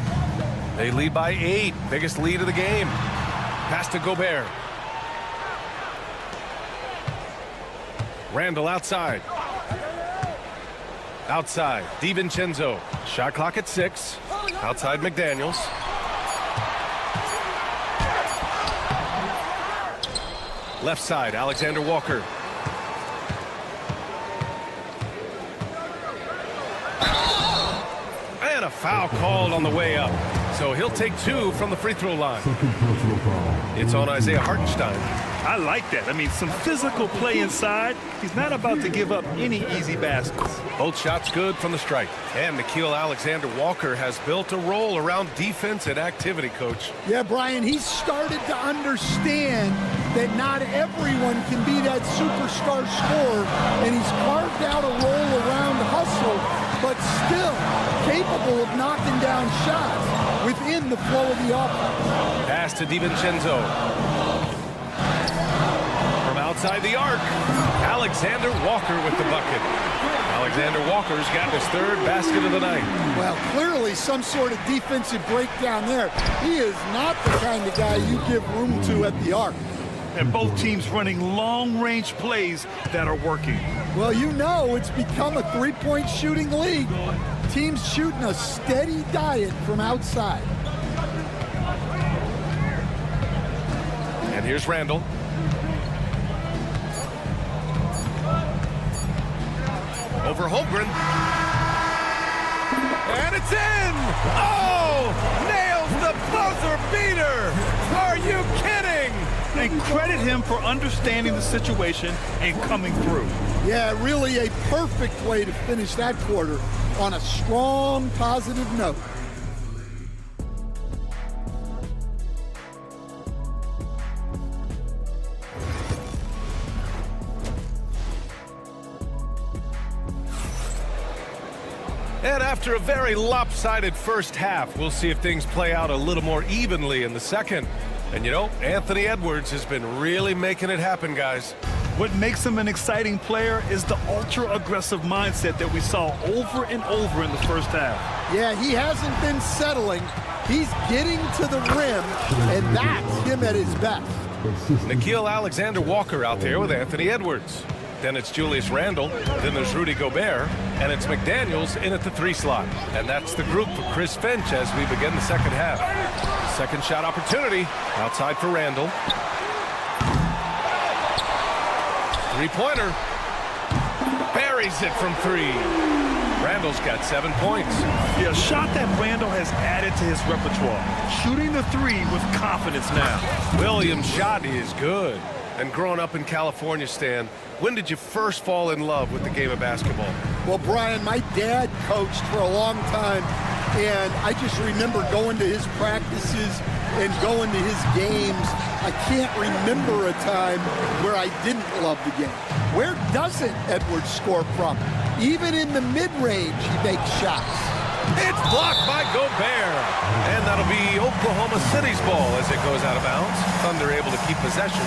They lead by 8. Biggest lead of the game. Pass to Gobert. Randall outside. Outside, DiVincenzo. Shot clock at 6. Outside McDaniels. Left side, Alexander Walker. And a foul called on the way up. So he'll take 2 from the free throw line. It's on Isaiah Hartenstein. I like that. I mean, some physical play inside. He's not about to give up any easy baskets. Both shots good from the stripe. And Nickeil Alexander-Walker has built a role around defense and activity, Coach. Yeah, Brian, he's started to understand that not everyone can be that superstar scorer, and he's carved out a role around hustle, but still capable of knocking down shots within the flow of the offense. Pass to DiVincenzo. Outside the arc, Alexander Walker with the bucket. Alexander Walker's got his 3rd basket of the night. Well, clearly some sort of defensive breakdown there. He is not the kind of guy you give room to at the arc. And both teams running long-range plays that are working. Well, you know it's become a 3-point shooting league. Teams shooting a steady diet from outside. And here's Randall. Over Holmgren. And it's in! Oh! Nails the buzzer beater! Are you kidding? And credit him for understanding the situation and coming through. Yeah, really a perfect way to finish that quarter on a strong, positive note. And after a very lopsided first half, we'll see if things play out a little more evenly in the second. And you know, Anthony Edwards has been really making it happen, guys. What makes him an exciting player is the ultra-aggressive mindset that we saw over and over in the first half. Yeah, he hasn't been settling. He's getting to the rim, and that's him at his best. Nickeil Alexander-Walker out there with Anthony Edwards. Then it's Julius Randle, then there's Rudy Gobert, and it's McDaniels in at the 3 slot. And that's the group for Chris Finch as we begin the second half. Second shot opportunity, outside for Randle. 3-pointer, buries it from 3. Randle's got 7 points. Yeah, a shot that Randle has added to his repertoire. Shooting the 3 with confidence now. Williams' shot is good. And growing up in California, Stan, when did you first fall in love with the game of basketball? Well, Brian, my dad coached for a long time, and I just remember going to his practices and going to his games. I can't remember a time where I didn't love the game. Where doesn't Edwards score from? Even in the mid-range, he makes shots. It's blocked by Gobert. And that'll be Oklahoma City's ball as it goes out of bounds. Thunder able to keep possession.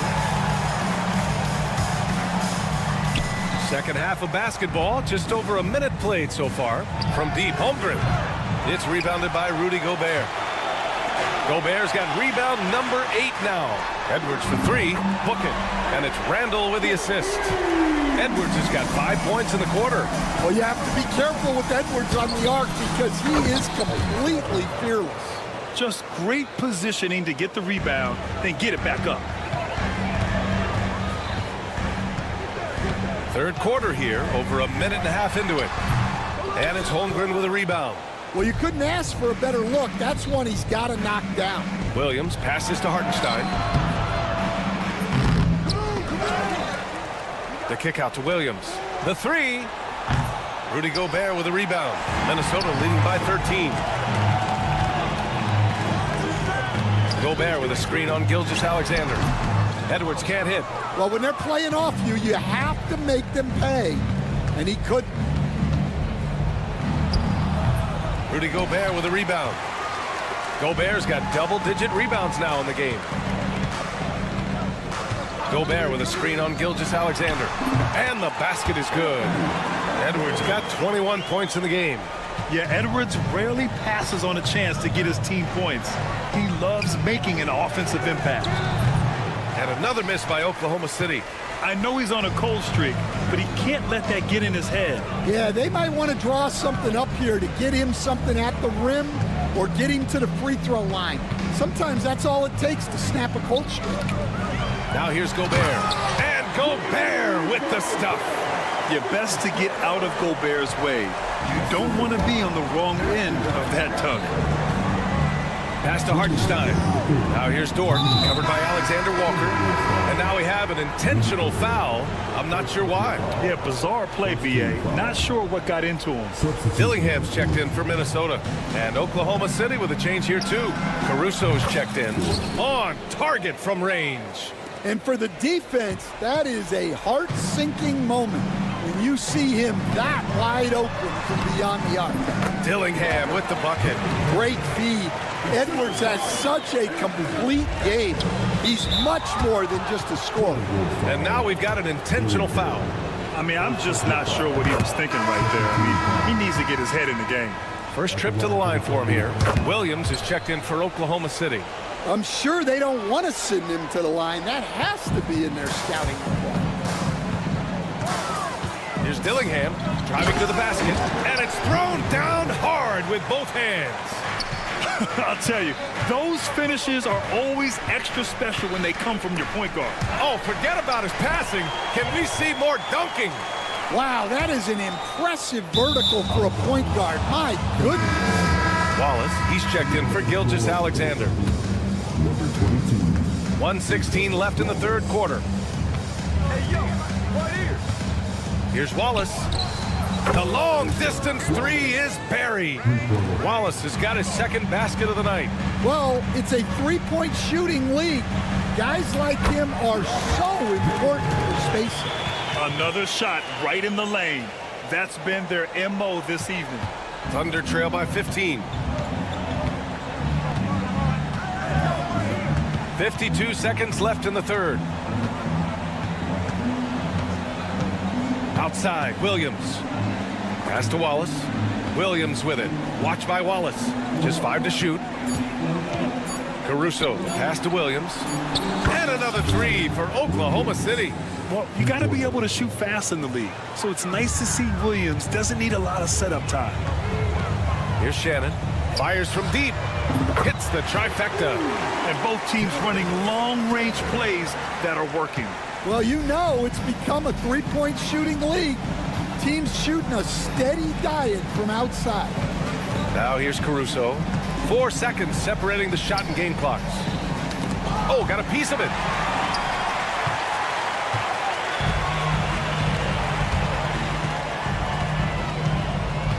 Second half of basketball, just over a minute played so far. From deep, Holmgren. It's rebounded by Rudy Gobert. Gobert's got rebound number 8 now. Edwards for 3, book it. And it's Randle with the assist. Edwards has got 5 points in the quarter. Well, you have to be careful with Edwards on the arc because he is completely fearless. Just great positioning to get the rebound, then get it back up. Third quarter here, over a minute and a half into it. And it's Holmgren with a rebound. Well, you couldn't ask for a better look. That's one he's got to knock down. Williams passes to Hartenstein. The kick out to Williams. The 3. Rudy Gobert with a rebound. Minnesota leading by 13. Gobert with a screen on Gilgeous-Alexander. Edwards can't hit. Well, when they're playing off you, you have to make them pay. And he couldn't. Rudy Gobert with a rebound. Gobert's got double-digit rebounds now in the game. Gobert with a screen on Gilgeous-Alexander. And the basket is good. Edwards got 21 points in the game. Yeah, Edwards rarely passes on a chance to get his team points. He loves making an offensive impact. And another miss by Oklahoma City. I know he's on a cold streak, but he can't let that get in his head. Yeah, they might want to draw something up here to get him something at the rim or get him to the free throw line. Sometimes that's all it takes to snap a cold streak. Now here's Gobert. And Gobert with the stuff. You're best to get out of Gobert's way. You don't want to be on the wrong end of that tug. Pass to Hartenstein. Now here's Dort, covered by Alexander Walker. And now we have an intentional foul. I'm not sure why. Yeah, bizarre play, B.A. Not sure what got into him. Dillingham's checked in for Minnesota. And Oklahoma City with a change here, too. Caruso's checked in. On target from range. And for the defense, that is a heart-sinking moment when you see him that wide open from beyond the arc. Dillingham with the bucket. Great feed. Edwards has such a complete game. He's much more than just a scorer. And now we've got an intentional foul. I mean, I'm just not sure what he was thinking right there. I mean, he needs to get his head in the game. First trip to the line for him here. Williams is checked in for Oklahoma City. I'm sure they don't want to send him to the line. That has to be in their scouting report. Here's Dillingham driving to the basket, and it's thrown down hard with both hands. I'll tell you, those finishes are always extra special when they come from your point guard. Oh, forget about his passing. Can we see more dunking? Wow, that is an impressive vertical for a point guard. My goodness. Wallace, he's checked in for Gilgeous-Alexander. 1:16 left in the third quarter. Hey, yo, right here. Here's Wallace. The long-distance three is buried. Wallace has got his second basket of the night. Well, it's a three-point shooting league. Guys like him are so important for spacing. Another shot right in the lane. That's been their MO this evening. Thunder trail by 15. 52 seconds left in the third. Outside, Williams. Pass to Wallace. Williams with it. Watch by Wallace. Just 5 to shoot. Caruso, the pass to Williams. And another three for Oklahoma City. Well, you got to be able to shoot fast in the league. So it's nice to see Williams doesn't need a lot of setup time. Here's Shannon. Fires from deep. Hits the trifecta. And both teams running long-range plays that are working. Well, you know it's become a three-point shooting league. Teams shooting a steady diet from outside. Now here's Caruso. 4 seconds separating the shot and game clocks. Oh, got a piece of it.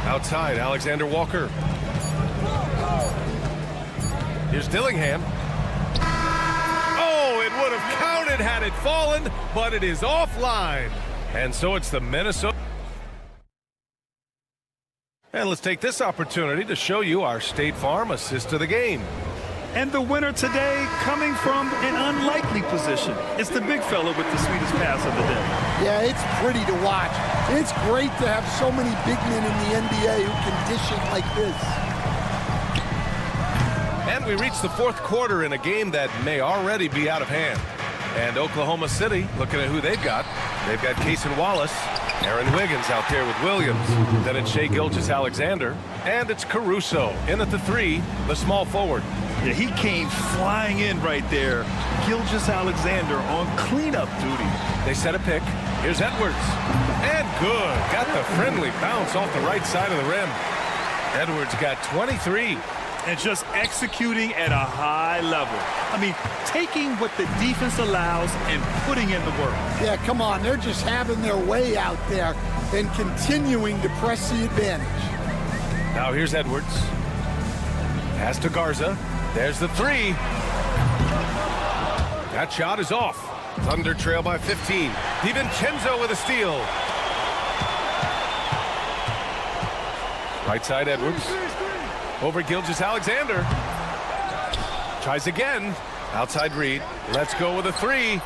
Outside, Alexander Walker. Here's Dillingham. Oh, it would have counted had it fallen, but it is offline. And so it's the Minnesota. And let's take this opportunity to show you our State Farm assist of the game. And the winner today coming from an unlikely position. It's the big fella with the sweetest pass of the day. Yeah, it's pretty to watch. It's great to have so many big men in the NBA who can dish it like this. And we reach the fourth quarter in a game that may already be out of hand. And Oklahoma City, looking at who they've got Cason Wallace, Aaron Wiggins out there with Williams. Then it's Shai Gilgeous-Alexander. And it's Caruso in at the three, the small forward. Yeah, he came flying in right there. Gilgeous-Alexander on cleanup duty. They set a pick. Here's Edwards. And good. Got the friendly bounce off the right side of the rim. Edwards got 23. And just executing at a high level. I mean, taking what the defense allows and putting in the work. Yeah, come on. They're just having their way out there and continuing to press the advantage. Now here's Edwards. Pass to Garza. There's the three. That shot is off. Thunder trail by 15. DiVincenzo with a steal. Right side Edwards. Over Gilgeous-Alexander. Tries again. Outside Reed. Let's go with a three.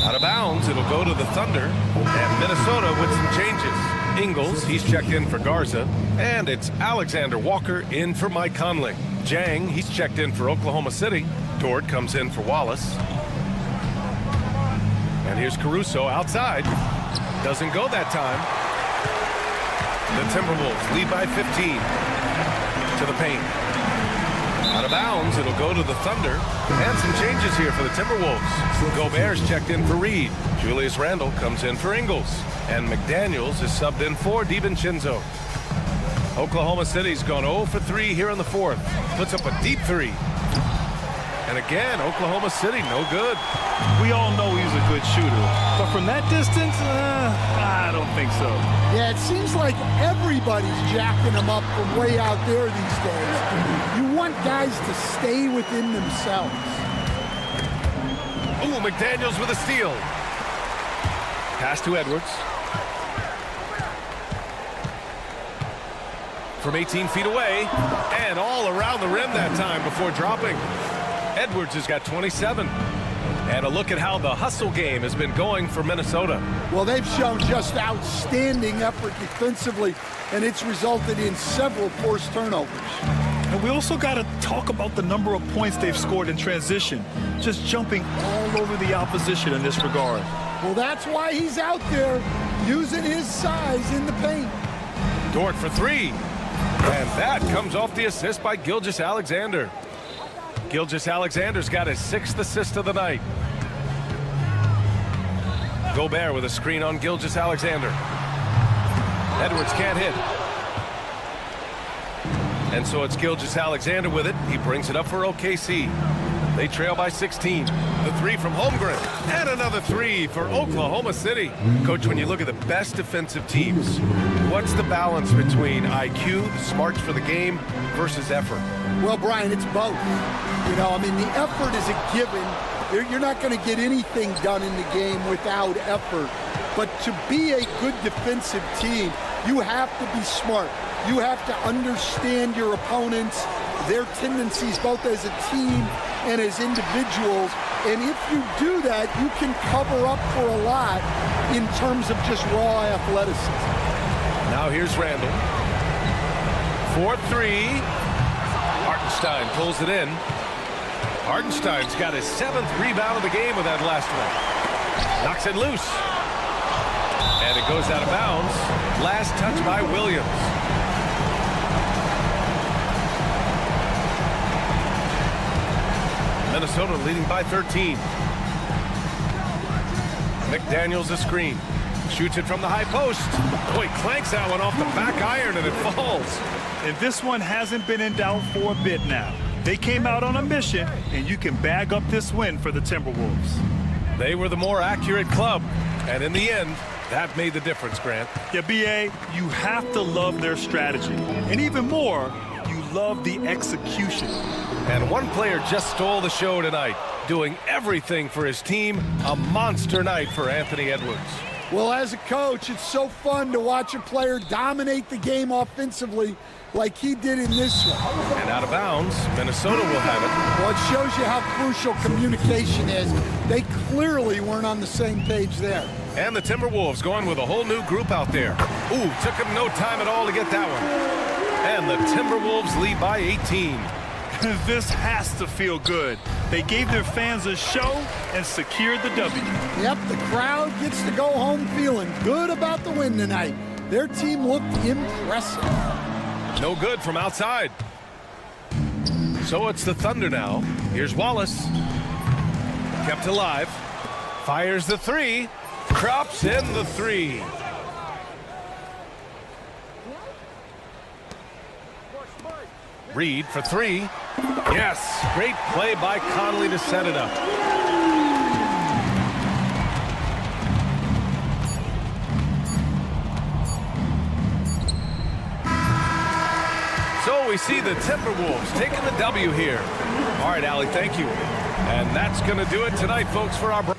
Out of bounds. It'll go to the Thunder. And Minnesota with some changes. Ingles, he's checked in for Garza. And it's Alexander Walker in for Mike Conley. Jang, he's checked in for Oklahoma City. Dort comes in for Wallace. And here's Caruso outside. Doesn't go that time. The Timberwolves lead by 15. To the paint. Out of bounds, it'll go to the Thunder. And some changes here for the Timberwolves. Gobert's checked in for Reed. Julius Randle comes in for Ingles. And McDaniels is subbed in for DiVincenzo. Oklahoma City's gone 0 for 3 here in the fourth. Puts up a deep three. And again, Oklahoma City, no good. We all know he's a good shooter. But from that distance, I don't think so. Yeah, it seems like everybody's jacking him up from way out there these days. You want guys to stay within themselves. Ooh, McDaniels with a steal. Pass to Edwards. From 18 feet away, and all around the rim that time before dropping. Edwards has got 27. And a look at how the hustle game has been going for Minnesota. Well, they've shown just outstanding effort defensively, and it's resulted in several forced turnovers. And we also got to talk about the number of points they've scored in transition, just jumping all over the opposition in this regard. Well, that's why he's out there using his size in the paint. Dort for three. And that comes off the assist by Gilgeous-Alexander. Gilgeous-Alexander's got his 6th assist of the night. Gobert with a screen on Gilgeous-Alexander. Edwards can't hit. And so it's Gilgeous-Alexander with it. He brings it up for OKC. They trail by 16. The three from Holmgren. And another three for Oklahoma City. Coach, when you look at the best defensive teams, what's the balance between IQ, smarts for the game, versus effort? Well, Brian, it's both. You know, I mean, the effort is a given. You're not going to get anything done in the game without effort. But to be a good defensive team, you have to be smart. You have to understand your opponents, their tendencies, both as a team and as individuals. And if you do that, you can cover up for a lot in terms of just raw athleticism. Now here's Randle. 4-3. Hartenstein pulls it in. Hartenstein's got his 7th rebound of the game with that last one. Knocks it loose. And it goes out of bounds. Last touch by Williams. Minnesota leading by 13. McDaniels a screen. Shoots it from the high post. Boy, clanks that one off the back iron and it falls. And this one hasn't been in doubt for a bit now. They came out on a mission, and you can bag up this win for the Timberwolves. They were the more accurate club. And in the end, that made the difference, Grant. Yeah, B.A., you have to love their strategy. And even more, you love the execution. And one player just stole the show tonight, doing everything for his team. A monster night for Anthony Edwards. Well, as a coach, it's so fun to watch a player dominate the game offensively like he did in this one. And out of bounds, Minnesota will have it. Well, it shows you how crucial communication is. They clearly weren't on the same page there. And the Timberwolves going with a whole new group out there. Ooh, took them no time at all to get that one. And the Timberwolves lead by 18. This has to feel good. They gave their fans a show and secured the W. Yep, the crowd gets to go home feeling good about the win tonight. Their team looked impressive. No good from outside. So it's the Thunder now. Here's Wallace. Kept alive. Fires the three. Drops in the three. Reed for three. Yes, great play by Conley to set it up. So we see the Timberwolves taking the W here. All right, Allie, thank you. And that's going to do it tonight, folks, for our...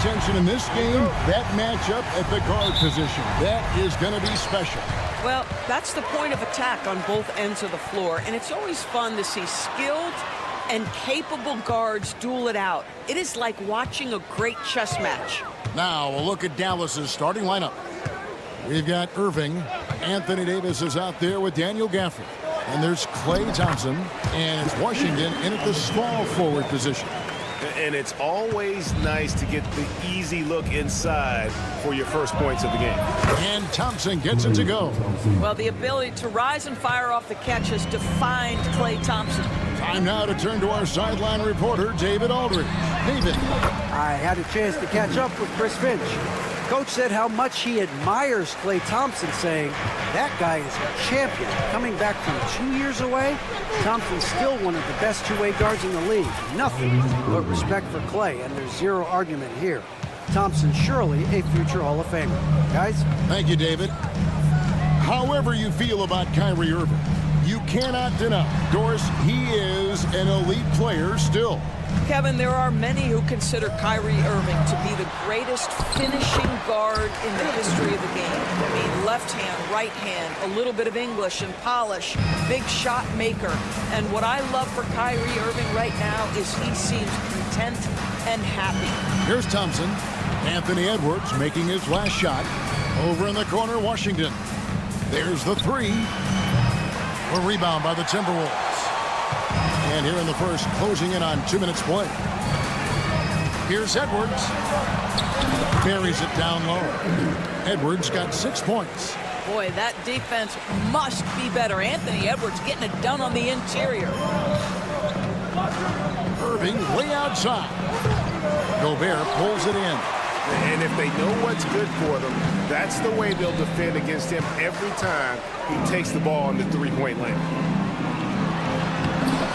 attention in this game, that matchup at the guard position. That is going to be special. Well, that's the point of attack on both ends of the floor, and it's always fun to see skilled and capable guards duel it out. It is like watching a great chess match. Now a look at Dallas's starting lineup. We've got Irving. Anthony Davis is out there with Daniel Gafford. And there's Klay Thompson. And it's Washington in at the small forward position. And it's always nice to get the easy look inside for your first points of the game. And Thompson gets it to go. Well, the ability to rise and fire off the catch has defined Klay Thompson. Time now to turn to our sideline reporter, David Aldridge. David. I had a chance to catch up with Chris Finch. Coach said how much he admires Klay Thompson, saying, that guy is a champion. Coming back from 2 years away, Thompson's still one of the best two-way guards in the league. Nothing but respect for Klay, and there's zero argument here. Thompson surely a future Hall of Famer. Guys? Thank you, David. However you feel about Kyrie Irving, you cannot deny, Doris, he is an elite player still. Kevin, there are many who consider Kyrie Irving to be the greatest finishing guard in the history of the game. I mean, left hand, right hand, a little bit of English and polish, big shot maker. And what I love for Kyrie Irving right now is he seems content and happy. Here's Thompson. Anthony Edwards making his last shot. Over in the corner, Washington. There's the three. A rebound by the Timberwolves. And here in the first, closing in on 2 minutes play. Here's Edwards. Buries it down low. Edwards got 6 points. Boy, that defense must be better. Anthony Edwards getting it done on the interior. Irving way outside. Gobert pulls it in. And if they know what's good for them, that's the way they'll defend against him every time he takes the ball in the three-point lane.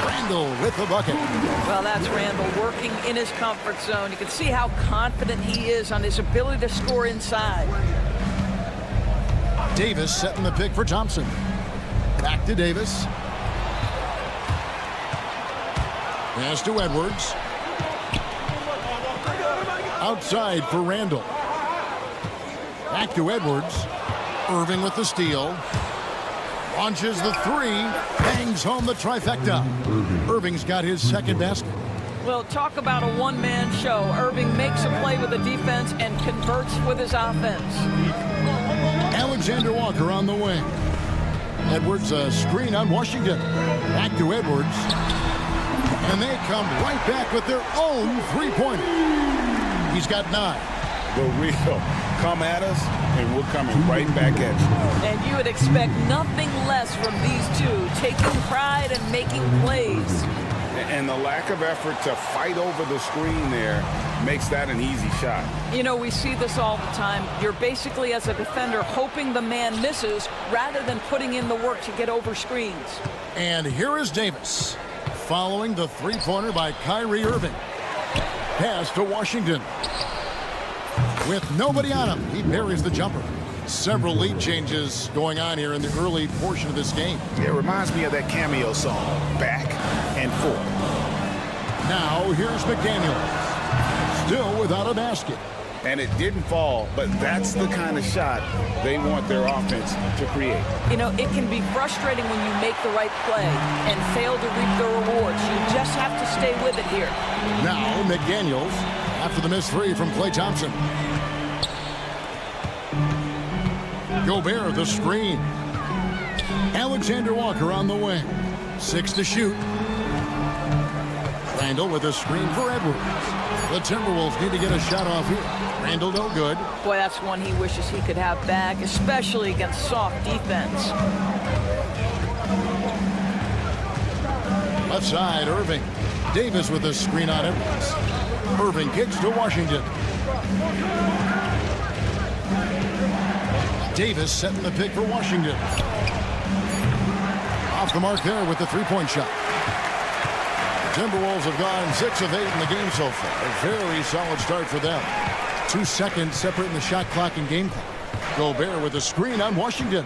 Randall with the bucket. Well, that's Randall working in his comfort zone. You can see how confident he is on his ability to score inside. Davis setting the pick for Thompson. Back to Davis. Pass to Edwards. Outside for Randall. Back to Edwards. Irving with the steal. Launches the three. Bangs home the trifecta. Irving's got his second basket. Well, talk about a one-man show. Irving makes a play with the defense and converts with his offense. Alexander Walker on the wing. Edwards a screen on Washington. Back to Edwards. And they come right back with their own three-pointer. He's got 9. The real come at us, and we're coming right back at you. And you would expect nothing less from these two, taking pride and making plays. And the lack of effort to fight over the screen there makes that an easy shot. You know, we see this all the time. You're basically, as a defender, hoping the man misses rather than putting in the work to get over screens. And here is Davis, following the three-pointer by Kyrie Irving. Pass to Washington. With nobody on him, he buries the jumper. Several lead changes going on here in the early portion of this game. It reminds me of that cameo song, Back and Forth. Now here's McDaniel, still without a basket. And it didn't fall, but that's the kind of shot they want their offense to create. You know, it can be frustrating when you make the right play and fail to reap the rewards. You just have to stay with it here. Now McDaniels after the missed three from Klay Thompson. Gobert the screen. Alexander Walker on the wing. 6 to shoot. Randall with a screen for Edwards. The Timberwolves need to get a shot off here. Randall no good. Boy, that's one he wishes he could have back, especially against soft defense. Left side, Irving. Davis with a screen on Edwards. Irving kicks to Washington. Davis setting the pick for Washington. Off the mark there with the three-point shot. The Timberwolves have gone 6 of 8 in the game so far. A very solid start for them. 2 seconds separating the shot clock and game clock. Gobert with a screen on Washington.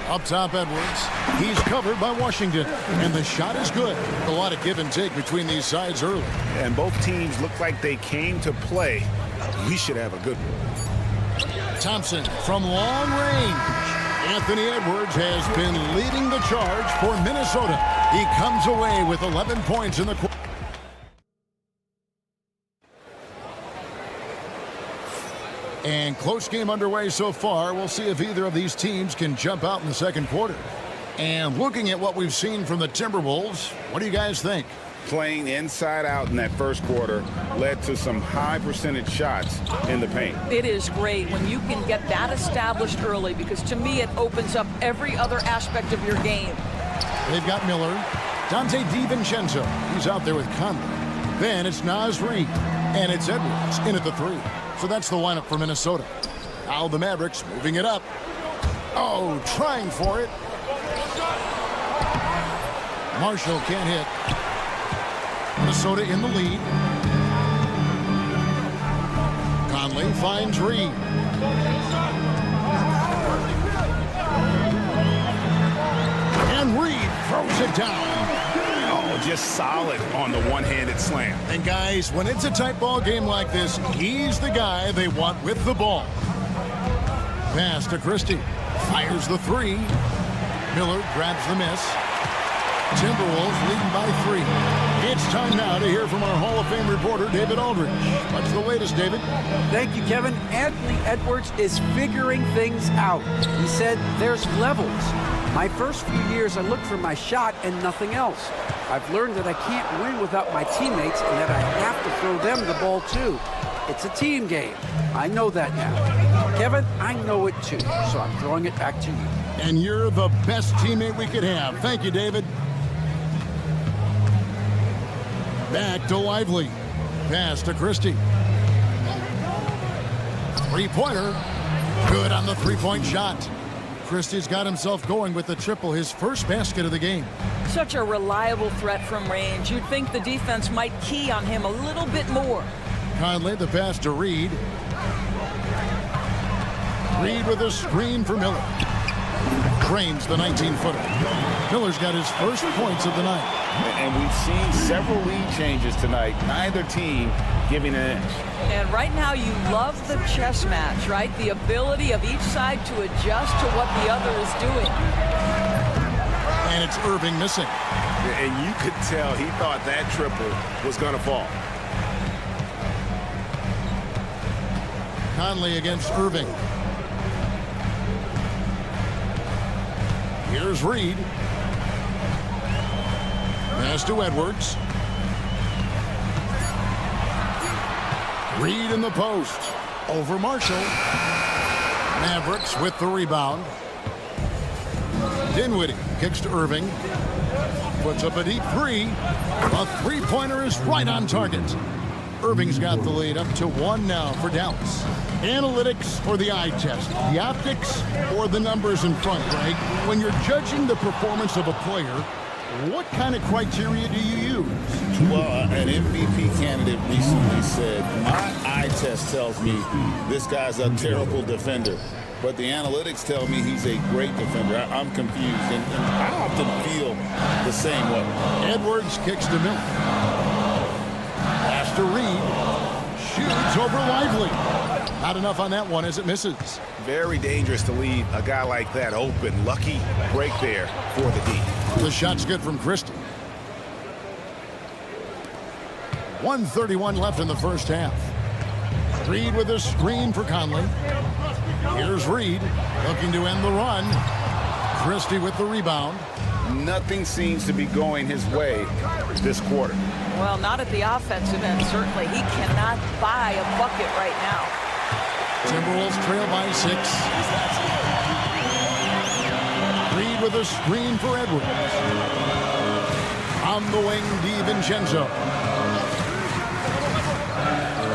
Up top, Edwards. He's covered by Washington, and the shot is good. A lot of give and take between these sides early. And both teams look like they came to play. We should have a good one. Thompson from long range. Anthony Edwards has been leading the charge for Minnesota. He comes away with 11 points in the quarter. And close game underway so far. We'll see if either of these teams can jump out in the second quarter. And looking at what we've seen from the Timberwolves, what do you guys think? Playing inside out in that first quarter led to some high percentage shots in the paint. It is great when you can get that established early, because to me it opens up every other aspect of your game. They've got Miller, Dante DiVincenzo. He's out there with Conley. Then it's Naz Reid, and it's Edwards in at the 3. So that's the lineup for Minnesota. Now the Mavericks moving it up. Oh, trying for it. Marshall can't hit. Minnesota in the lead. Conley finds Reid. And Reid throws it down. Oh, just solid on the one-handed slam. And guys, when it's a tight ball game like this, he's the guy they want with the ball. Pass to Christie. Fires the 3. Miller grabs the miss. Timberwolves leading by 3. It's time now to hear from our Hall of Fame reporter, David Aldridge. What's the latest, David? Thank you, Kevin. Anthony Edwards is figuring things out. He said there's levels. My first few years, I looked for my shot and nothing else. I've learned that I can't win without my teammates and that I have to throw them the ball too. It's a team game. I know that now. Kevin, I know it too, so I'm throwing it back to you. And you're the best teammate we could have. Thank you, David. Back to Lively. Pass to Christie. Three-pointer. Good on the three-point shot. Christie's got himself going with the triple, his first basket of the game. Such a reliable threat from range. You'd think the defense might key on him a little bit more. Conley, the pass to Reid. Reid with a screen for Miller. Drains the 19-footer. Miller's got his first points of the night. And we've seen several lead changes tonight. Neither team giving an inch. And right now you love the chess match, right? The ability of each side to adjust to what the other is doing. And it's Irving missing. And you could tell he thought that triple was going to fall. Conley against Irving. Here's Reid. Pass to Edwards. Reid in the post. Over Marshall. Mavericks with the rebound. Dinwiddie kicks to Irving. Puts up a deep 3. A three-pointer is right on target. Irving's got the lead up to 1 now for Dallas. Analytics or the eye test? The optics or the numbers in front, Greg? When you're judging the performance of a player, what kind of criteria do you use? Well, an MVP candidate recently said, my eye test tells me this guy's a terrible defender, but the analytics tell me he's a great defender. I'm confused, and I often feel the same way. Edwards kicks to Miller. Pass to Reid. Shoots over Lively. Not enough on that one as it misses. Very dangerous to leave a guy like that open. Lucky break there for the D. The shot's good from Christie. 1:31 left in the first half. Reid with a screen for Conley. Here's Reid looking to end the run. Christie with the rebound. Nothing seems to be going his way this quarter. Well, not at the offensive end, certainly. He cannot buy a bucket right now. Timberwolves trail by 6. Reid with a screen for Edwards. On the wing, DiVincenzo.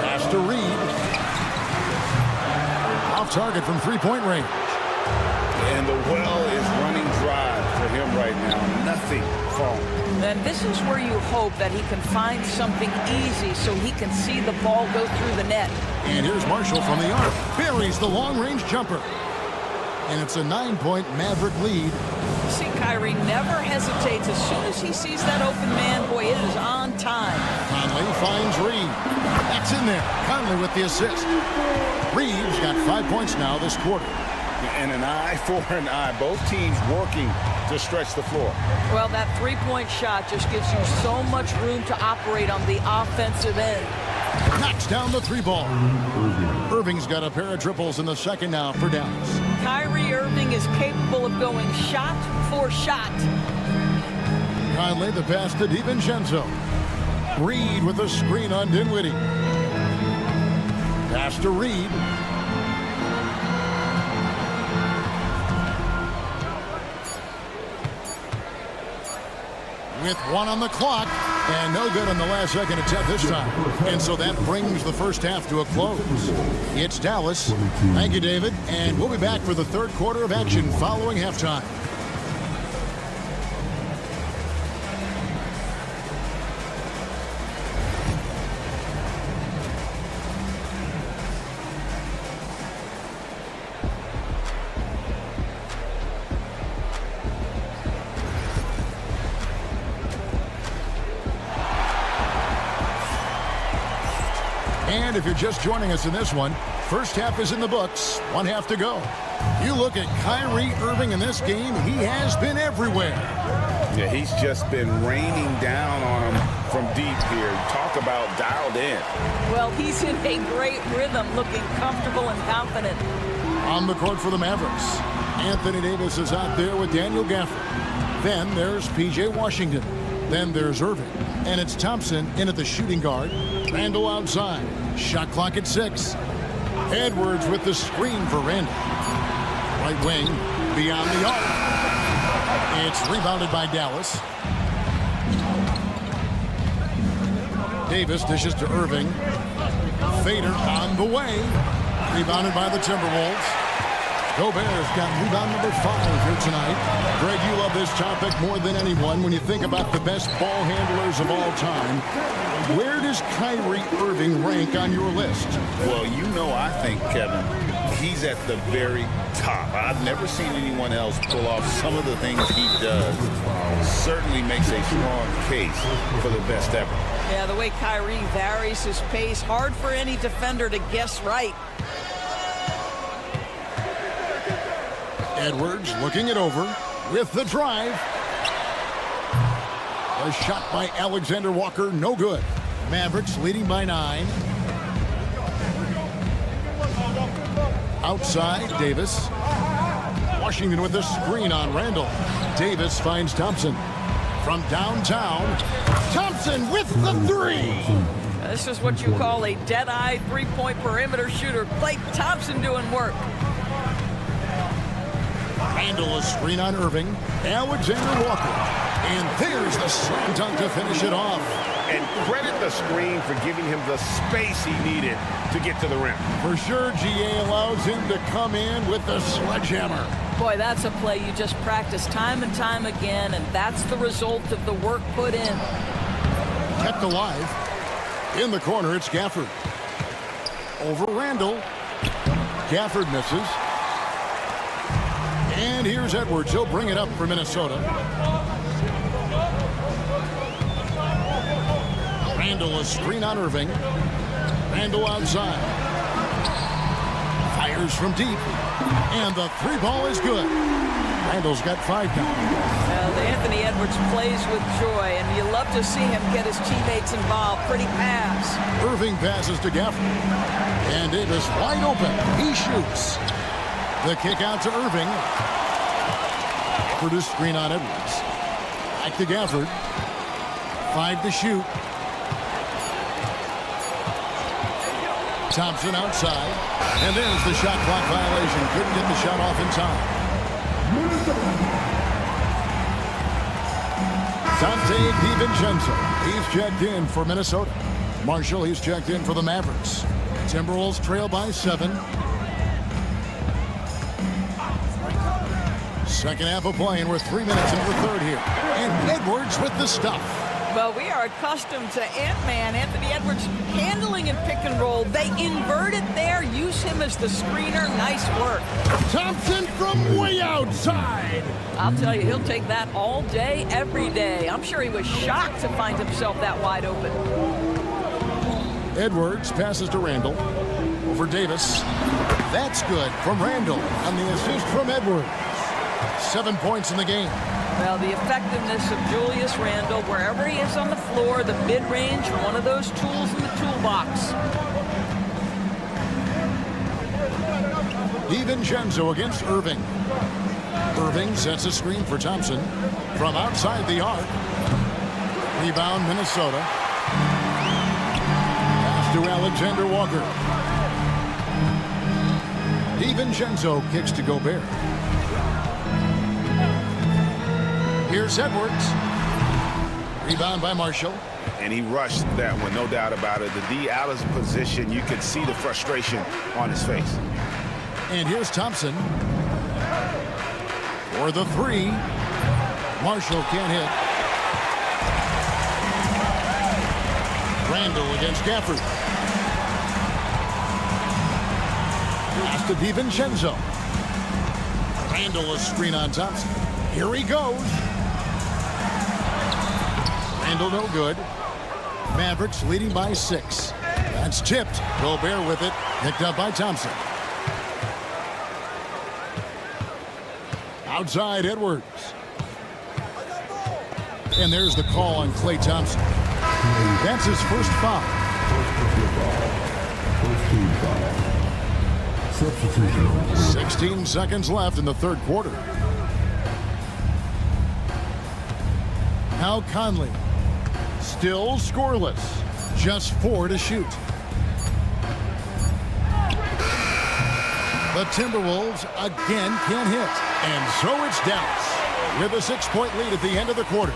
Pass to Reid. Off target from three-point range. And the well is running dry for him right now. Nothing falling. Then this is where you hope that he can find something easy so he can see the ball go through the net. And here's Marshall from the arc. Buries the long-range jumper. and it's a 9-point Maverick lead. See, Kyrie never hesitates. As soon as he sees that open man, boy, it is on time. Conley finds Reed. That's in there. Conley with the assist. Reed's got 5 points now this quarter. And an eye for an eye. Both teams working to stretch the floor. Well, that three-point shot just gives you so much room to operate on the offensive end. Knocks down the three ball. Irving's got a pair of triples in the second now for Dallas. Kyrie Irving is capable of going shot for shot. Conley the pass to DiVincenzo. Reed with a screen on Dinwiddie. Pass to Reed. With 1 on the clock, and no good on the last second attempt this time. And so that brings the first half to a close. It's Dallas. Thank you, David. And we'll be back for the third quarter of action following halftime. And if you're just joining us in this one, first half is in the books, 1 half to go. You look at Kyrie Irving in this game, he has been everywhere. Yeah, he's just been raining down on him from deep here. Talk about dialed in. Well, he's in a great rhythm, looking comfortable and confident. On the court for the Mavericks, Anthony Davis is out there with Daniel Gafford. Then there's P.J. Washington. Then there's Irving. And it's Thompson in at the shooting guard. Randall outside. Shot clock at 6. Edwards with the screen for Randall. Right wing beyond the arc. It's rebounded by Dallas. Davis dishes to Irving. Fader on the way. Rebounded by the Timberwolves. Gobert's got rebound number 5 here tonight. Greg, you love this topic more than anyone when you think about the best ball handlers of all time. Where does Kyrie Irving rank on your list? Well, you know, I think, Kevin, he's at the very top. I've never seen anyone else pull off some of the things he does. Certainly makes a strong case for the best ever. Yeah, the way Kyrie varies his pace, hard for any defender to guess right. Edwards looking it over with the drive. A shot by Alexander Walker, no good. Mavericks leading by 9. Outside, Davis. Washington with the screen on Randall. Davis finds Thompson. From downtown, Thompson with the 3. This is what you call a dead-eye three-point perimeter shooter. Klay Thompson doing work. Randall a screen on Irving. Alexander Walker. And there's the slam dunk to finish it off. And credit the screen for giving him the space he needed to get to the rim. For sure, GA allows him to come in with the sledgehammer. Boy, that's a play you just practice time and time again, and that's the result of the work put in. Kept alive. In the corner, it's Gafford. Over Randall. Gafford misses. And here's Edwards. He'll bring it up for Minnesota. Randall a screen on Irving. Randall outside. Fires from deep. And the 3 ball is good. Randall's got 5 now. Well, Anthony Edwards plays with joy, and you love to see him get his teammates involved. Pretty pass. Irving passes to Gafford. And Davis wide open. He shoots. The kick out to Irving. Gafford is screen on Edwards. Back to Gafford. 5 to shoot. Thompson outside. And there's the shot clock violation. Couldn't get the shot off in time. Dante DiVincenzo. He's checked in for Minnesota. Marshall, he's checked in for the Mavericks. Timberwolves trail by 7. Second half of play, and we're 3 minutes into the third here. And Edwards with the stuff. Well, we are accustomed to Ant-Man, Anthony Edwards, handling and pick and roll. They invert it there, use him as the screener. Nice work. Thompson from way outside. I'll tell you, he'll take that all day, every day. I'm sure he was shocked to find himself that wide open. Edwards passes to Randall. Over Davis. That's good from Randall on the assist from Edwards. 7 points in the game. Well, the effectiveness of Julius Randle, wherever he is on the floor, the mid-range, one of those tools in the toolbox. DiVincenzo against Irving. Irving sets a screen for Thompson from outside the arc. Rebound, Minnesota. Pass to Alexander Walker. DiVincenzo kicks to Gobert. Here's Edwards. Rebound by Marshall. And he rushed that one, no doubt about it. The D out of position, you could see the frustration on his face. And here's Thompson. For the three. Marshall can't hit. Randall against Gafford. Pass to DiVincenzo. Randall a screen on Thompson. Here he goes. Randall no good. Mavericks leading by 6. That's tipped. Gobert with it. Picked up by Thompson. Outside Edwards. And there's the call on Klay Thompson. That's his first foul. Substitution. 16 seconds left in the third quarter. Now Conley. Still scoreless. Just 4 to shoot. The Timberwolves again can't hit. And so it's Dallas with a 6-point lead at the end of the quarter.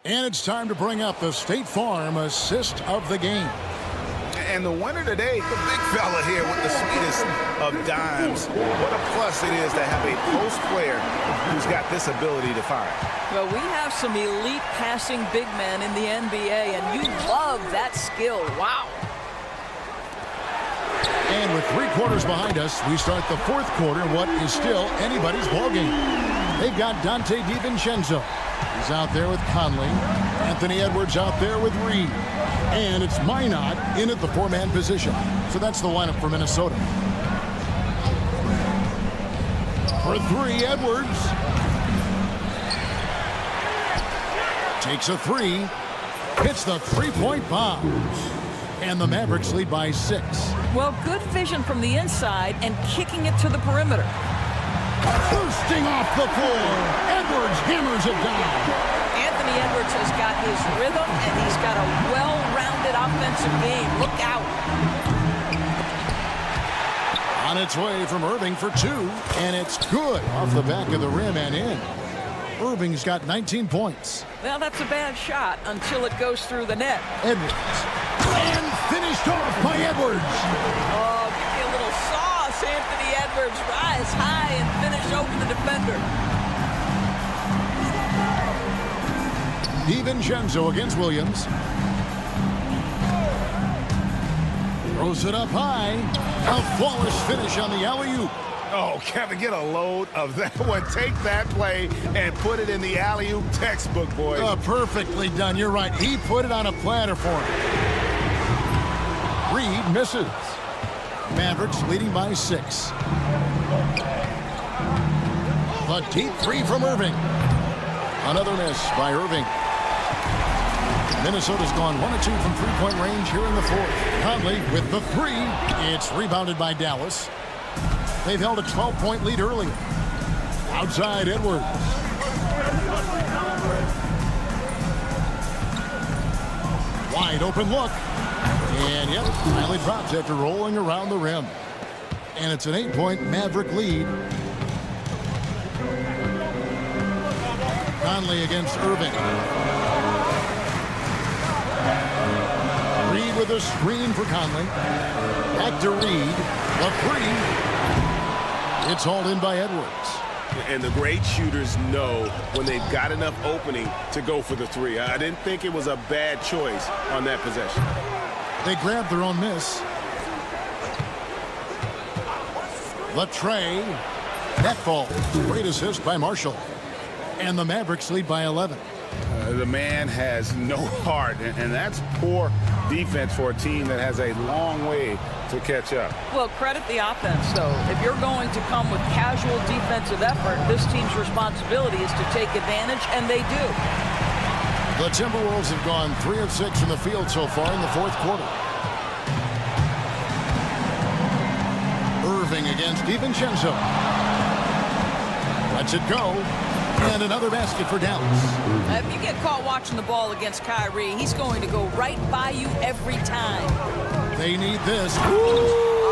And it's time to bring up the State Farm assist of the game. And the winner today, the big fella here with the sweetest of dimes. What a plus it is to have a post player who's got this ability to fire. Well, we have some elite passing big men in the NBA, and you love that skill. Wow. And with 3 quarters behind us, we start the fourth quarter in what is still anybody's ballgame. They've got Dante DiVincenzo. He's out there with Conley. Anthony Edwards out there with Reed. And it's Minot in at the 4-man position. So that's the lineup for Minnesota. For 3, Edwards. Takes a 3. Hits the 3-point bomb. And the Mavericks lead by 6. Well, good vision from the inside and kicking it to the perimeter. Bursting off the floor. Edwards hammers it down. Anthony Edwards has got his rhythm, and he's got a well-rounded offensive game. Look out. On its way from Irving for 2, and it's good off the back of the rim and in. Irving's got 19 points. Well, that's a bad shot until it goes through the net. Edwards. And finished off by Edwards. Oh, give me a little sauce, Anthony Edwards. Rise high and finish over the defender. DiVincenzo against Williams. Throws it up high. A flawless finish on the alley-oop. Oh, Kevin, get a load of that one. Take that play and put it in the alley-oop textbook, boys. Perfectly done. You're right. He put it on a platter for him. Reed misses. Mavericks leading by 6. A deep 3 from Irving. Another miss by Irving. Minnesota's gone 1 of 2 from 3-point range here in the fourth. Conley with the 3. It's rebounded by Dallas. They've held a 12-point lead earlier. Outside Edwards. Wide open look. And yep, finally drops after rolling around the rim. And it's an 8-point Maverick lead. Conley against Irving. Reed with a screen for Conley. Back to Reed. The 3. It's hauled in by Edwards. And the great shooters know when they've got enough opening to go for the three. I didn't think it was a bad choice on that possession. They grabbed their own miss. Latrey. That falls. Great assist by Marshall. And the Mavericks lead by 11. The man has no heart, and that's poor defense for a team that has a long way to catch up. Well, credit the offense, though. If you're going to come with casual defensive effort, this team's responsibility is to take advantage, and they do. The Timberwolves have gone 3 of 6 from the field so far in the fourth quarter. Irving against DiVincenzo. Lets it go. And another basket for Dallas. If you get caught watching the ball against Kyrie, he's going to go right by you every time. They need this. Oh,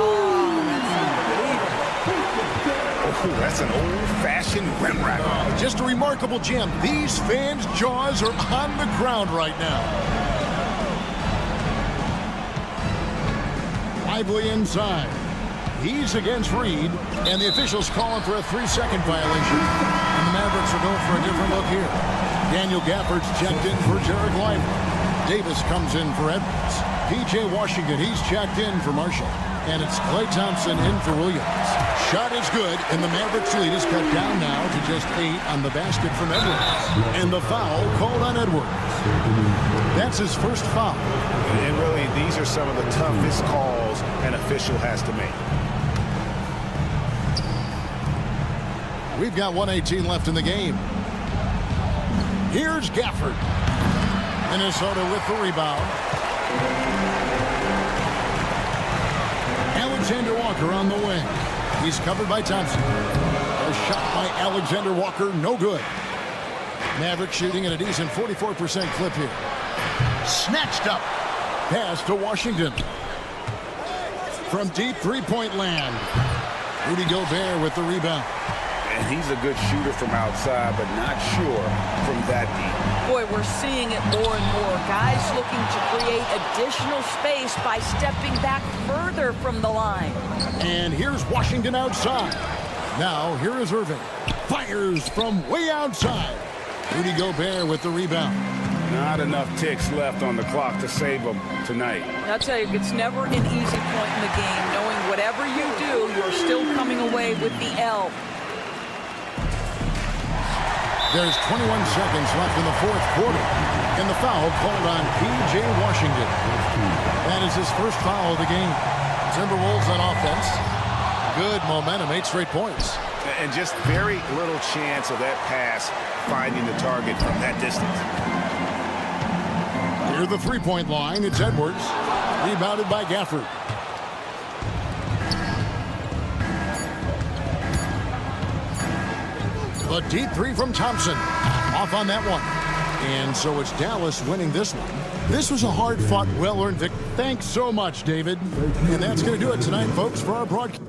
that's an old-fashioned rim rack. Just a remarkable jam. These fans' jaws are on the ground right now. Lively inside. He's against Reed, and the officials calling for a 3-second violation. And the Mavericks are going for a different look here. Daniel Gafford's checked in for Jared Lively. Davis comes in for Edwards. P.J. Washington, he's checked in for Marshall. And it's Klay Thompson in for Williams. Shot is good, and the Mavericks lead is cut down now to just 8 on the basket from Edwards. And the foul called on Edwards. That's his first foul. And really, these are some of the toughest calls an official has to make. We've got 1:18 left in the game. Here's Gafford. Minnesota with the rebound. Alexander Walker on the wing. He's covered by Thompson. A shot by Alexander Walker, no good. Mavericks shooting at a decent 44% clip here. Snatched up. Pass to Washington. From deep three-point land. Rudy Gobert with the rebound. And he's a good shooter from outside, but not sure from that deep. Boy, we're seeing it more and more. Guys looking to create additional space by stepping back further from the line. And here's Washington outside. Now, here is Irving. Fires from way outside. Rudy Gobert with the rebound. Not enough ticks left on the clock to save them tonight. I'll tell you, it's never an easy point in the game, knowing whatever you do, you're still coming away with the L. There's 21 seconds left in the fourth quarter. And the foul called on P.J. Washington. That is his first foul of the game. Timberwolves on offense. Good momentum, 8 straight points. And just very little chance of that pass finding the target from that distance. Near the three-point line, it's Edwards. Rebounded by Gafford. A deep three from Thompson. Off on that one. And so it's Dallas winning this one. This was a hard-fought, well-earned victory. Thanks so much, David. And that's going to do it tonight, folks, for our broadcast.